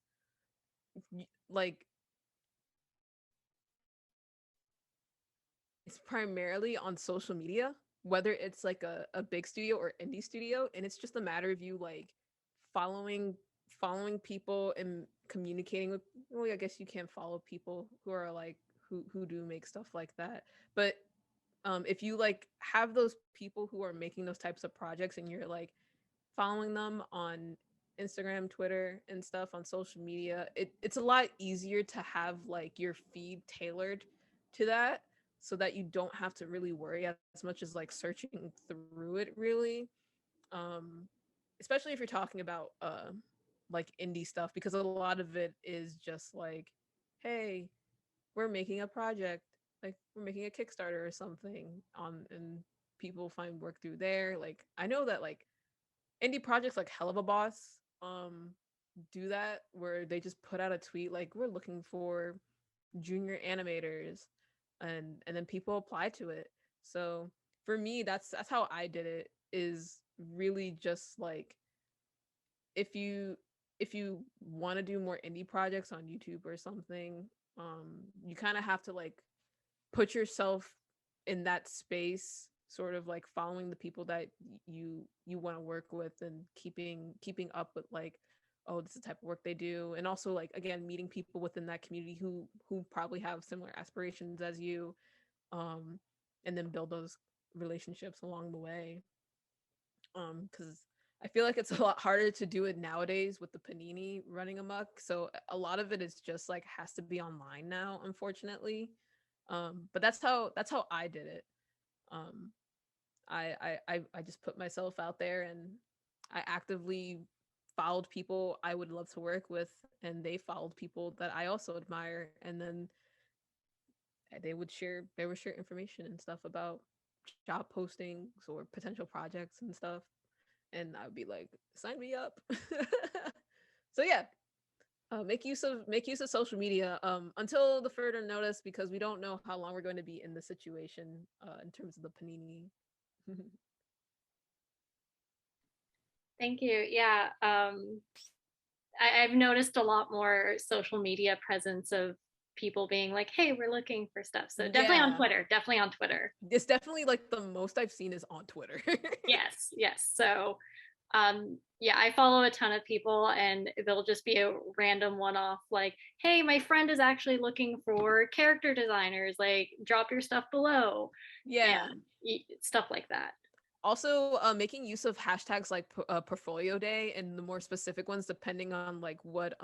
like it's primarily on social media, whether it's like a big studio or indie studio, and it's just a matter of you like following following people and communicating with, well, I guess you can't follow people who are like who do make stuff like that. But if you like have those people who are making those types of projects and you're like following them on Instagram, Twitter, and stuff on social media, it's a lot easier to have like your feed tailored to that so that you don't have to really worry as much as like searching through it really. Um, Especially if you're talking about like indie stuff, because a lot of it is just like, hey, we're making a project, like we're making a Kickstarter or something on, and people find work through there. Like I know that like indie projects like Hell of a Boss do that, where they just put out a tweet like we're looking for junior animators, and then people apply to it. So for me, that's how I did it, is really just like if you if you want to do more indie projects on YouTube or something, you kind of have to like put yourself in that space, sort of like following the people that you want to work with, and keeping up with like, oh, this is the type of work they do, and also like again meeting people within that community who probably have similar aspirations as you, um and then build those relationships along the way, because I feel like it's a lot harder to do it nowadays with the panini running amok, so a lot of it is just like has to be online now, unfortunately. But that's how I did it. um I just put myself out there, and I actively followed people I would love to work with, and they followed people that I also admire, and then they would share information and stuff about job postings or potential projects and stuff, and I would be like, sign me up. So yeah, make use of social media until the further notice, because we don't know how long we're going to be in the situation in terms of the panini. Thank you. Yeah. I've noticed a lot more social media presence of people being like, hey, we're looking for stuff. So definitely on Yeah, Twitter, definitely on Twitter. it's definitely like the most I've seen is on Twitter. Yes, yes. So yeah, I follow a ton of people and they'll just be a random one-off like, hey, my friend is actually looking for character designers, like drop your stuff below, Yeah. and stuff like that. Also, making use of hashtags like portfolio day and the more specific ones, depending on like what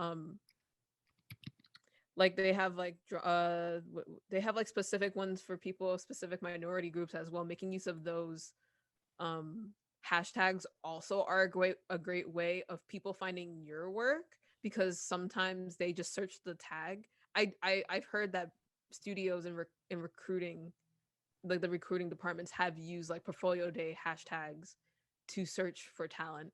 like they have like they have like specific ones for people of specific minority groups as well. Making use of those um hashtags also are a great way of people finding your work, because sometimes they just search the tag. I've heard that studios in recruiting, like the recruiting departments, have used like portfolio day hashtags to search for talent.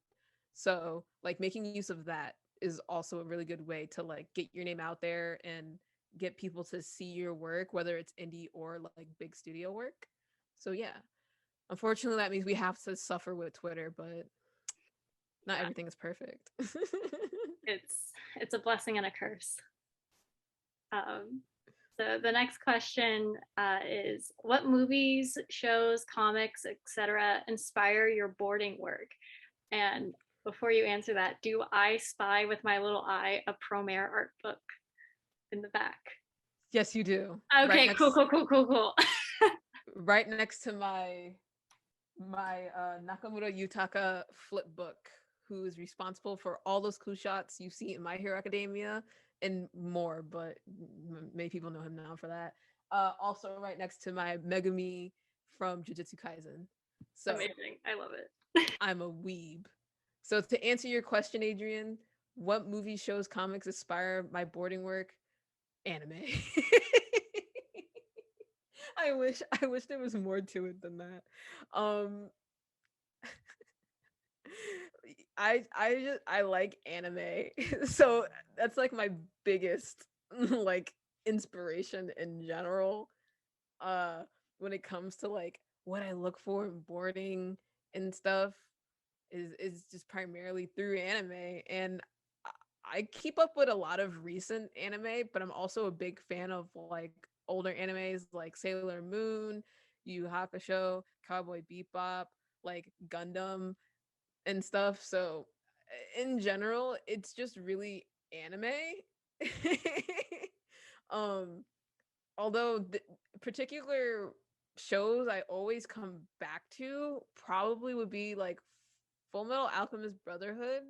So like making use of that is also a really good way to like get your name out there and get people to see your work, whether it's indie or like big studio work. So yeah, unfortunately that means we have to suffer with Twitter, but not Yeah, everything is perfect. it's a blessing and a curse. Um, so the next question is, what movies, shows, comics, etc., inspire your boarding work? And before you answer that, do I spy with my little eye a Promare art book in the back? Yes, you do. Okay, cool, cool, cool, cool, cool. Right next to my Nakamura Yutaka flip book, who is responsible for all those cool shots you see in My Hero Academia and more, but many people know him now for that. Also, right next to my Megumi from Jujutsu Kaisen. So Amazing. I love it. I'm a weeb. So to answer your question, Adrian, what movie, shows, comics inspire my boarding work? Anime. I wish there was more to it than that. Um I like anime. So that's like my biggest like inspiration in general. When it comes to like what I look for in boarding and stuff is just primarily through anime. And I keep up with a lot of recent anime, but I'm also a big fan of like older animes like Sailor Moon, Yu Yu Hakusho, Cowboy Bebop, like Gundam and stuff. So in general, it's just really anime. um Although the particular shows I always come back to probably would be like Full Metal Alchemist Brotherhood,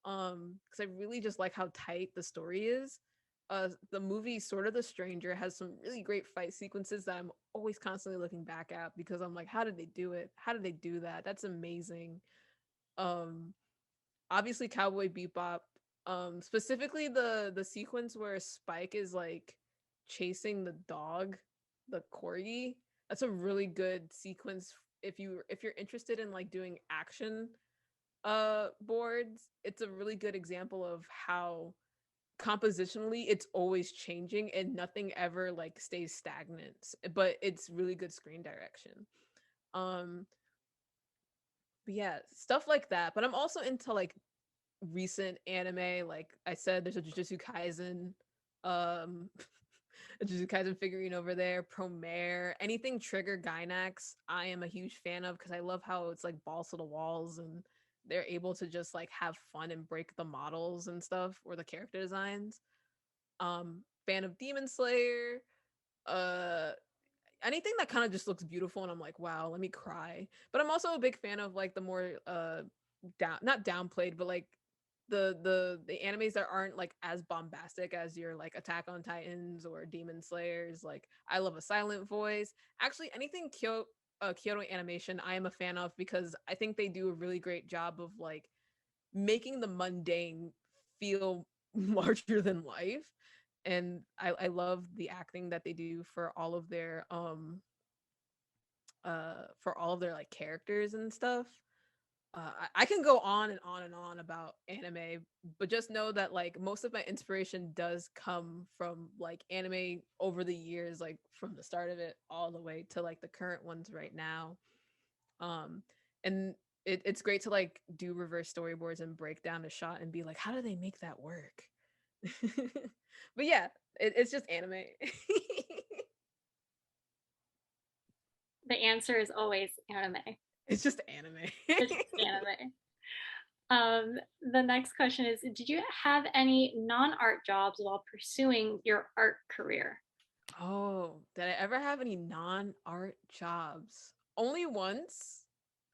because I really just like how tight the story is. The movie Sort of the Stranger has some really great fight sequences that I'm always constantly looking back at because I'm like, how did they do it? How did they do that? That's amazing. um Obviously Cowboy Bebop, specifically the sequence where Spike is like chasing the dog, the corgi. That's a really good sequence if you're interested in like doing action boards. It's a really good example of how compositionally it's always changing and nothing ever like stays stagnant, but it's really good screen direction. um but yeah, stuff like that. But I'm also into like recent anime. Like I said, there's a Jujutsu Kaisen, um, a Jujutsu Kaisen figurine over there. Promare, anything Trigger Gainax, I am a huge fan of because I love how it's like balls to the walls and they're able to just like have fun and break the models and stuff or the character designs. Fan of Demon Slayer. Uh, Anything that kind of just looks beautiful and I'm like, wow, let me cry. But I'm also a big fan of like the more not downplayed, but like the animes that aren't like as bombastic as your like Attack on Titans or Demon Slayers. Like I love A Silent Voice. Actually, anything Kyoto Animation I am a fan of because I think they do a really great job of like making the mundane feel larger than life. And I love the acting that they do for all of their like characters and stuff. I can go on and on and on about anime, but just know that like most of my inspiration does come from like anime over the years, like from the start of it all the way to like the current ones right now. um and it's great to like do reverse storyboards and break down a shot and be like, how do they make that work? But yeah, it's just anime. The answer is always anime. It's just anime. It's just anime. The next question is, did you have any non-art jobs while pursuing your art career? Oh, did I ever have any non-art jobs? Only once.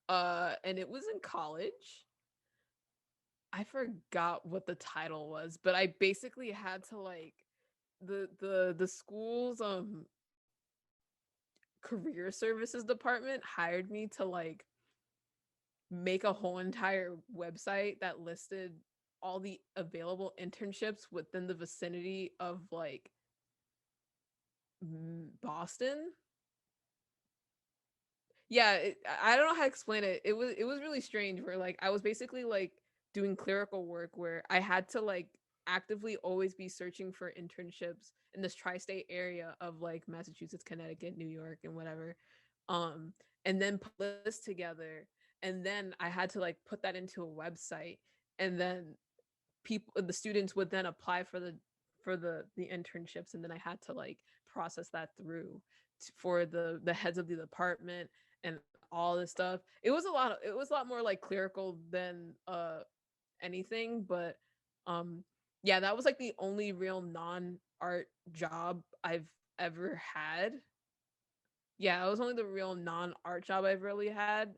And it was in college. I forgot what the title was, but I basically had to like the school's career services department hired me to like make a whole entire website that listed all the available internships within the vicinity of like Boston. Yeah, I don't know how to explain it. It was really strange where like I was basically like doing clerical work where I had to like actively always be searching for internships in this tri-state area of like Massachusetts, Connecticut, New York, and whatever. Um, and then put this together, and then I had to like put that into a website, and then the students would then apply for the internships, and then I had to like process that through for the heads of the department and all this stuff. It was a lot more like clerical than anything, but yeah, that was like the only real non-art job I've ever had. Yeah, it was only the real non-art job I've really had.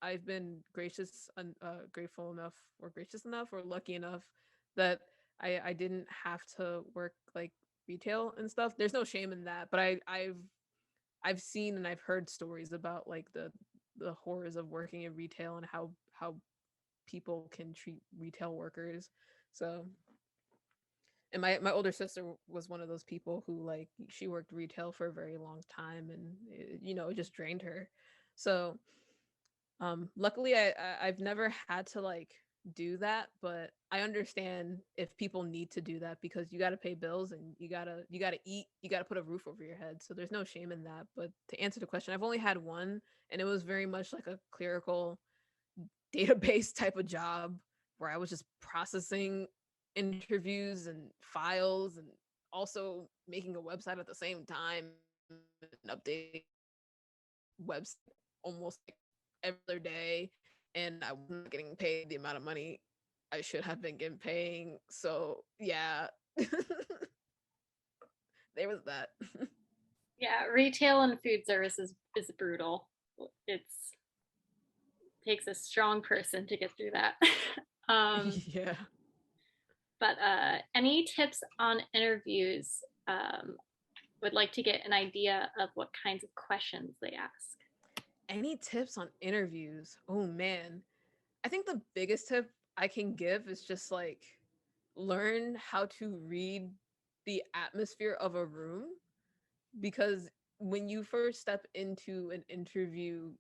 I've been grateful enough, or gracious enough, or lucky enough that I didn't have to work like retail and stuff. There's no shame in that, but I've seen and I've heard stories about like the horrors of working in retail and how people can treat retail workers. So, and my older sister was one of those people who like she worked retail for a very long time, and it just drained her. So luckily I've never had to like do that, but I understand if people need to do that because you got to pay bills and you got to eat, you got to put a roof over your head. So there's no shame in that. But to answer the question, I've only had one, and it was very much like a clerical database type of job where I was just processing interviews and files and also making a website at the same time and updating website almost like every other day, and I wasn't getting paid the amount of money I should have been getting paying. So yeah, there was that. Yeah, retail and food service is brutal. It's takes a strong person to get through that. um, Yeah. but any tips on interviews? Would like to get an idea of what kinds of questions they ask. Any tips on interviews? Oh man. I think the biggest tip I can give is just like learn how to read the atmosphere of a room, because when you first step into an interview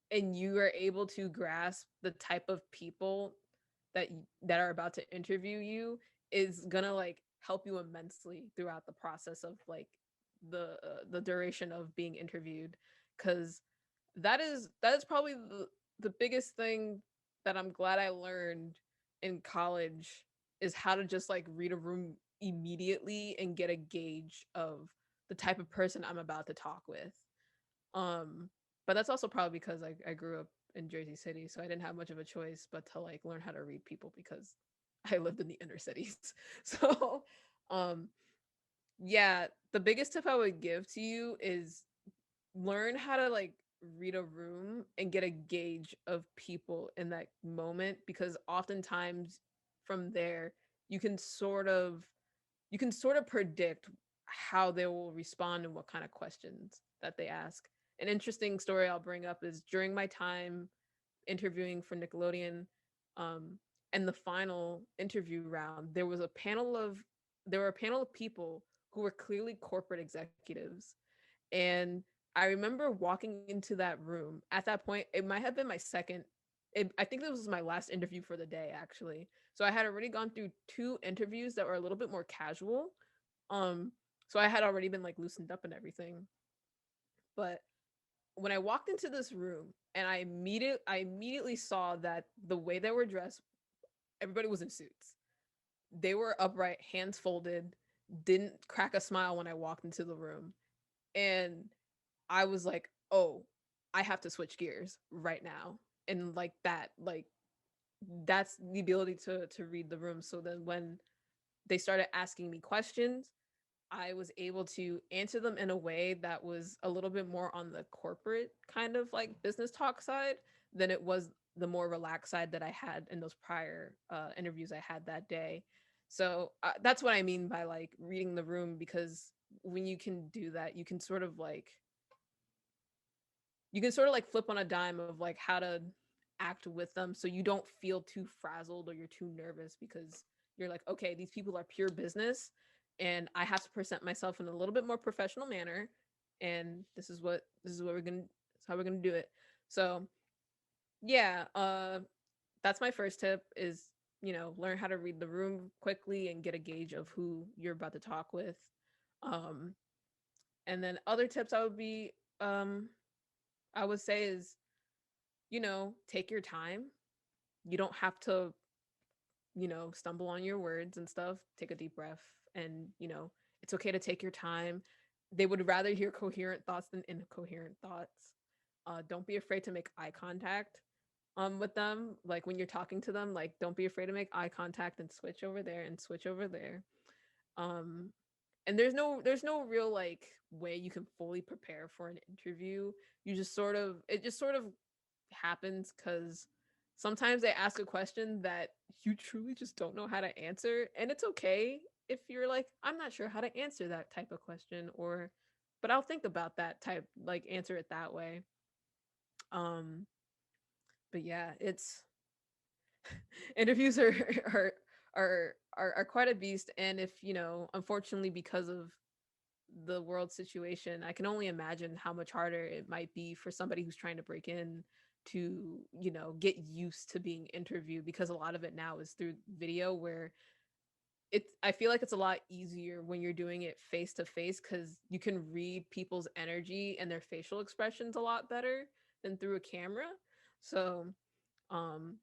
and you are able to grasp the type of people that are about to interview you, is gonna like help you immensely throughout the process of like the duration of being interviewed, because that is probably the biggest thing that I'm glad I learned in college, is how to just like read a room immediately and get a gauge of the type of person I'm about to talk with. um but that's also probably because I grew up in Jersey City, so I didn't have much of a choice but to like learn how to read people because I lived in the inner cities. So um yeah, the biggest tip I would give to you is learn how to like read a room and get a gauge of people in that moment, because oftentimes from there you can sort of predict how they will respond and what kind of questions that they ask. An interesting story I'll bring up is during my time interviewing for Nickelodeon, um, and the final interview round, there were a panel of people who were clearly corporate executives. And I remember walking into that room. At that point, it might have been my second. I think this was my last interview for the day, actually. So I had already gone through two interviews that were a little bit more casual. Um, so I had already been like loosened up and everything. But when I walked into this room and I immediately saw that the way they were dressed, everybody was in suits. They were upright, hands folded, didn't crack a smile when I walked into the room. And I was like, "Oh, I have to switch gears right now." And like that, like that's the ability to read the room. So then when they started asking me questions, I was able to answer them in a way that was a little bit more on the corporate kind of like business talk side than it was the more relaxed side that I had in those prior interviews I had that day. So that's what I mean by like reading the room, because when you can do that, you can sort of like flip on a dime of like how to act with them so you don't feel too frazzled or you're too nervous, because you're like, okay, these people are pure business and I have to present myself in a little bit more professional manner, and this is what we're going to how we're going to do it. So, yeah, that's my first tip is, learn how to read the room quickly and get a gauge of who you're about to talk with. Um and then other tips I would say is, take your time. You don't have to, stumble on your words and stuff. Take a deep breath, and, it's okay to take your time. They would rather hear coherent thoughts than incoherent thoughts. Don't be afraid to make eye contact with them. Like when you're talking to them, like don't be afraid to make eye contact and switch over there and switch over there. Um and there's no real like way you can fully prepare for an interview. It just sort of happens because sometimes they ask a question that you truly just don't know how to answer, and it's okay if you're like, I'm not sure how to answer that type of question, or but I'll think about that type, like answer it that way. um but yeah, it's interviews are are quite a beast, and if unfortunately, because of the world situation, I can only imagine how much harder it might be for somebody who's trying to break in to, get used to being interviewed, because a lot of it now is through video, where I feel like it's a lot easier when you're doing it face to face, because you can read people's energy and their facial expressions a lot better than through a camera. So um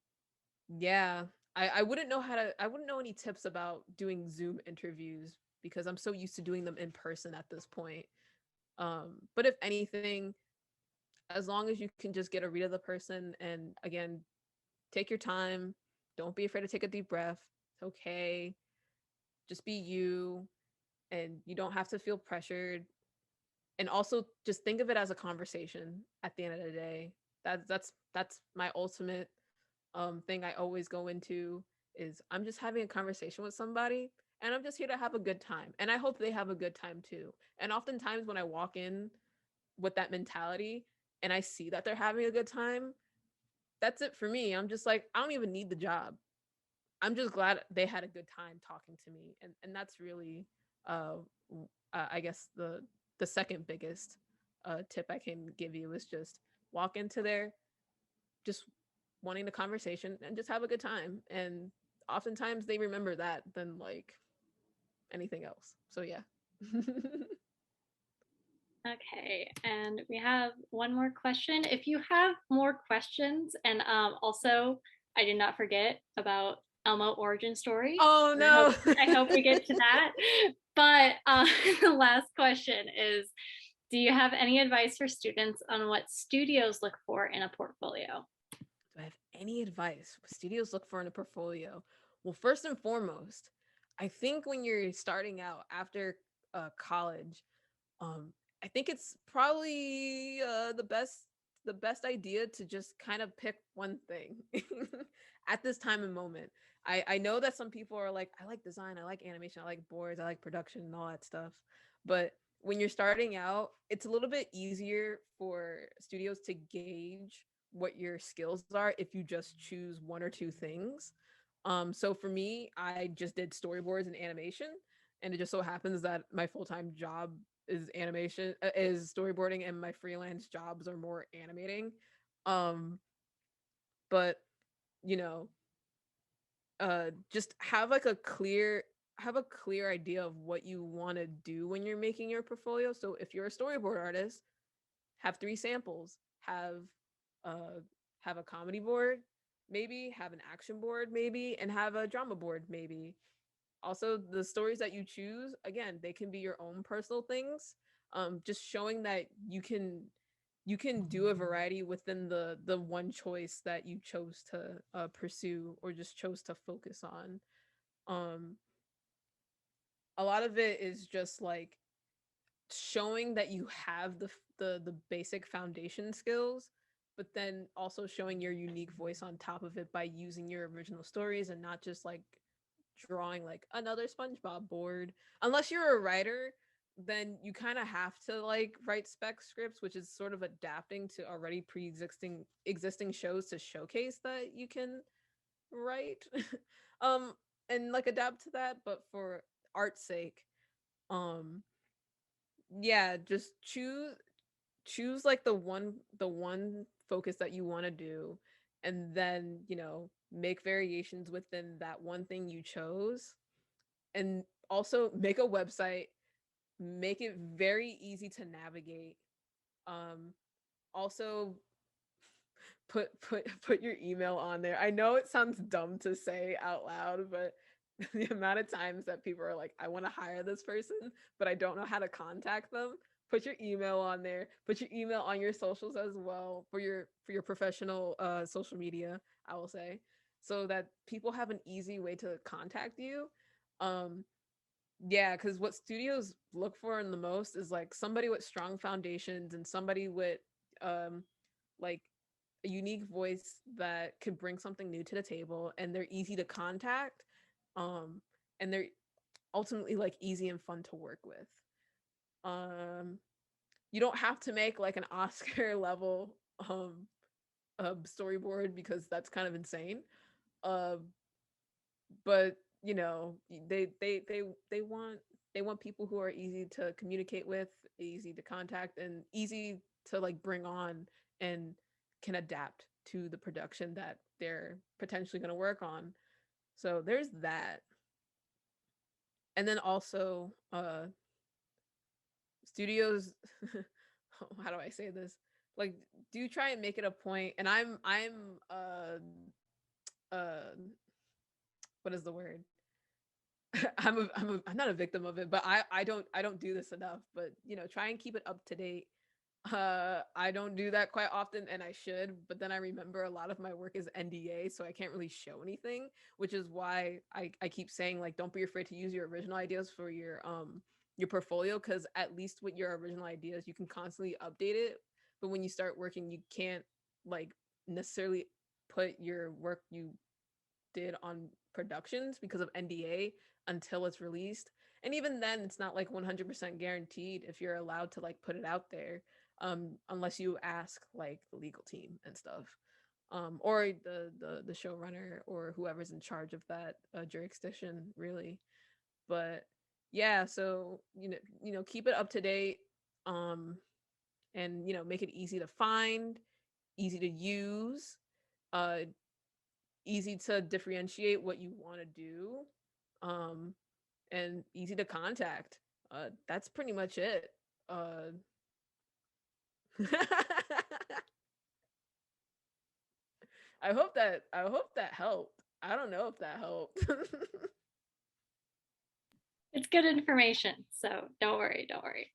yeah, I wouldn't know I wouldn't know any tips about doing Zoom interviews, because I'm so used to doing them in person at this point. But if anything, as long as you can just get a read of the person, and again, take your time, don't be afraid to take a deep breath. It's okay. Just be you, and you don't have to feel pressured. And also just think of it as a conversation at the end of the day. That's my ultimate thing I always go into, is I'm just having a conversation with somebody, and I'm just here to have a good time. And I hope they have a good time too. And oftentimes when I walk in with that mentality and I see that they're having a good time, that's it for me. I'm just like, I don't even need the job. I'm just glad they had a good time talking to me. And that's really uh, I guess the second biggest tip I can give you is just walk into there just wanting the conversation and just have a good time. And oftentimes they remember that than like anything else. So yeah. Okay, and we have one more question. If you have more questions, and also I did not forget about Elmo origin story. Oh no. I hope we get to that. But the last question is, do you have any advice for students on what studios look for in a portfolio? Do I have any advice what studios look for in a portfolio? Well, first and foremost, I think when you're starting out after college, um, I think it's probably the best idea to just kind of pick one thing at this time and moment. I know that some people are like, I like design, I like animation, I like boards, I like production and all that stuff. But when you're starting out, it's a little bit easier for studios to gauge what your skills are if you just choose one or two things. So for me, I just did storyboards and animation, and it just so happens that my full-time job is animation, is storyboarding, and my freelance jobs are more animating. Um, but you know, just have a clear idea of what you want to do when you're making your portfolio. So if you're a storyboard artist, have three samples, uh have a comedy board, maybe have an action board, maybe, and have a drama board, maybe. Also, the stories that you choose, again, they can be your own personal things. Just showing that you can do a variety within the one choice that you chose to pursue, or just chose to focus on. um a lot of it is just like showing that you have the basic foundation skills, but then also showing your unique voice on top of it by using your original stories, and not just like drawing like another SpongeBob board. Unless you're a writer, then you kind of have to like write spec scripts, which is sort of adapting to already existing shows to showcase that you can write. um and like adapt to that, but for art's sake, um yeah, just choose like the one focus that you want to do, and then, make variations within that one thing you chose. And also make a website, make it very easy to navigate. um Also put your email on there. I know it sounds dumb to say out loud, but the amount of times that people are like, I want to hire this person, but I don't know how to contact them. Put your email on there. Put your email on your socials as well, for your professional social media, I will say, so that people have an easy way to contact you. Um yeah, because what studios look for in the most is like somebody with strong foundations, and somebody with um like a unique voice that could bring something new to the table, and they're easy to contact, um and they're ultimately like easy and fun to work with. um you don't have to make like an Oscar level storyboard, because that's kind of insane. uh but they want people who are easy to communicate with, easy to contact, and easy to like bring on, and can adapt to the production that they're potentially going to work on. So there's that. And then also studios how do I say this? Like, do try and make it a point, and uh what is the word? I'm not a victim of it, but I don't do this enough, but try and keep it up to date. I don't do that quite often, and I should, but then I remember a lot of my work is NDA, so I can't really show anything, which is why I keep saying, like, don't be afraid to use your original ideas for your portfolio, because at least with your original ideas you can constantly update it, but when you start working you can't like necessarily put your work you did on productions because of NDA until it's released. And even then, it's not like 100% guaranteed if you're allowed to like put it out there, unless you ask like the legal team and stuff, or the showrunner or whoever's in charge of that jurisdiction, really. But yeah, so keep it up to date, and make it easy to find, easy to use, uh, easy to differentiate what you want to do, um, and easy to contact. That's pretty much it. Uh, I hope that helped. I don't know if that helped. It's good information, so don't worry, don't worry.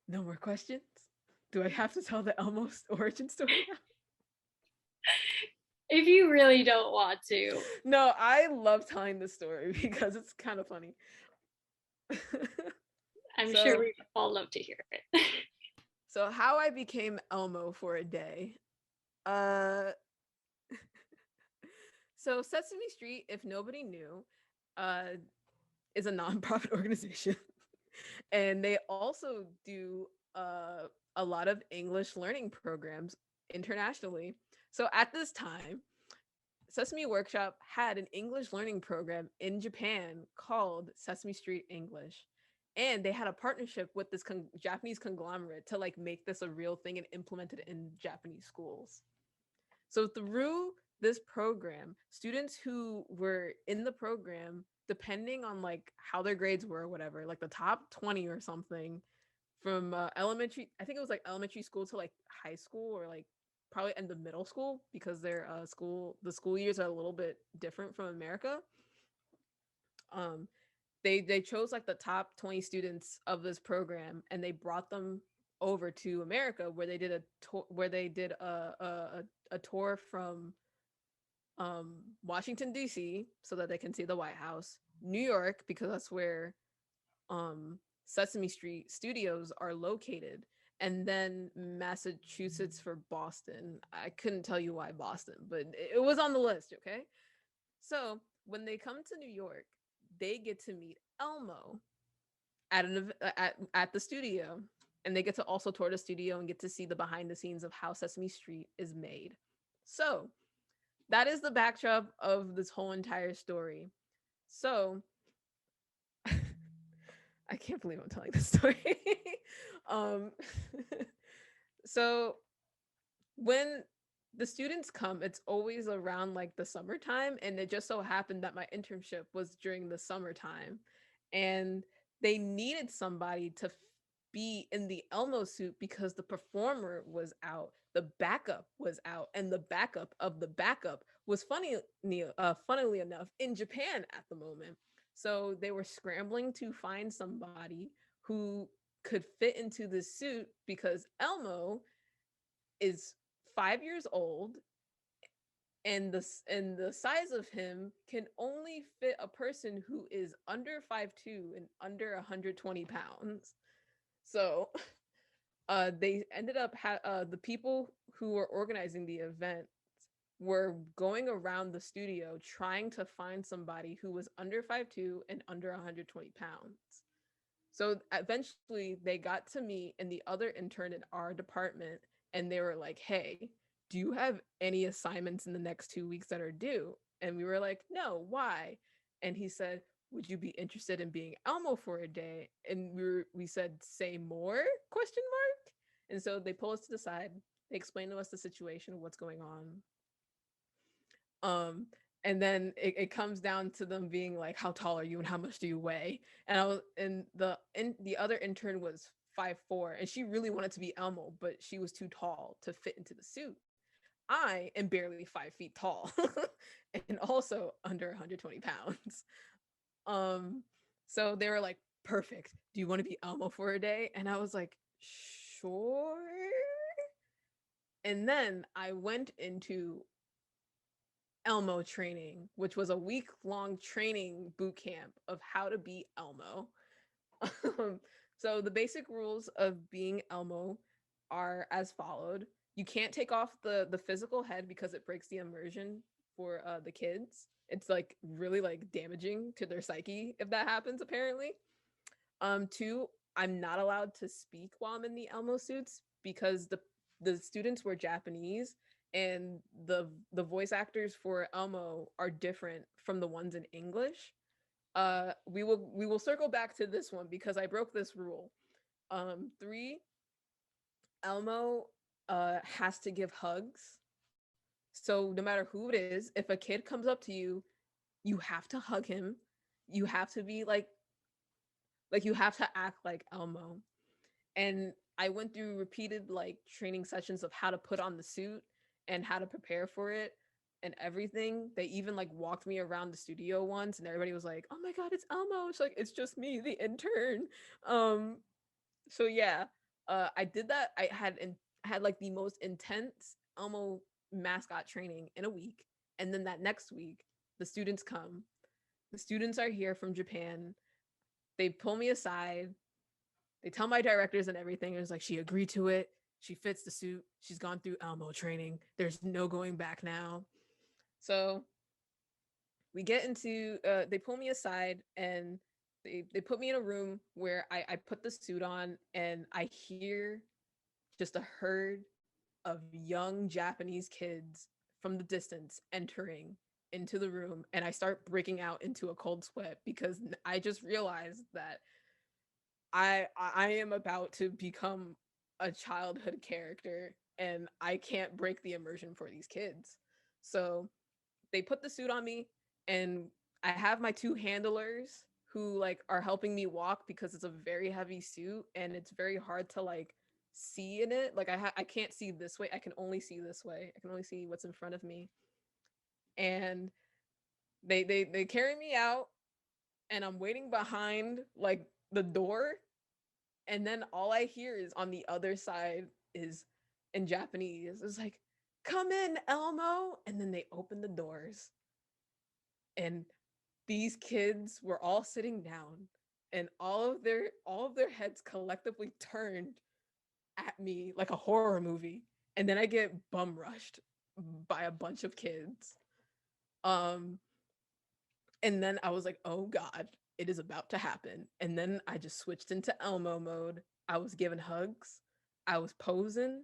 No more questions? Do I have to tell the Elmo origin story now? If you really don't want to. No, I love telling this story because it's kind of funny. I'm So- sure we all love to hear it. So how I became Elmo for a day. Uh so Sesame Street, if nobody knew, uh is a nonprofit organization. And they also do a lot of English learning programs internationally. So at this time, Sesame Workshop had an English learning program in Japan called Sesame Street English. And they had a partnership with this Japanese conglomerate to like make this a real thing and implement it in Japanese schools. So through this program, students who were in the program, depending on like how their grades were or whatever, like the top 20 or something from elementary, I think it was like elementary school to like high school, or like probably end of middle school, because their the school years are a little bit different from America. Um, they chose like the top 20 students of this program, and they brought them over to America, where they did a tour, where they did a tour from Washington D.C. so that they can see the White House, New York because that's where Sesame Street Studios are located, and then Massachusetts for Boston. I couldn't tell you why Boston, but it was on the list, okay? So when they come to New York, they get to meet Elmo at the studio, and they get to also tour the studio and get to see the behind the scenes of how Sesame Street is made. So that is the backdrop of this whole entire story. So I can't believe I'm telling this story. um, so when the students come, it's always around like the summertime, and it just so happened that my internship was during the summertime, and they needed somebody to be in the Elmo suit because the performer was out, the backup was out, and the backup of the backup was funnily enough in Japan at the moment. So they were scrambling to find somebody who could fit into this suit because Elmo is 5 years old, and the size of him can only fit a person who is under 5'2" and under 120 pounds. So they ended up the people who were organizing the event were going around the studio trying to find somebody who was under 5'2" and under 120 pounds. So eventually they got to me and the other intern in our department, and they were like, hey, do you have any assignments in the next 2 weeks that are due? And we were like, no, why? And he said, would you be interested in being Elmo for a day? And we said, say more, question mark. And so they pull us to the side, they explain to us the situation, what's going on. And then it comes down to them being like, how tall are you and how much do you weigh? And the other intern was 5'4", and she really wanted to be Elmo, but she was too tall to fit into the suit. I am barely 5 feet tall and also under 120 pounds. Um, so they were like, perfect. Do you want to be Elmo for a day? And I was like, sure. And then I went into Elmo training, which was a week-long training boot camp of how to be Elmo. So the basic rules of being Elmo are as followed. You can't take off the physical head because it breaks the immersion for the kids. It's like really like damaging to their psyche if that happens, apparently. Two, I'm not allowed to speak while I'm in the Elmo suits because the students were Japanese, and the voice actors for Elmo are different from the ones in English. We will circle back to this one because I broke this rule. Three, Elmo has to give hugs. So no matter who it is, if a kid comes up to you, you have to hug him. You have to be like you have to act like Elmo. And I went through repeated like training sessions of how to put on the suit and how to prepare for it and everything. They even like walked me around the studio once, and everybody was like, "Oh my god, it's Elmo!" It's like it's just me, the intern. Um, so yeah, I did that. I had like the most intense Elmo mascot training in a week, and then that next week, the students come. The students are here from Japan. They pull me aside. They tell my directors and everything. It was like, she agreed to it. She fits the suit. She's gone through Elmo training. There's no going back now. So we get into, they pull me aside, and they put me in a room where I put the suit on, and I hear just a herd of young Japanese kids from the distance entering into the room. And I start breaking out into a cold sweat because I just realized that I am about to become a childhood character, and I can't break the immersion for these kids. So they put the suit on me, and I have my two handlers who like are helping me walk because it's a very heavy suit and it's very hard to like see in it. Like I can't see this way. I can only see this way. I can only see what's in front of me. And they carry me out, and I'm waiting behind like the door, and then all I hear is on the other side is in Japanese. It's like, "Come in, Elmo." And then they open the doors, and these kids were all sitting down, and all of their heads collectively turned at me like a horror movie. And then I get bum rushed by a bunch of kids. Um and then I was like, "Oh god, it is about to happen." And then I just switched into Elmo mode. I was giving hugs. I was posing.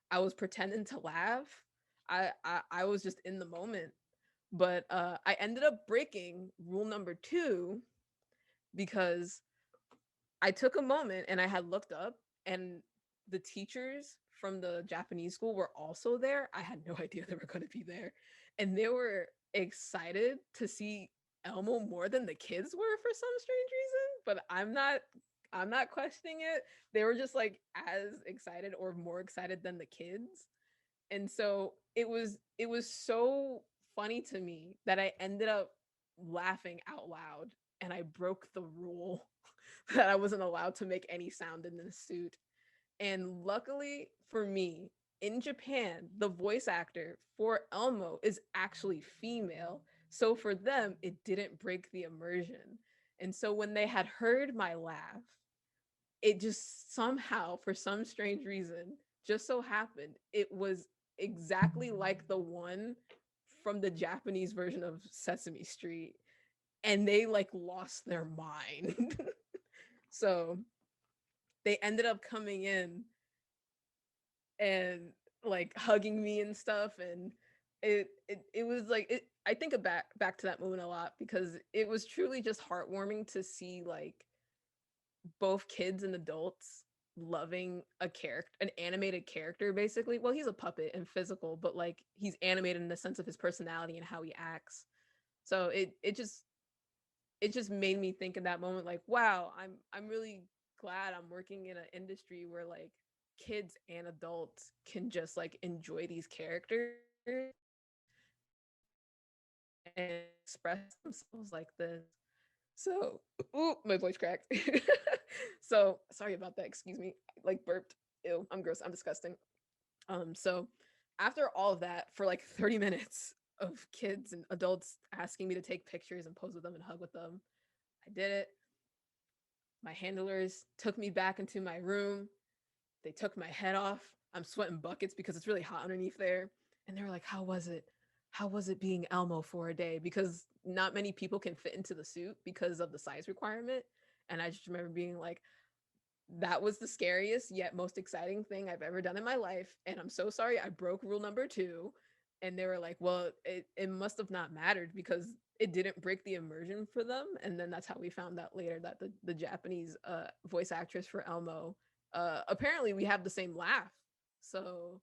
I was pretending to laugh. I was just in the moment. But I ended up breaking rule number 2 because I took a moment and I had looked up, and the teachers from the Japanese school were also there. I had no idea they were going to be there. And they were excited to see Elmo more than the kids were for some strange reason, but I'm not questioning it. They were just like as excited or more excited than the kids. And so it was so funny to me that I ended up laughing out loud, and I broke the rule that I wasn't allowed to make any sound in this suit. And luckily for me, in Japan, the voice actor for Elmo is actually female. So for them, it didn't break the immersion. And so when they had heard my laugh, it just somehow, for some strange reason, just so happened it was exactly like the one from the Japanese version of Sesame Street. And they like lost their mind. So they ended up coming in and like hugging me and stuff, and it was like I think of back to that moment a lot because it was truly just heartwarming to see like both kids and adults loving a character, an animated character, basically. Well, he's a puppet and physical, but like he's animated in the sense of his personality and how he acts. So it just made me think in that moment, like, wow, I'm really glad I'm working in an industry where like kids and adults can just like enjoy these characters and express themselves like this. So, ooh, my voice cracked. So sorry about that. Excuse me. Like burped. Ew, I'm gross. I'm disgusting. So after all of that, for like 30 minutes of kids and adults asking me to take pictures and pose with them and hug with them, I did it. My handlers took me back into my room. They took my head off. I'm sweating buckets because it's really hot underneath there. And they were like, how was it? How was it being Elmo for a day? Because not many people can fit into the suit because of the size requirement. And I just remember being like, that was the scariest yet most exciting thing I've ever done in my life. And I'm so sorry I broke rule number 2. And they were like, well, it must have not mattered because it didn't break the immersion for them. And then that's how we found out later that the Japanese voice actress for Elmo, apparently we have the same laugh. So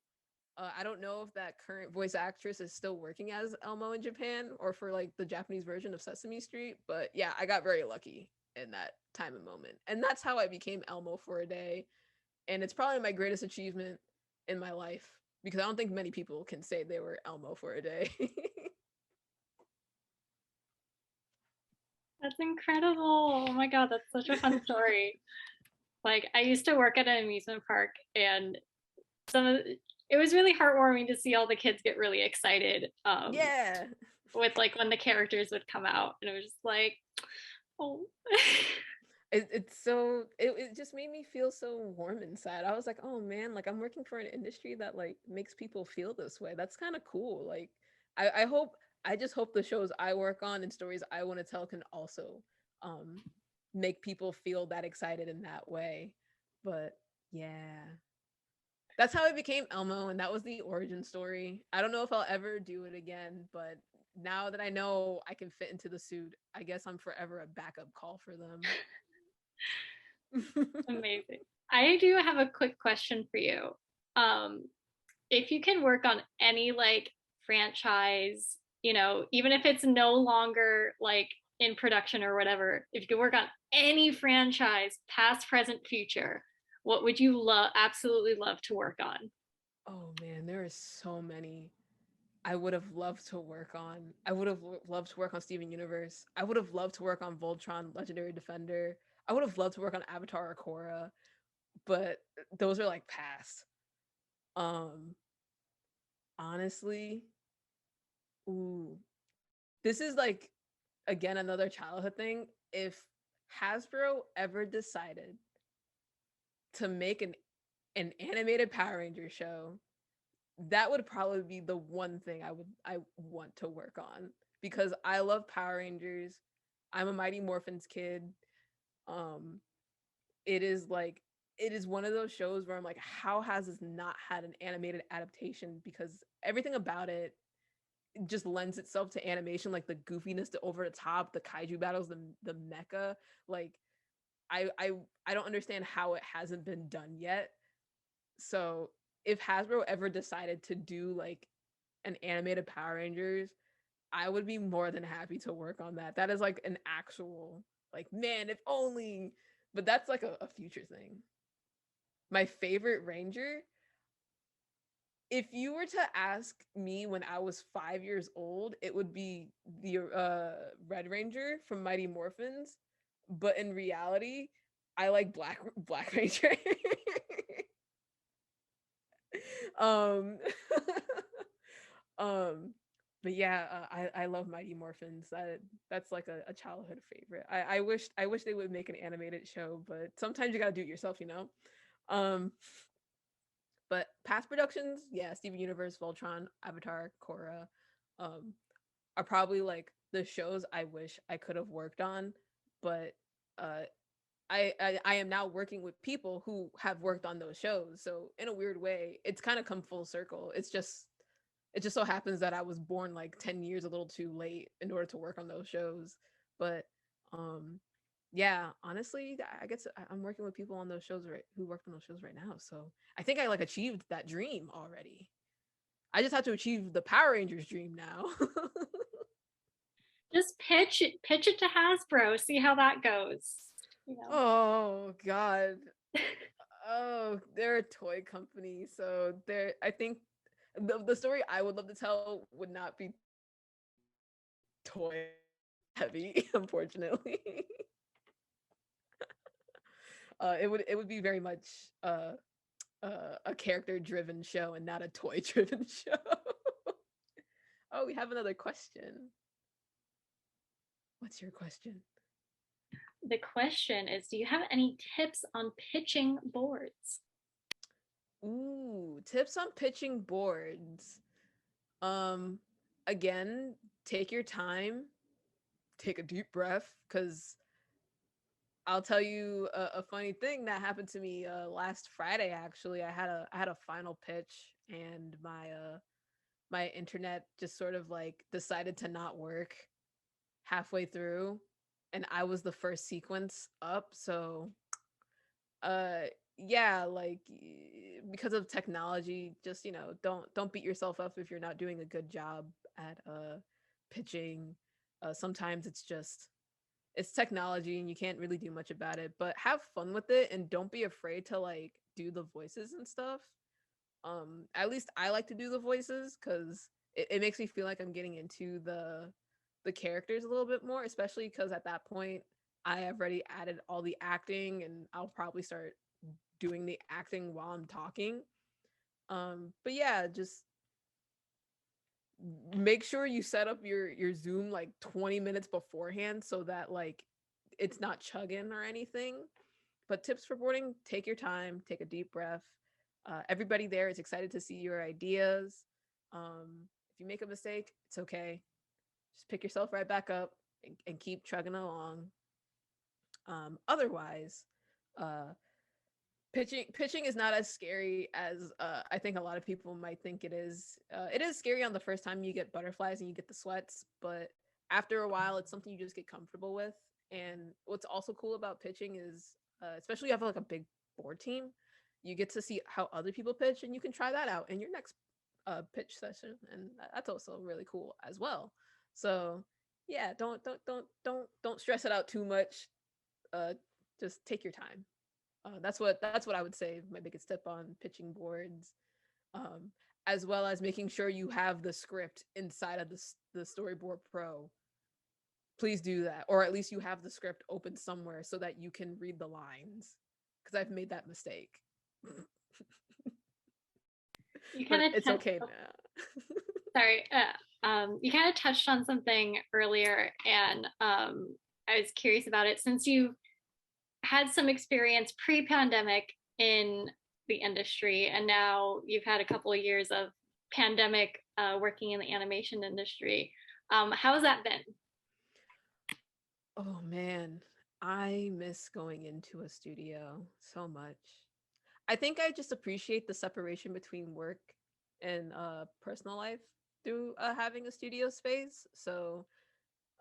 I don't know if that current voice actress is still working as Elmo in Japan or for like the Japanese version of Sesame Street. But yeah, I got very lucky in that time and moment. And that's how I became Elmo for a day. And it's probably my greatest achievement in my life because I don't think many people can say they were Elmo for a day. That's incredible. Oh my God, that's such a fun story. Like I used to work at an amusement park and some of it was really heartwarming to see all the kids get really excited Yeah. with like when the characters would come out and it was just like, oh. It's so it just made me feel so warm inside. I was like, oh man, like I'm working for an industry that like makes people feel this way. That's kind of cool. Like I hope I just hope the shows I work on and stories I want to tell can also um make people feel that excited in that way. But yeah. That's how I became Elmo, and that was the origin story. I don't know if I'll ever do it again, but now that I know I can fit into the suit, I guess I'm forever a backup call for them. Amazing. I do have a quick question for you. Um, if you can work on any like franchise, you know, even if it's no longer like in production or whatever, if you could work on any franchise, past, present, future, what would you absolutely love to work on? Oh man, there are so many I would have loved to work on. I would have loved to work on Steven Universe. I would have loved to work on Voltron, Legendary Defender. I would have loved to work on Avatar or Korra, but those are like past. Um, honestly, ooh, this is like again another childhood thing. If Hasbro ever decided to make an animated Power Ranger show, that would probably be the one thing I want to work on because I love Power Rangers. I'm a Mighty Morphins kid. Um it is like it is one of those shows where I'm like, how has this not had an animated adaptation? Because everything about it just lends itself to animation, like the goofiness, the over the top, the kaiju battles, the mecha. Like I I I don't understand how it hasn't been done yet. So if Hasbro ever decided to do like an animated Power Rangers, I would be more than happy to work on that. That is like an actual like man, if only. But that's like a future thing. My favorite Ranger, if you were to ask me when I was 5 years old, it would be the Red Ranger from Mighty Morphins. But in reality, I like Black Ranger. um um but yeah, I love Mighty Morphins. That's like a childhood favorite. I wish they would make an animated show, but sometimes you gotta do it yourself, you know. um but past productions, yeah, Steven Universe, Voltron, Avatar, Korra, um are probably like the shows I wish I could have worked on. But uh I am now working with people who have worked on those shows. So in a weird way, it's kind of come full circle. It just so happens that I was born like 10 years a little too late in order to work on those shows. But um Yeah, honestly, I guess I'm working with people on those shows right who worked on those shows right now. So I think I like achieved that dream already. I just have to achieve the Power Rangers dream now. Just pitch it to Hasbro, see how that goes. You know. Oh God. Oh, they're a toy company, so they're. I think the story I would love to tell would not be toy heavy, unfortunately. It would be very much a character driven show and not a toy driven show. Oh, we have another question. What's your question? The question is, do you have any tips on pitching boards? Ooh, tips on pitching boards. Um, Again, take your time, take a deep breath, because I'll tell you a funny thing that happened to me last Friday. Actually, I had a final pitch, and my internet just sort of like decided to not work halfway through, and I was the first sequence up. So uh yeah, like because of technology, just don't beat yourself up if you're not doing a good job at pitching. Sometimes it's technology and you can't really do much about it, but have fun with it and don't be afraid to like do the voices and stuff. At least I like to do the voices because it makes me feel like I'm getting into the characters a little bit more, especially because at that point I have already added all the acting and I'll probably start doing the acting while I'm talking. But yeah, just make sure you set up your Zoom like 20 minutes beforehand so that like it's not chugging or anything. But tips for boarding: take your time, take a deep breath. Everybody there is excited to see your ideas. If you make a mistake, it's okay. Just pick yourself right back up and keep chugging along. Otherwise, uh, pitching is not as scary as I think a lot of people might think it is. It is scary on the first time you get butterflies and you get the sweats, but after a while, it's something you just get comfortable with. And what's also cool about pitching is, especially if you have like a big board team, you get to see how other people pitch, and you can try that out in your next pitch session, and that's also really cool as well. So yeah, don't stress it out too much. Uh, just take your time. That's what I would say. My biggest tip on pitching boards, um, as well as making sure you have the script inside of the Storyboard Pro. Please do that, or at least you have the script open somewhere so that you can read the lines. Because I've made that mistake, You but kind of it's okay now. sorry, you kind of touched on something earlier, and I was curious about it since you had some experience pre-pandemic in the industry, and now you've had a couple of years of pandemic working in the animation industry. How's that been? Oh man, I miss going into a studio so much. I think I just appreciate the separation between work and personal life through having a studio space. So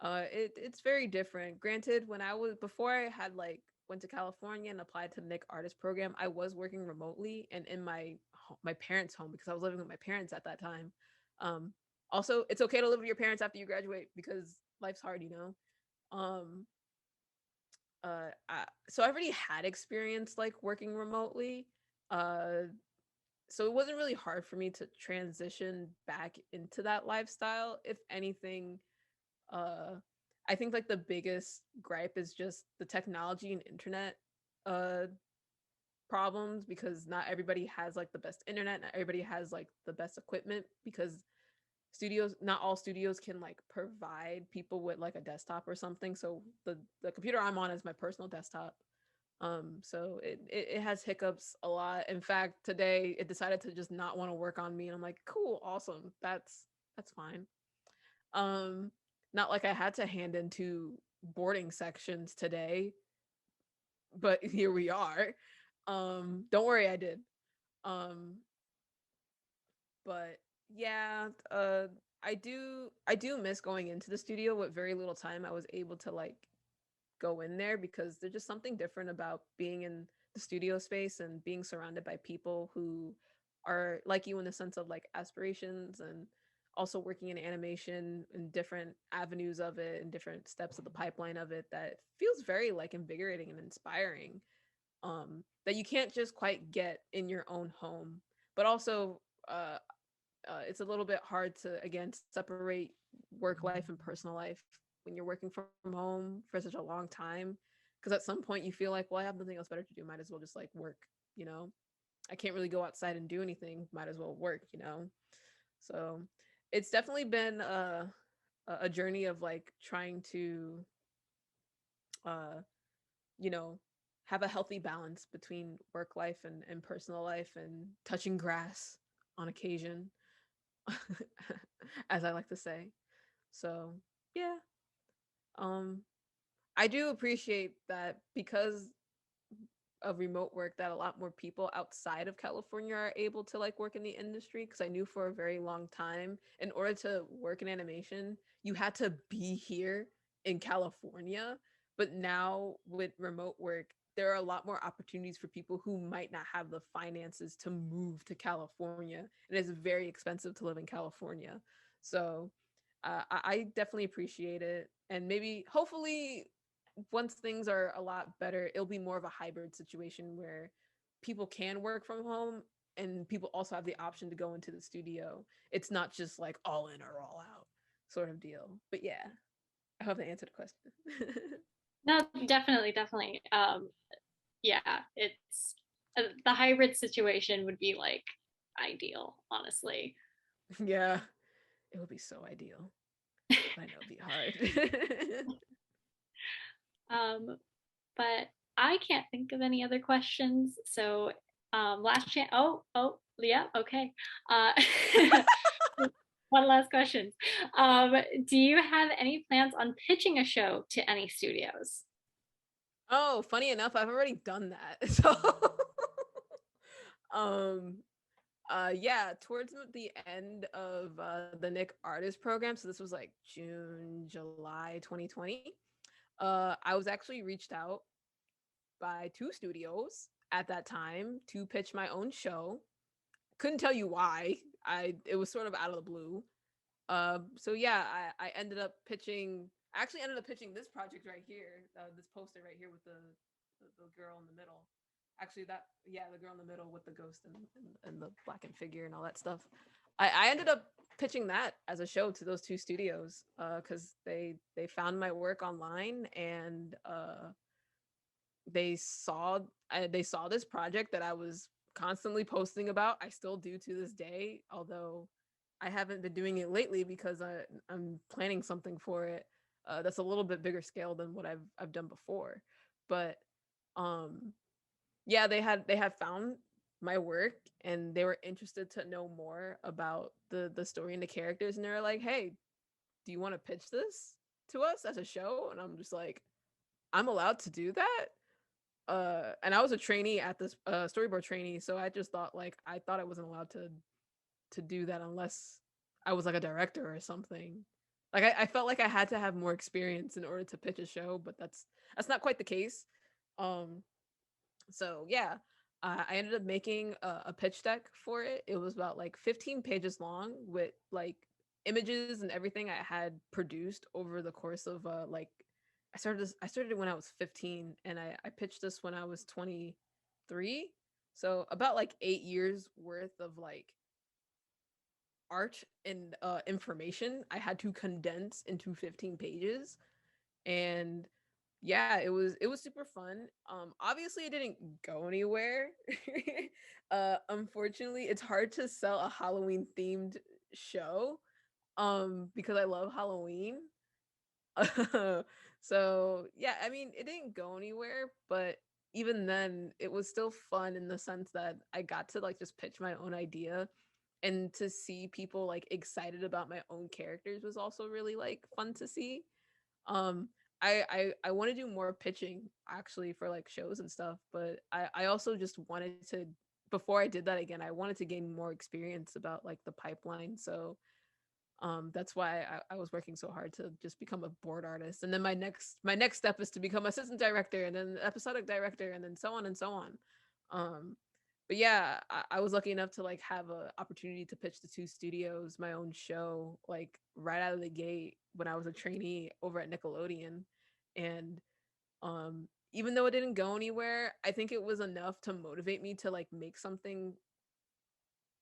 it's very different. Granted, when I was before I had like went to California and applied to the Nick Artist program, I was working remotely and in my parents' home because I was living with my parents at that time. Um, Also, it's okay to live with your parents after you graduate because life's hard, you know. Um, so I already had experience like working remotely. Uh, so it wasn't really hard for me to transition back into that lifestyle. If anything, uh I think like the biggest gripe is just the technology and internet uh problems, because not everybody has like the best internet, not everybody has like the best equipment, because not all studios can like provide people with like a desktop or something. So the computer I'm on is my personal desktop. So it has hiccups a lot. In fact, today it decided to just not want to work on me, and I'm like, cool, awesome, that's fine. um Not like I had to hand in two boarding sections today, but here we are. Don't worry, I did. um but yeah, I do miss going into the studio with very little time I was able to like go in there, because there's just something different about being in the studio space and being surrounded by people who are like you in the sense of like aspirations, and also working in animation and different avenues of it and different steps of the pipeline of it, that feels very like invigorating and inspiring, that you can't just quite get in your own home. But also uh, it's a little bit hard to again separate work life and personal life when you're working from home for such a long time, because at some point you feel like, well, I have nothing else better to do, might as well just like work, you know. I can't really go outside and do anything, might as well work, you know. So it's definitely been a journey of like trying to uh you know, have a healthy balance between work life and personal life, and touching grass on occasion, as I like to say. So yeah, um, I do appreciate that because of remote work, that a lot more people outside of California are able to like work in the industry, because I knew for a very long time in order to work in animation you had to be here in California. But now with remote work, there are a lot more opportunities for people who might not have the finances to move to California, and it's very expensive to live in California. So I definitely appreciate it, and maybe hopefully once things are a lot better, it'll be more of a hybrid situation where people can work from home and people also have the option to go into the studio. It's not just like all in or all out sort of deal. But yeah, I hope that answered the question. No, definitely, definitely. Yeah, it's the hybrid situation would be like ideal, honestly. Yeah, it would be so ideal. But I know it'd be hard. Um, but I can't think of any other questions. So, last chance. Yeah, okay. Uh, one last question. Do you have any plans on pitching a show to any studios? Oh, funny enough, I've already done that. So um yeah, towards the end of the Nick artist program, so this was like June, July 2020. I was actually reached out by two studios at that time to pitch my own show. Couldn't tell you why. It was sort of out of the blue. So yeah, I ended up pitching. I actually ended up pitching this project right here, this poster right here with the girl in the middle. Actually, that yeah, the girl in the middle with the ghost and the blackened figure and all that stuff. I ended up pitching that as a show to those two studios because they found my work online, and they saw this project that I was constantly posting about. I still do to this day, although I haven't been doing it lately because I'm planning something for it that's a little bit bigger scale than what I've done before. But um yeah, they had found my work, and they were interested to know more about the story and the characters, and they were like, "Hey, do you want to pitch this to us as a show?" And I'm just like, "I'm allowed to do that?" And I was a trainee at this storyboard trainee, so I just thought like I thought I wasn't allowed to do that unless I was like a director or something. Like I felt like I had to have more experience in order to pitch a show, but that's not quite the case. Um, so yeah, I ended up making a pitch deck for it. It was about like 15 pages long with like images and everything I had produced over the course of like I started it when I was 15, and I pitched this when I was 23. So about like 8 years worth of like art and information I had to condense into 15 pages. And yeah, it was super fun. Obviously it didn't go anywhere. Unfortunately, it's hard to sell a Halloween themed show because I love Halloween. So yeah, I mean, it didn't go anywhere, but even then it was still fun in the sense that I got to like just pitch my own idea, and to see people like excited about my own characters was also really like fun to see. um I want to do more pitching actually for like shows and stuff, but I also just wanted to, before I did that again, I wanted to gain more experience about like the pipeline. So That's why I was working so hard to just become a board artist. And then my next step is to become assistant director and then episodic director and then so on and so on. But yeah, I was lucky enough to like have a opportunity to pitch to two studios my own show like right out of the gate when I was a trainee over at Nickelodeon. And even though it didn't go anywhere, I think it was enough to motivate me to like make something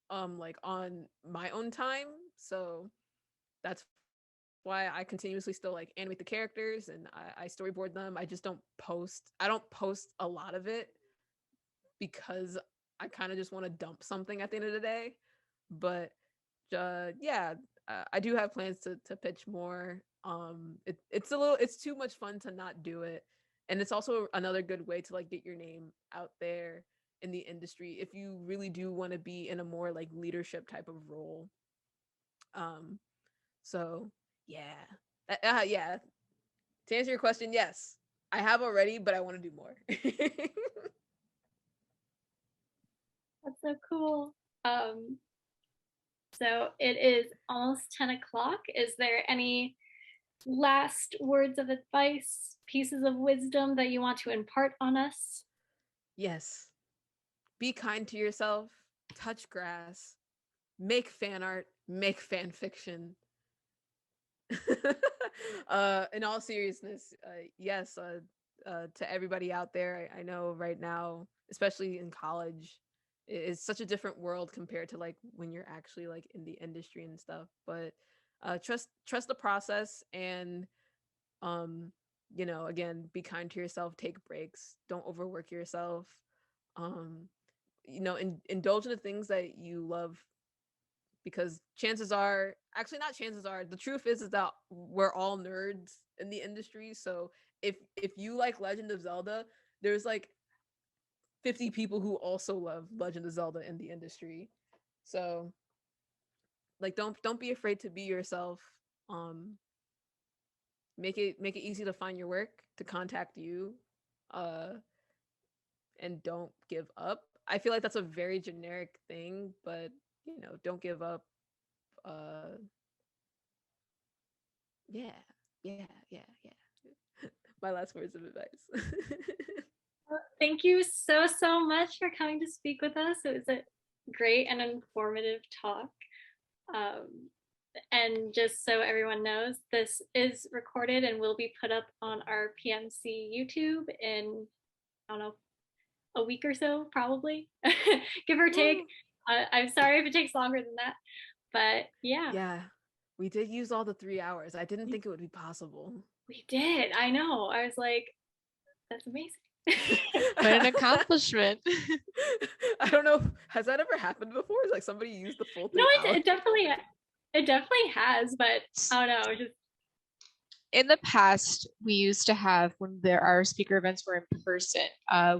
like on my own time. So that's why I continuously still like animate the characters and I storyboard them. I just don't post. I don't post a lot of it because I kind of just want to dump something at the end of the day. But yeah, I do have plans to pitch more. It's too much fun to not do it, and it's also another good way to like get your name out there in the industry if you really do want to be in a more like leadership type of role. Um, so yeah, yeah. To answer your question, yes, I have already, but I want to do more. That's so cool. So it is almost 10 o'clock. Is there any last words of advice, pieces of wisdom that you want to impart on us? Yes. Be kind to yourself, touch grass, make fan art, make fan fiction. In all seriousness, yes, to everybody out there, I know right now, especially in college, it's such a different world compared to like when you're actually like in the industry and stuff. But trust the process and um again, be kind to yourself, take breaks, don't overwork yourself. Um indulge in the things that you love because chances are, actually not chances are, the truth is that we're all nerds in the industry. So if you like Legend of Zelda, there's like 50 people who also love Legend of Zelda in the industry. So like don't be afraid to be yourself. um make it easy to find your work, to contact you, uh and don't give up. I feel like that's a very generic thing, but don't give up. uh yeah, yeah. My last words of advice. Well, thank you so, so much for coming to speak with us. It was a great and informative talk. Um, and just so everyone knows, this is recorded and will be put up on our PMC YouTube in, I don't know, a week or so, probably, give or take. I'm sorry if it takes longer than that, but yeah. Yeah, we did use all the 3 hours. I didn't think it would be possible. We did. I know. I was like, that's amazing. What an accomplishment. I don't know. Has that ever happened before? Is like somebody used the full 3 No, hours? it definitely has, but I don't know. Just In the past, we used to have, when our speaker events were in person,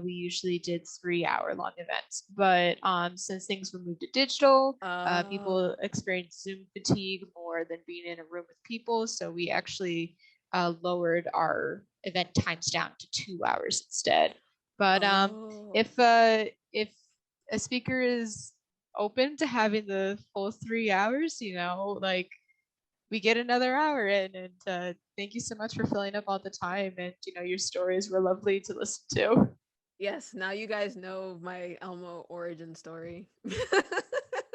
we usually did 3 hour long events. But since things were moved to digital, people experience Zoom fatigue more than being in a room with people. So we actually lowered our event times down to 2 hours instead. But if a speaker is open to having the full 3 hours, like, we get another hour in, and thank you so much for filling up all the time, and your stories were lovely to listen to. Yes, now you guys know my Elmo origin story.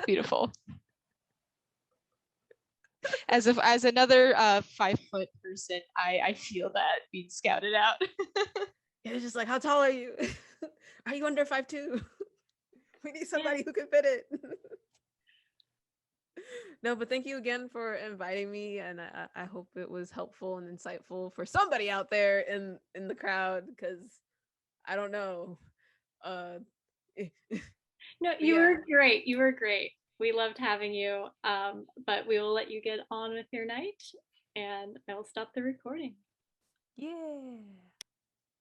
Beautiful. As another 5-foot person, I feel that being scouted out. It's just like, how tall are you? Are you under 5'2"? We need somebody who can fit it. No, but thank you again for inviting me, and I hope it was helpful and insightful for somebody out there in the crowd, because I don't know. no, you were great. You were great. We loved having you. But we will let you get on with your night, and I will stop the recording. Yeah.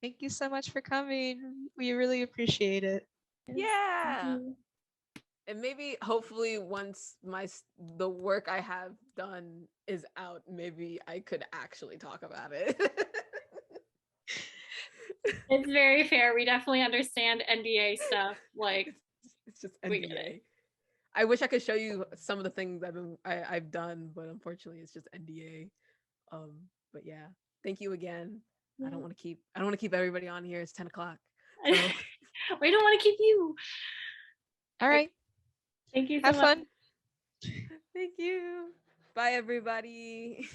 Thank you so much for coming. We really appreciate it. Yeah. And maybe, hopefully, once the work I have done is out, maybe I could actually talk about it. It's very fair. We definitely understand NDA stuff. Like, it's just NDA. I wish I could show you some of the things I've done, but unfortunately it's just NDA. But yeah, thank you again. I don't want to keep everybody on here. It's 10 o'clock. So We don't want to keep you. All right. Thank you so Have much. fun. thank you. Bye everybody.